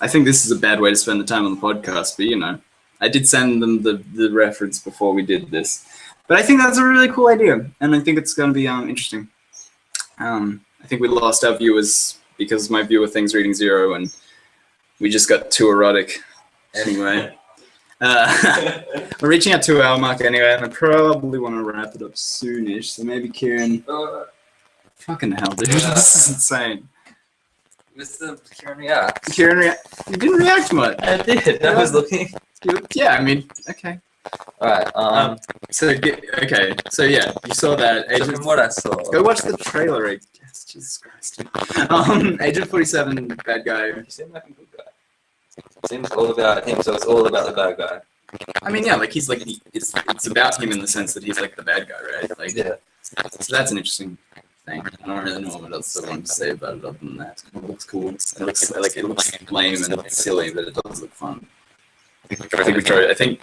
I think this is a bad way to spend the time on the podcast, but you know. I did send them the reference before we did this. But I think that's a really cool idea, and I think it's going to be interesting. I think we lost our viewers because my viewer thing's reading 0, and we just got too erotic. Anyway, we're reaching our 2-hour mark anyway, and I probably want to wrap it up soonish. So maybe Kieran. Fucking hell, dude, this is insane. What's the Kieran React? You didn't react much. I did. I was looking. Yeah, I mean, okay. All right. So yeah, you saw that. So from what I saw, go watch the trailer. Yes, Jesus Christ. Agent 47, bad guy. He seemed like a good guy. It seems all about him, so it's all about the bad guy. I mean, yeah, like he's like it's about him in the sense that he's like the bad guy, right? Like, yeah. So that's an interesting thing. I don't really know what else I want to say about it other than that. It looks cool. It looks lame and silly, but it does look fun. I think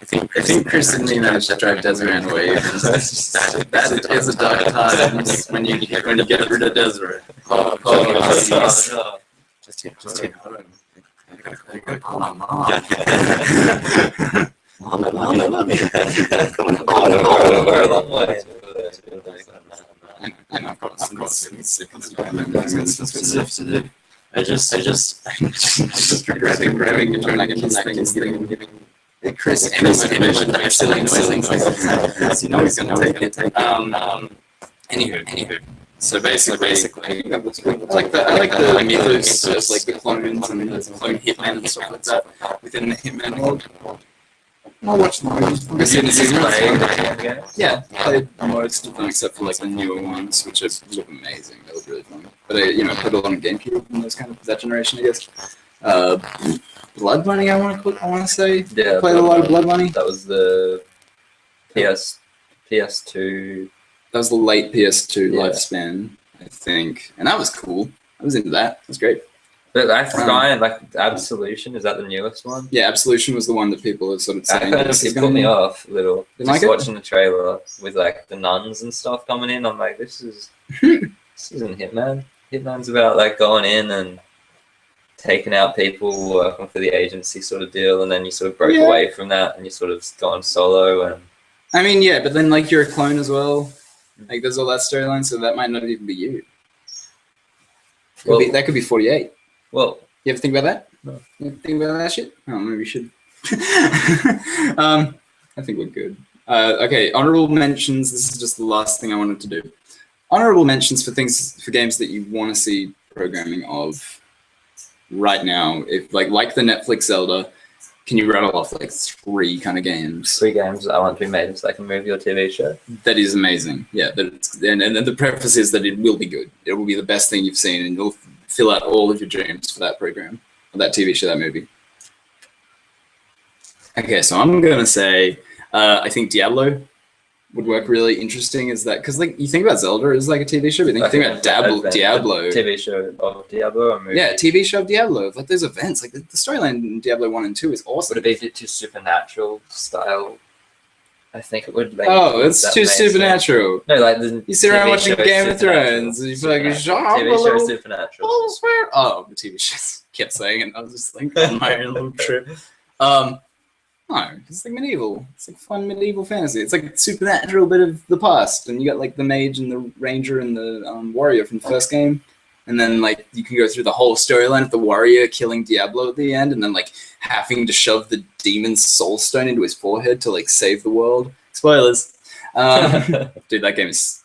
Chris and me managed to drive Desiree away. That is a dark time when you get rid of Desiree. Just hit home. I gotta call my mom. Mom, I love you. And of course, stuff to do. I just grabbing and trying to get this thing and giving Chris image of silly noises. You know he's gonna take it. Anywho. So basically, I like the mythos of like the clones and the clone hitman and stuff like that within the Hitman world. I'll watch the movies. Yeah, played most of them except for like the newer ones, which look amazing. They look really fun. But I, played a lot on GameCube and those kind of that generation, I guess. Blood Money, I want to say. Yeah, played a lot of Blood Money. That was the PS2. That was the late PS2 lifespan, I think, and that was cool. I was into that. It was great. But I forgot, like Absolution, is that the newest one? Yeah, Absolution was the one that people are sort of saying. It put me off a little. Just watching the trailer with like the nuns and stuff coming in, I'm like, this isn't Hitman. Hitman's about like going in and taking out people, working for the agency sort of deal, and then you sort of broke away from that and you sort of gone solo. And I mean, yeah, but then like you're a clone as well. Like there's all that storyline, so that might not even be you. That could be 48. Well, you ever think about that? No. You ever think about that shit? Oh, maybe you should. I think we're good. Okay, honorable mentions. This is just the last thing I wanted to do. Honorable mentions for games that you want to see programming of right now. If like the Netflix Zelda, can you rattle off like 3 kind of games? 3 games that I want to be made into like a movie or TV show. That is amazing. Yeah, and the preface is that it will be good. It will be the best thing you've seen, and you'll fill out all of your dreams for that program, or that TV show, that movie. Okay, so I'm gonna say I think Diablo would work really interesting. Is that because like you think about Zelda as like a TV show, but then you think about Diablo. TV show of Diablo or movie? Yeah, TV show of Diablo. Like there's events. Like the storyline in Diablo 1 and 2 is awesome. Would it be too supernatural style? I think it would. Like, oh, it's too supernatural. No, like you sit around watching Game of Thrones and you feel like TV show supernatural. Oh, the TV shows kept saying it. I was just like on my own little trip. No, it's like medieval. It's like fun medieval fantasy. It's like a supernatural bit of the past, and you got like the mage and the ranger and the warrior from the first game, and then like you can go through the whole storyline of the warrior killing Diablo at the end, and then like having to shove the demon's soul stone into his forehead to like save the world. Spoilers, dude. That game's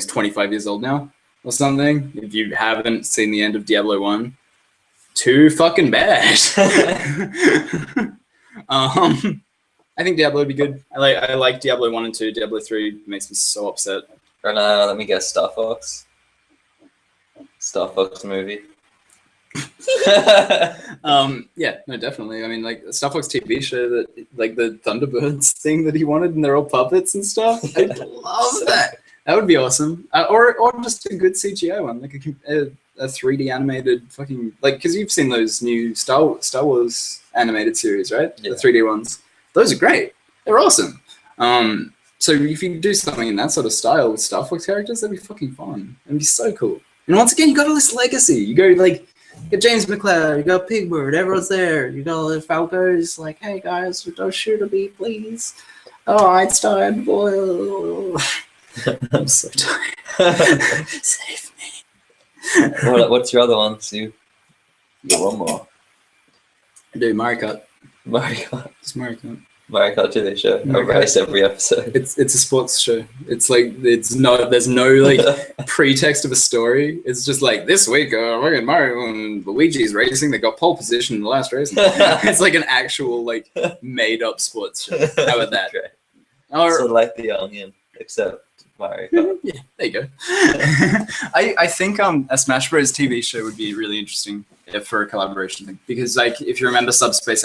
25 years old now or something. If you haven't seen the end of Diablo 1, too fucking bad. I think Diablo would be good. I like Diablo 1 and 2. Diablo 3 makes me so upset. Right now, let me guess. Star Fox. Star Fox movie. Yeah, no, definitely. I mean, like Star Fox TV show that, like the Thunderbirds thing that he wanted, and they're all puppets and stuff. I'd love that. That would be awesome. Or just a good CGI one, like a 3D animated fucking because you've seen those new Star Wars animated series, right? Yeah. The 3D ones. Those are great. They're awesome. So if you do something in that sort of style with Star Fox characters, that'd be fucking fun. It'd be so cool. And once again, you got all this legacy. You go like, you got James McCloud, you got Pigbird, everyone's there. You got all the Falcos, like, hey guys, don't shoot at me, please. Oh, Einstein, boy. I'm so tired. Save me. What's your other one, Sue? You got one more. I do Mario Kart. Mario Kart. It's Mario Kart. Mario Kart TV show. I race every episode. It's a sports show. It's like there's no like pretext of a story. It's just like this week, we're in Mario and Luigi's racing. They got pole position in the last race. It's like an actual like made up sports show. How about that? Great. Or so like the Onion, except Mario Kart. Yeah, there you go. I think a Smash Bros. TV show would be really interesting for a collaboration thing, because like if you remember Subspace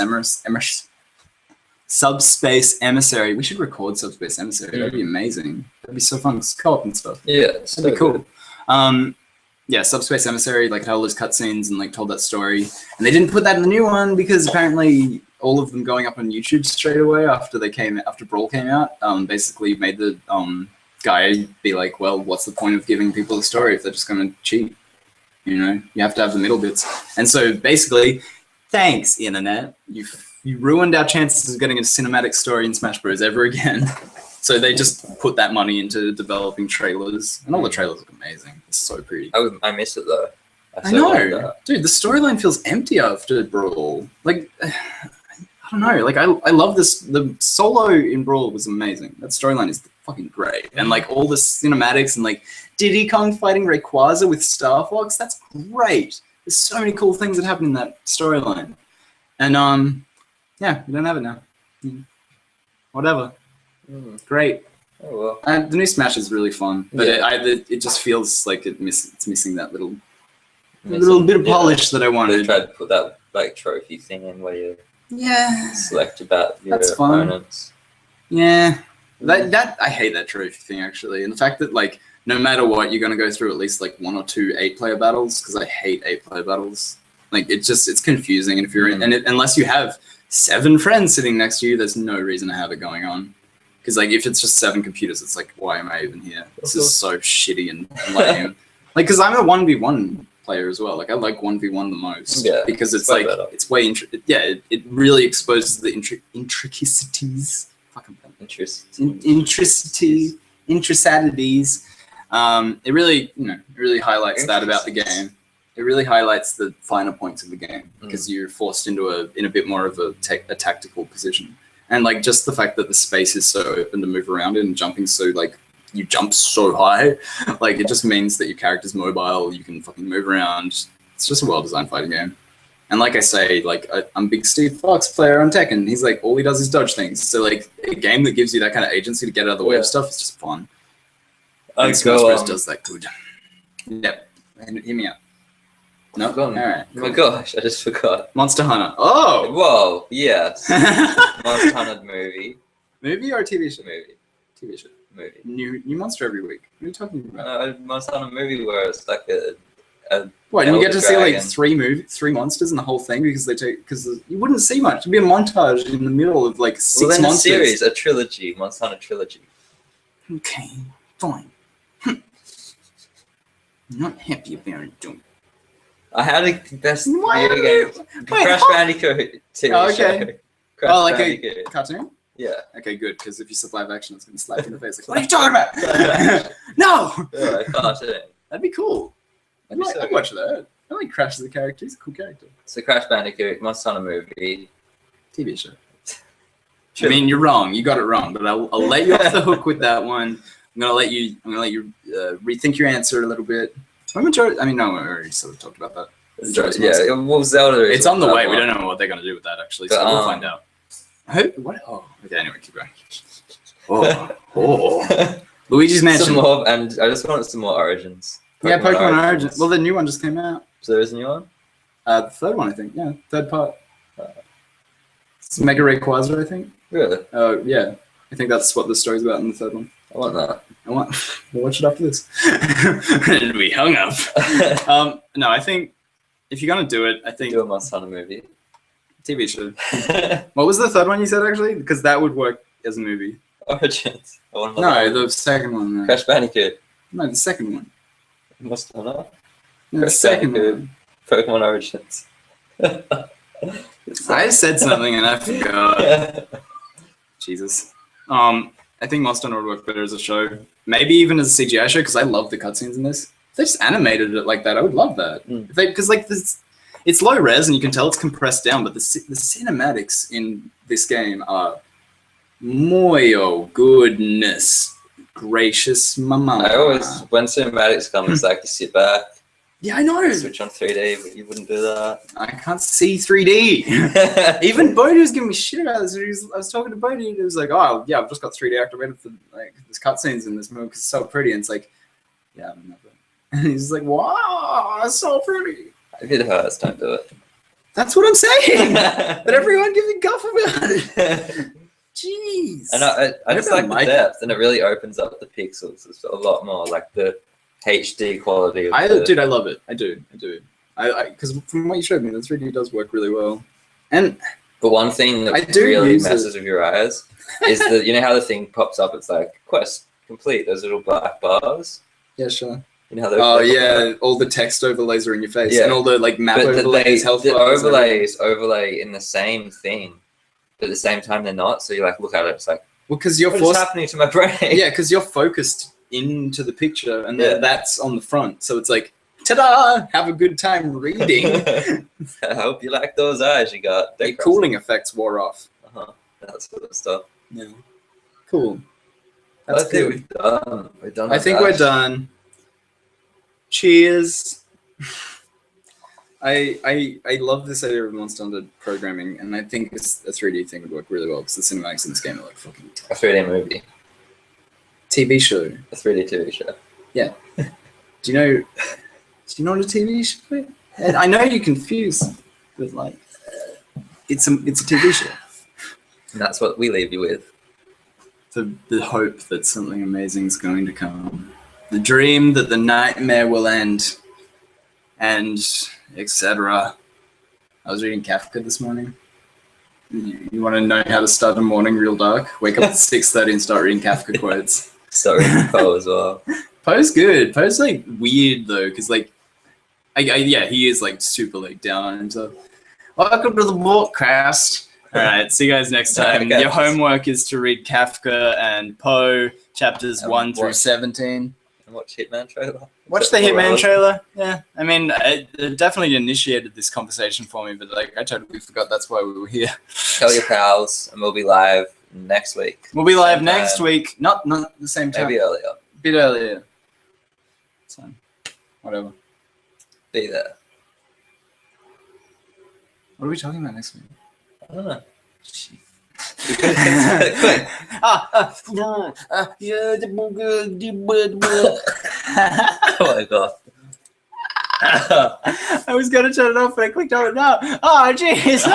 Emissary, we should record Subspace Emissary. That'd be amazing. That'd be so fun. It's co-op and stuff. Yeah, that'd be cool. Yeah, Subspace Emissary like had all those cutscenes and like told that story, and they didn't put that in the new one because apparently all of them going up on YouTube straight away after Brawl came out, basically made the guy be like, well, what's the point of giving people a story if they're just going to cheat? You know, you have to have the middle bits. And so basically, thanks, internet. You ruined our chances of getting a cinematic story in Smash Bros. Ever again. So they just put that money into developing trailers. And all the trailers look amazing. It's so pretty. I miss it, though. I know. Dude, the storyline feels empty after Brawl. Like, I don't know. Like, I love this. The solo in Brawl was amazing. That storyline is fucking great. And, like, all the cinematics and, like, Diddy Kong fighting Rayquaza with Star Fox, that's great. There's so many cool things that happen in that storyline. And, yeah, we don't have it now. Whatever. Great. Oh, well. And the new Smash is really fun, but it just feels like it's missing that little bit of polish that I wanted. They tried to put that like trophy thing in where you select about your That's opponents. Fun. Yeah, that I hate that trophy thing actually, and the fact that like no matter what you're gonna go through at least like 1 or 2 8-player battles, because I hate 8-player battles. Like it's confusing, and if you're unless you have 7 friends sitting next to you, there's no reason to have it going on. Because like if it's just 7 computers, it's like, why am I even here? This is so shitty and lame. Like, because I'm a 1v1 player as well. Like I like 1v1 the most. Yeah. Because it's like better. It's way it really exposes the intricacies. Fucking intricities. It really highlights that about the game. It really highlights the finer points of the game because you're forced into a bit more of a tactical position. And like just the fact that the space is so open to move around in and jumping so like you jump so high, like it just means that your character's mobile, you can fucking move around. It's just a well-designed fighting game. And like I say, like I'm a big Steve Fox player on Tekken. He's like, all he does is dodge things. So like a game that gives you that kind of agency to get out of the way of stuff is just fun. And Smash Bros does that good. Yep. And hear me out. No? All right. Cool. Oh my gosh, I just forgot. Monster Hunter. Oh! Whoa, yes. Monster Hunter movie. Movie or TV show? Movie. TV show. Movie. New monster every week. What are you talking about? Monster Hunter movie where it's like a what, and you get to see like three monsters in the whole thing because you wouldn't see much. It'd be a montage in the middle of like six monsters. A series, a trilogy, Monster Hunter trilogy. Okay, fine. Not happy about it, don't. I had a best video game. Crash Bandicoot TV show. Crash like Bandicoot. a cartoon? Yeah. Okay, good, because if you said live action, it's going to slap you in the face. Like, what are you talking about? No! Yeah, cartoon. That'd be cool. I'd watch that. I like Crash as a character. He's a cool character. So Crash Bandicoot, Monster Hunter movie. TV show. I mean, you're wrong. You got it wrong, but I'll let you off the hook with that one. I'm gonna let you rethink your answer a little bit. No, we already sort of talked about that. Yeah, well, Zelda. It's on the way. We don't know what they're gonna do with that actually, so we'll find out. What? Oh, okay. Anyway, keep going. Luigi's Mansion. Some more, and I just wanted some more Origins. Pokemon Origins. Well, the new one just came out. So there is a new one. The third one, I think. Yeah, third part. It's Mega Rayquaza, I think. Really? Oh, yeah. I think that's what the story's about in the third one. I want that. We'll watch it after this. And we hung up. No, I think if you're gonna do it, I think do a Monster Hunter movie. TV show. What was the third one you said actually? Because that would work as a movie. Origins. No, the second one. No. Crash Bandicoot. No, the second one. Monster Hunter. No, the second one. Pokemon Origins. I said something and I forgot. Jesus. I think Monster Hunter would work better as a show. Maybe even as a CGI show, because I love the cutscenes in this. If they just animated it like that, I would love that. Because like this, it's low res and you can tell it's compressed down, but the cinematics in this game are goodness gracious, mama. I always, when cinematics come, it's like you sit back. Yeah, I know. Switch on 3D, but you wouldn't do that. I can't see 3D. Even Bodhi was giving me shit about this. I was talking to Bodhi and he was like, oh, yeah, I've just got 3D activated for like this cutscenes in this movie because it's so pretty. And it's like, yeah, I don't know. And he's like, wow, it's so pretty. If it hurts, don't do it. That's what I'm saying. But everyone gives me guff about it. Jeez. And I just like the depth, and it really opens up the pixels. It's a lot more like the HD quality. Dude, I love it. I do. Because from what you showed me, the 3D does work really well. And but one thing that really messes with your eyes is that you know how the thing pops up. It's like quest complete. Those little black bars. Yeah, sure. You know how yeah, all the text overlays are in your face, and all the like map overlays, health the overlays overlay in the same thing, but at the same time they're not. So you like look at it, it's like, well, because you're what's happening to my brain? Yeah, because you're focused into the picture, and that's on the front. So it's like, ta-da! Have a good time reading. I hope you like those eyes you got. The cooling effects wore off. That sort of stuff. Yeah. Cool. That's good. We're done. I think we're done. Cheers. I love this idea of Monster Hunter programming, and I think a 3D thing would work really well because the cinematics in this game are like fucking. A 3D movie. TV show. A 3D TV show. Yeah. Do you know what a TV show is? And I know you're confused, but like, it's a TV show. And that's what we leave you with. The hope that something amazing is going to come. The dream that the nightmare will end. And etc. I was reading Kafka this morning. You want to know how to start a morning real dark? Wake up at 6:30 and start reading Kafka quotes. Start reading Poe as well. Poe's good. Poe's like weird though, because like, yeah, he is like super like down on himself. Welcome to the RetroCast. All right, see you guys next time. Your homework is to read Kafka and Poe chapters 1 through 17. Watch Hitman trailer. Watch the Hitman trailer. Yeah, I mean, it definitely initiated this conversation for me, but like, I totally forgot that's why we were here. Tell your pals, and we'll be live next week. We'll be live next week. Not the same time. Maybe earlier. A bit earlier. So, whatever. Be there. What are we talking about next week? I don't know. Oh my god. I was gonna turn it off, but I clicked on it now. Oh, jeez.